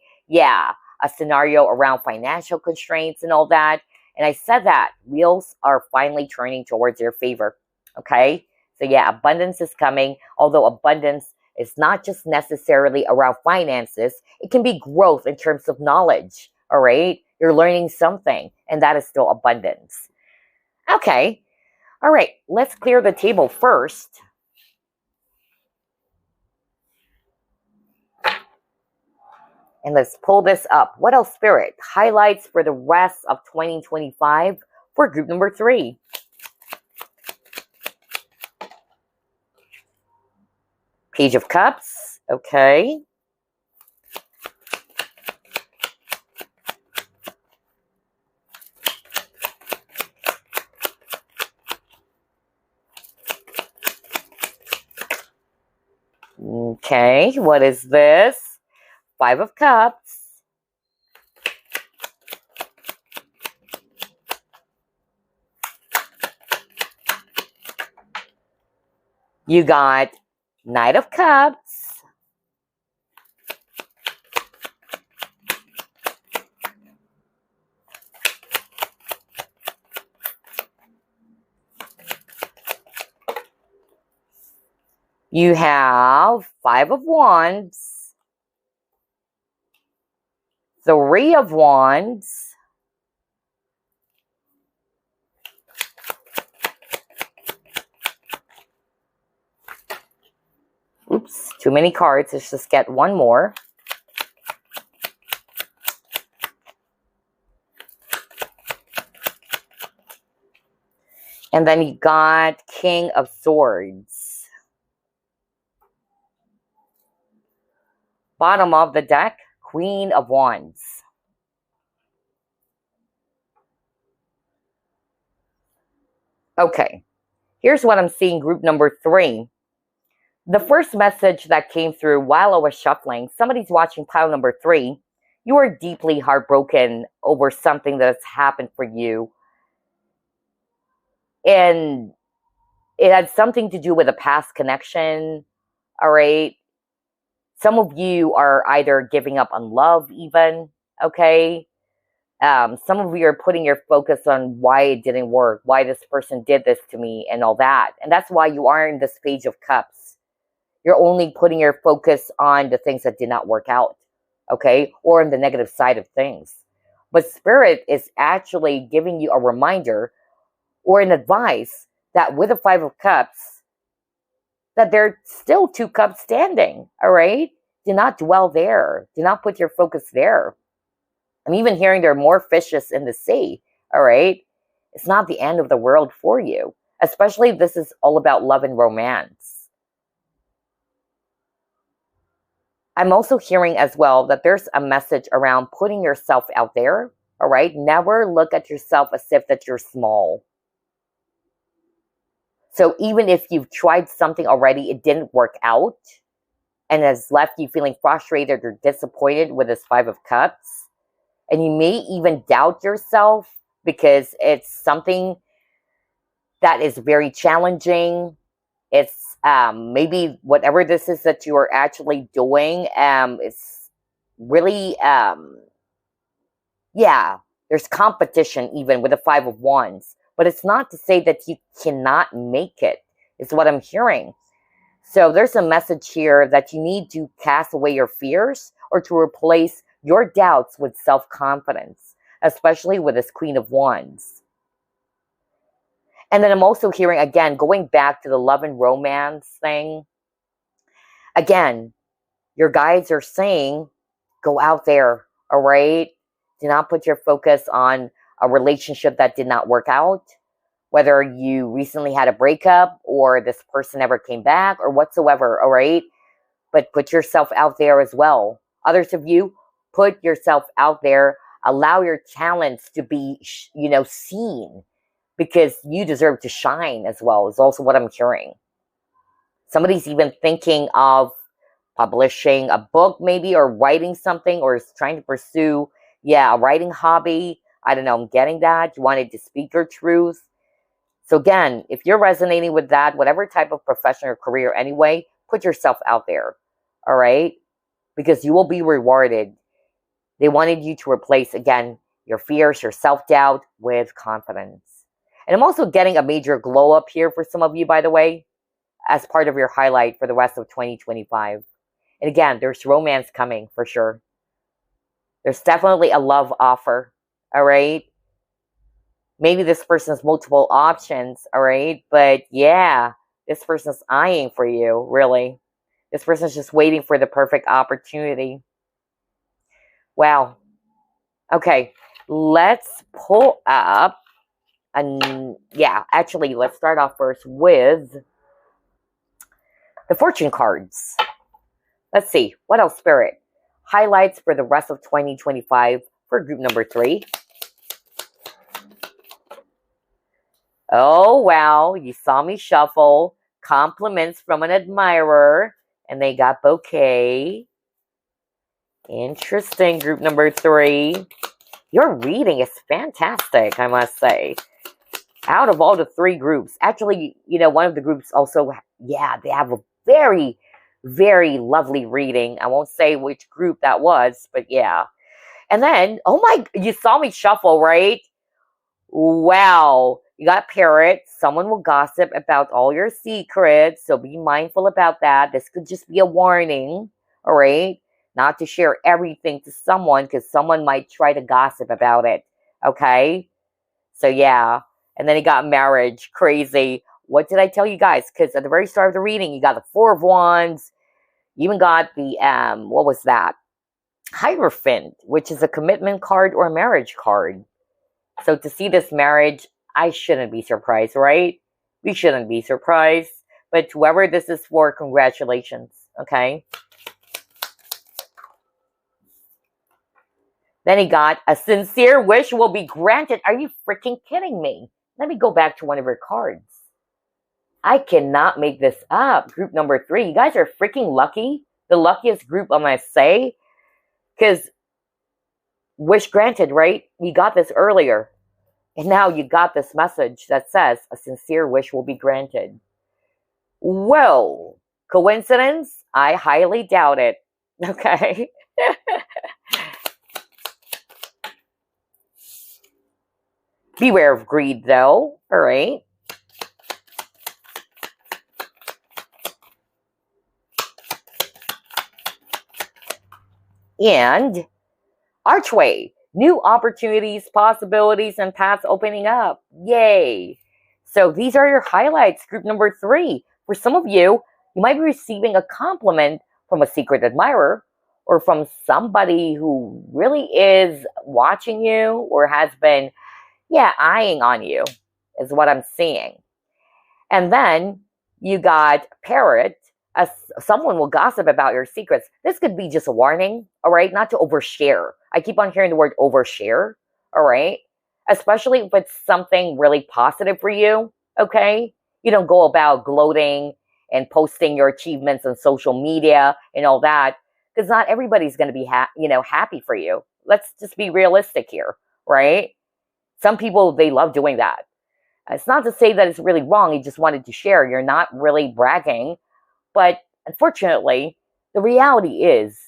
scenario around financial constraints and all that. And I said that wheels are finally turning towards your favor. Okay? So yeah, abundance is coming. Although abundance is not just necessarily around finances. It can be growth in terms of knowledge. All right? You're learning something. And that is still abundance. Okay. All right. Let's clear the table first. And let's pull this up. What else, Spirit? Highlights for the rest of 2025 for group number 3. Page of Cups. Okay. Okay. What is this? 5 of Cups. You got Knight of Cups. You have 5 of Wands. 3 of Wands. Oops, too many cards. Let's just get one more. And then you got King of Swords. Bottom of the deck, Queen of Wands. Okay, here's what I'm seeing, group number 3. The first message that came through while I was shuffling, somebody's watching pile number 3. You are deeply heartbroken over something that has happened for you. And it had something to do with a past connection, all right? Some of you are either giving up on love even, okay? Some of you are putting your focus on why it didn't work, why this person did this to me and all that. And that's why you are in this Page of Cups. You're only putting your focus on the things that did not work out, okay? Or on the negative side of things. But Spirit is actually giving you a reminder or an advice that with the 5 of Cups, that there are still 2 cups standing, all right? Do not dwell there. Do not put your focus there. I'm even hearing there are more fishes in the sea, all right? It's not the end of the world for you, especially if this is all about love and romance. I'm also hearing as well that there's a message around putting yourself out there, all right? Never look at yourself as if that you're small. So even if you've tried something already, it didn't work out and has left you feeling frustrated or disappointed with this 5 of Cups, and you may even doubt yourself because it's something that is very challenging. It's maybe whatever this is that you are actually doing, it's really, there's competition even with the 5 of Wands. But it's not to say that you cannot make it, is what I'm hearing. So there's a message here that you need to cast away your fears or to replace your doubts with self-confidence, especially with this Queen of Wands. And then I'm also hearing, again, going back to the love and romance thing. Again, your guides are saying, go out there, all right? Do not put your focus on a relationship that did not work out, whether you recently had a breakup or this person never came back or whatsoever, all right? But put yourself out there as well. Others of you, put yourself out there. Allow your talents to be, seen, because you deserve to shine as well, is also what I'm hearing. Somebody's even thinking of publishing a book maybe, or writing something, or is trying to pursue, a writing hobby. I don't know, I'm getting that. You wanted to speak your truth. So again, if you're resonating with that, whatever type of profession or career anyway, put yourself out there, all right? Because you will be rewarded. They wanted you to replace, again, your fears, your self-doubt with confidence. And I'm also getting a major glow up here for some of you, by the way, as part of your highlight for the rest of 2025. And again, there's romance coming for sure. There's definitely a love offer, all right? Maybe this person has multiple options, all right? But yeah, this person's eyeing for you, really. This person's just waiting for the perfect opportunity. Wow. Okay, let's pull up. And actually, let's start off first with the fortune cards. Let's see. What else, Spirit? Highlights for the rest of 2025 for group number 3. Oh, wow. You saw me shuffle. Compliments from an admirer. And they got bouquet. Interesting, group number 3. Your reading is fantastic, I must say. Out of all the 3 groups. Actually, one of the groups also, they have a very, very lovely reading. I won't say which group that was, but yeah. And then, you saw me shuffle, right? Wow. You got parrot. Someone will gossip about all your secrets, so be mindful about that. This could just be a warning, all right? Not to share everything to someone, because someone might try to gossip about it, okay? So yeah. And then you got marriage. Crazy. What did I tell you guys? Because at the very start of the reading, you got the 4 of Wands. You even got the, what was that? Hierophant, which is a commitment card or a marriage card. So to see this marriage, I shouldn't be surprised, right? We shouldn't be surprised. But whoever this is for, congratulations, okay? Then he got a sincere wish will be granted. Are you freaking kidding me? Let me go back to one of your cards. I cannot make this up. Group number 3. You guys are freaking lucky. The luckiest group, I must say. Because wish granted, right? You got this earlier. And now you got this message that says a sincere wish will be granted. Whoa. Coincidence? I highly doubt it. Okay. Beware of greed, though. All right. And archway. New opportunities, possibilities, and paths opening up. Yay. So these are your highlights. Group number 3. For some of you, you might be receiving a compliment from a secret admirer, or from somebody who really is watching you or has been, eyeing on you, is what I'm seeing. And then you got parrot. As someone will gossip about your secrets. This could be just a warning, all right? Not to overshare. I keep on hearing the word overshare, all right? Especially if it's something really positive for you, okay? You don't go about gloating and posting your achievements on social media and all that, because not everybody's going to be happy for you. Let's just be realistic here, right? Some people, they love doing that. It's not to say that it's really wrong. You just wanted to share. You're not really bragging. But unfortunately, the reality is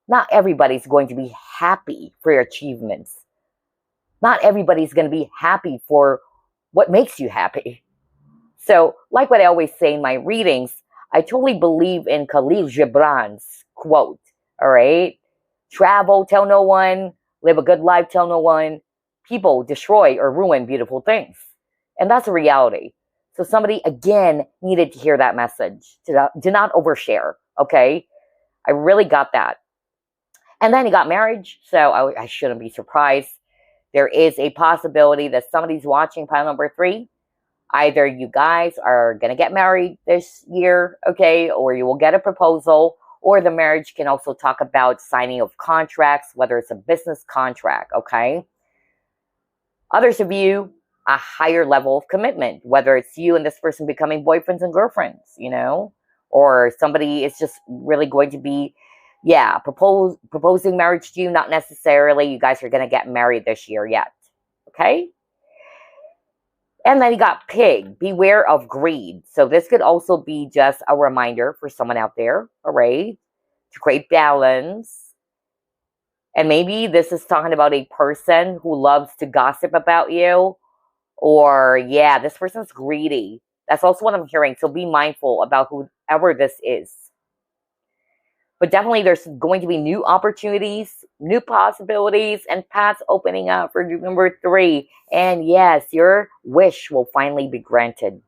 not everybody's going to be happy for your achievements. Not everybody's going to be happy for what makes you happy. So, like what I always say in my readings, I totally believe in Khalil Gibran's quote, all right? Travel, tell no one. Live a good life, tell no one. People destroy or ruin beautiful things. And that's a reality. So somebody, again, needed to hear that message. Do not overshare, okay? I really got that. And then he got married, so I shouldn't be surprised. There is a possibility that somebody's watching pile number 3. Either you guys are going to get married this year, okay, or you will get a proposal, or the marriage can also talk about signing of contracts, whether it's a business contract, okay? Others of you, a higher level of commitment, whether it's you and this person becoming boyfriends and girlfriends, you know, or somebody is just really going to be, yeah, proposing marriage to you, not necessarily you guys are going to get married this year yet, okay? And then you got pig, beware of greed. So this could also be just a reminder for someone out there, all right, to create balance. And maybe this is talking about a person who loves to gossip about you. Or, yeah, this person's greedy. That's also what I'm hearing. So be mindful about whoever this is. But definitely there's going to be new opportunities, new possibilities, and paths opening up for group number 3. And yes, your wish will finally be granted.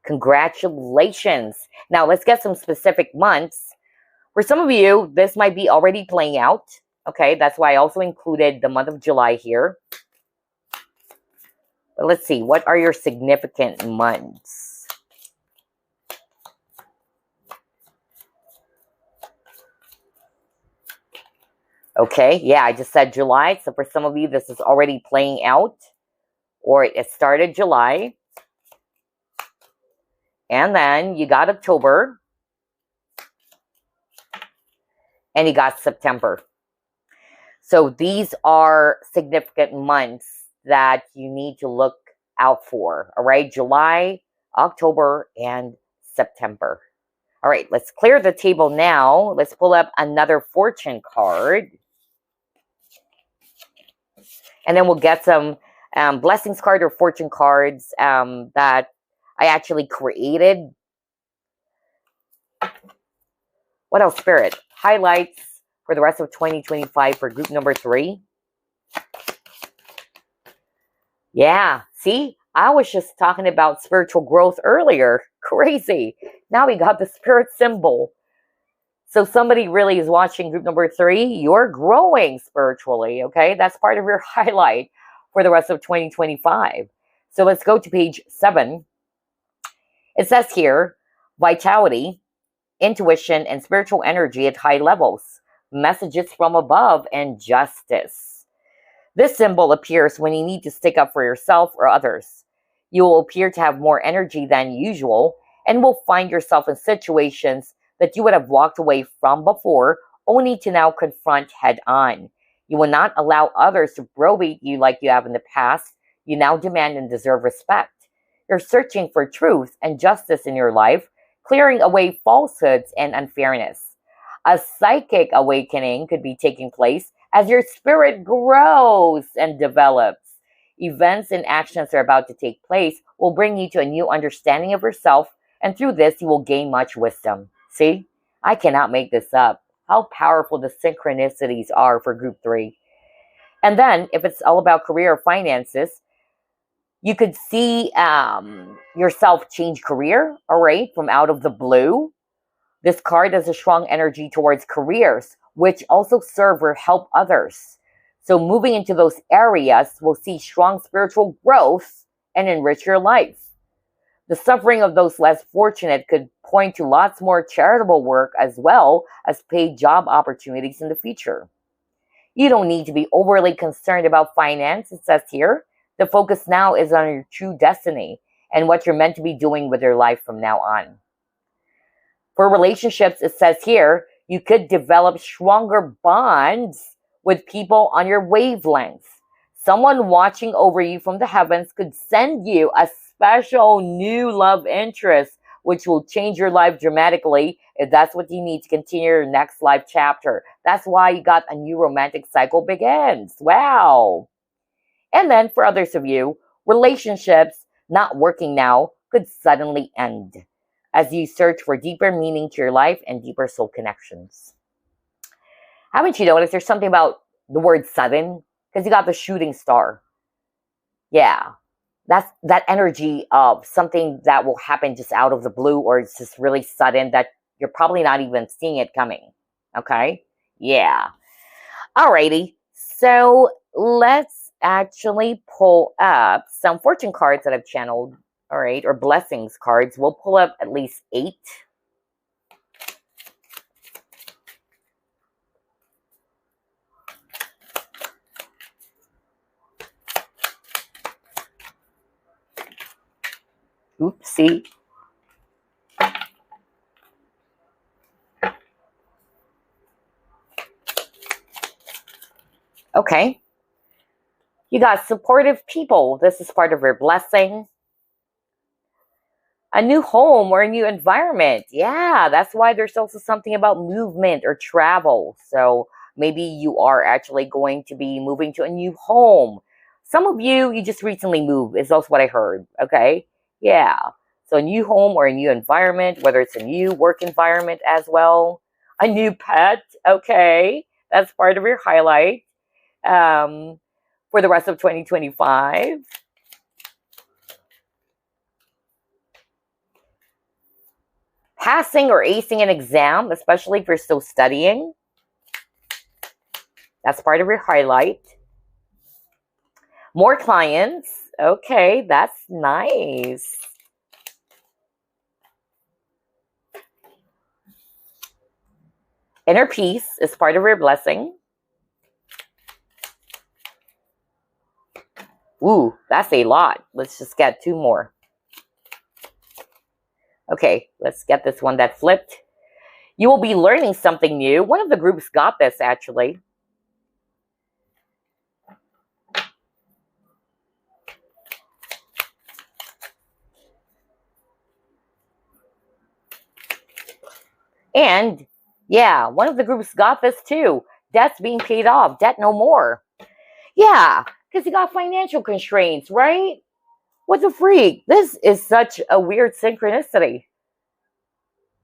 Congratulations. Now, let's get some specific months. For some of you, this might be already playing out. Okay, that's why I also included the month of July here. But let's see, what are your significant months? Okay, yeah, I just said July. So for some of you, this is already playing out. Or it started July. And then you got October. And you got September. So these are significant months that you need to look out for. All right, July, October, and September. All right, let's clear the table now. Let's pull up another fortune card. And then we'll get some blessings card or fortune cards that I actually created. What else, Spirit? Highlights for the rest of 2025 for group number 3. Yeah, see? I was just talking about spiritual growth earlier. Crazy. Now we got the spirit symbol. So somebody really is watching group number 3. You're growing spiritually, okay? That's part of your highlight for the rest of 2025. So let's go to page 7. It says here, vitality, intuition, and spiritual energy at high levels, messages from above, and justice. This symbol appears when you need to stick up for yourself or others. You will appear to have more energy than usual and will find yourself in situations that you would have walked away from before, only to now confront head on. You will not allow others to browbeat you like you have in the past. You now demand and deserve respect. You're searching for truth and justice in your life, clearing away falsehoods and unfairness. A psychic awakening could be taking place as your spirit grows and develops. Events and actions that are about to take place will bring you to a new understanding of yourself, and through this you will gain much wisdom. See, I cannot make this up. How powerful the synchronicities are for group 3. And then, if it's all about career or finances, you could see yourself change career, all right, from out of the blue. This card has a strong energy towards careers, which also serve or help others. So moving into those areas will see strong spiritual growth and enrich your life. The suffering of those less fortunate could point to lots more charitable work as well as paid job opportunities in the future. You don't need to be overly concerned about finance, it says here. The focus now is on your true destiny and what you're meant to be doing with your life from now on. For relationships, it says here, you could develop stronger bonds with people on your wavelength. Someone watching over you from the heavens could send you a special new love interest, which will change your life dramatically if that's what you need to continue your next life chapter. That's why you got a new romantic cycle begins. Wow. And then for others of you, relationships not working now could suddenly end as you search for deeper meaning to your life and deeper soul connections. Haven't you noticed there's something about the word sudden? Because you got the shooting star. Yeah. that's that energy of something that will happen just out of the blue, or it's just really sudden that you're probably not even seeing it coming. Okay? Yeah. Alrighty. So let's actually pull up some fortune cards that I've channeled. All right, or blessings cards. We'll pull up at least 8. Oopsie. Okay. You got supportive people. This is part of your blessing. A new home or a new environment. Yeah, that's why there's also something about movement or travel. So maybe you are actually going to be moving to a new home. Some of you just recently moved, is also what I heard. Okay. Yeah. So a new home or a new environment, whether it's a new work environment as well. A new pet. Okay. That's part of your highlight for the rest of 2025. Passing or acing an exam, especially if you're still studying. That's part of your highlight. More clients. Okay, that's nice. Inner peace is part of your blessing. Ooh, that's a lot. Let's just get 2 more. Okay, let's get this one that flipped. You will be learning something new. One of the groups got this, actually. And, yeah, one of the groups got this, too. Debt's being paid off. Debt no more. Yeah, because you got financial constraints, right? What the freak? This is such a weird synchronicity.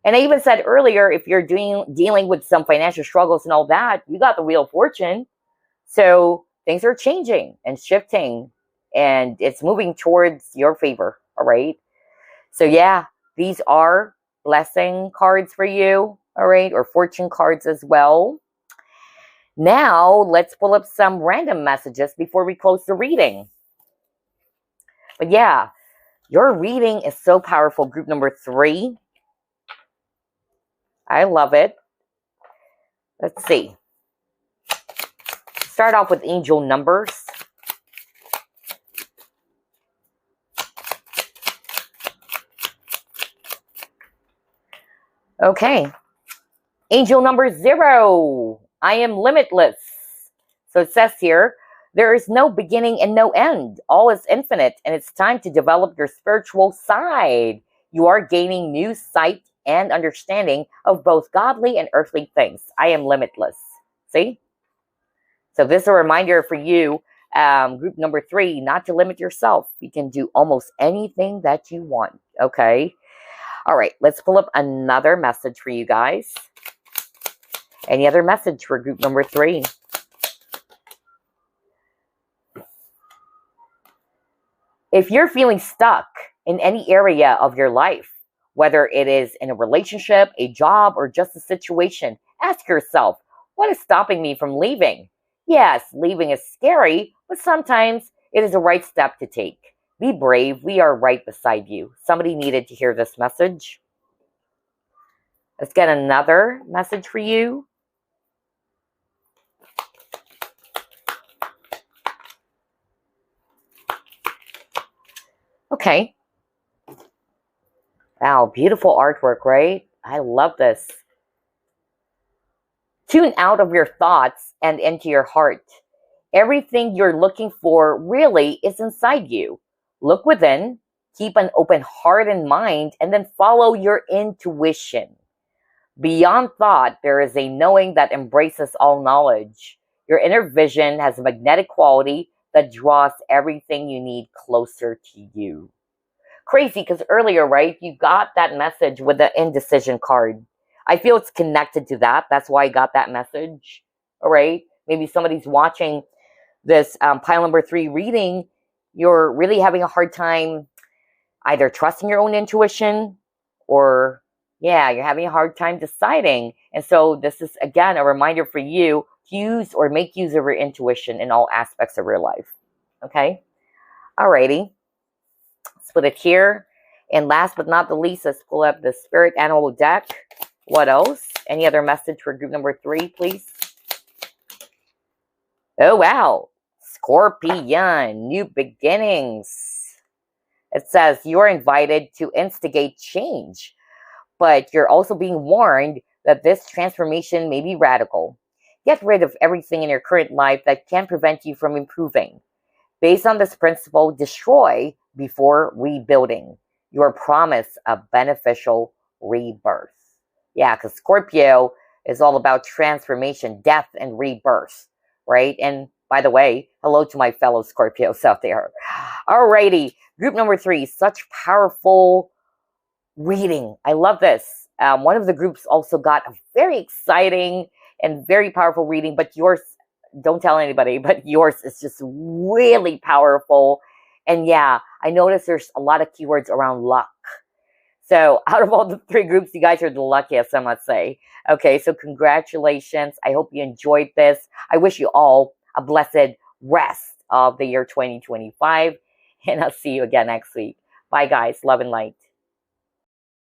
And I even said earlier, if you're dealing with some financial struggles and all that, you got the Wheel of Fortune. So things are changing and shifting, and it's moving towards your favor. All right. So yeah, these are blessing cards for you. All right. Or fortune cards as well. Now let's pull up some random messages before we close the reading. But yeah, your reading is so powerful, group number 3. I love it. Let's see. Start off with angel numbers. Okay. Angel number 0. I am limitless. So it says here, there is no beginning and no end. All is infinite, and it's time to develop your spiritual side. You are gaining new sight and understanding of both godly and earthly things. I am limitless. See? So this is a reminder for you, group number 3, not to limit yourself. You can do almost anything that you want. Okay? All right, let's pull up another message for you guys. Any other message for group number 3? If you're feeling stuck in any area of your life, whether it is in a relationship, a job, or just a situation, ask yourself, what is stopping me from leaving? Yes, leaving is scary, but sometimes it is the right step to take. Be brave. We are right beside you. Somebody needed to hear this message. Let's get another message for you. Okay. Wow, beautiful artwork, right? I love this. Tune out of your thoughts and into your heart. Everything you're looking for really is inside you. Look within, keep an open heart and mind, and then follow your intuition. Beyond thought, there is a knowing that embraces all knowledge. Your inner vision has a magnetic quality that draws everything you need closer to you. Crazy, because earlier, right, you got that message with the indecision card. I feel it's connected to that. That's why I got that message. All right. Maybe somebody's watching this pile number 3 reading. you're really having a hard time either trusting your own intuition or, yeah, you're having a hard time deciding. And so this is, again, a reminder for you to use or make use of your intuition in all aspects of your life. Okay? Alrighty. Let's put it here. And last but not the least, let's pull up the Spirit Animal deck. What else? Any other message for group number 3, please? Oh, wow. Scorpion, new beginnings. It says you're invited to instigate change, but you're also being warned that this transformation may be radical. Get rid of everything in your current life that can prevent you from improving. Based on this principle, destroy before rebuilding. Your promise of beneficial rebirth. Yeah, because Scorpio is all about transformation, death, and rebirth, right? And by the way, hello to my fellow Scorpios out there. Alrighty, group number 3, such powerful reading. I love this. One of the groups also got a very exciting and very powerful reading, but yours, don't tell anybody, but yours is just really powerful. And yeah, I noticed there's a lot of keywords around luck. So out of all the 3 groups, you guys are the luckiest, I must say. Okay, so congratulations. I hope you enjoyed this. I wish you all a blessed rest of the year 2025. And I'll see you again next week. Bye, guys. Love and light.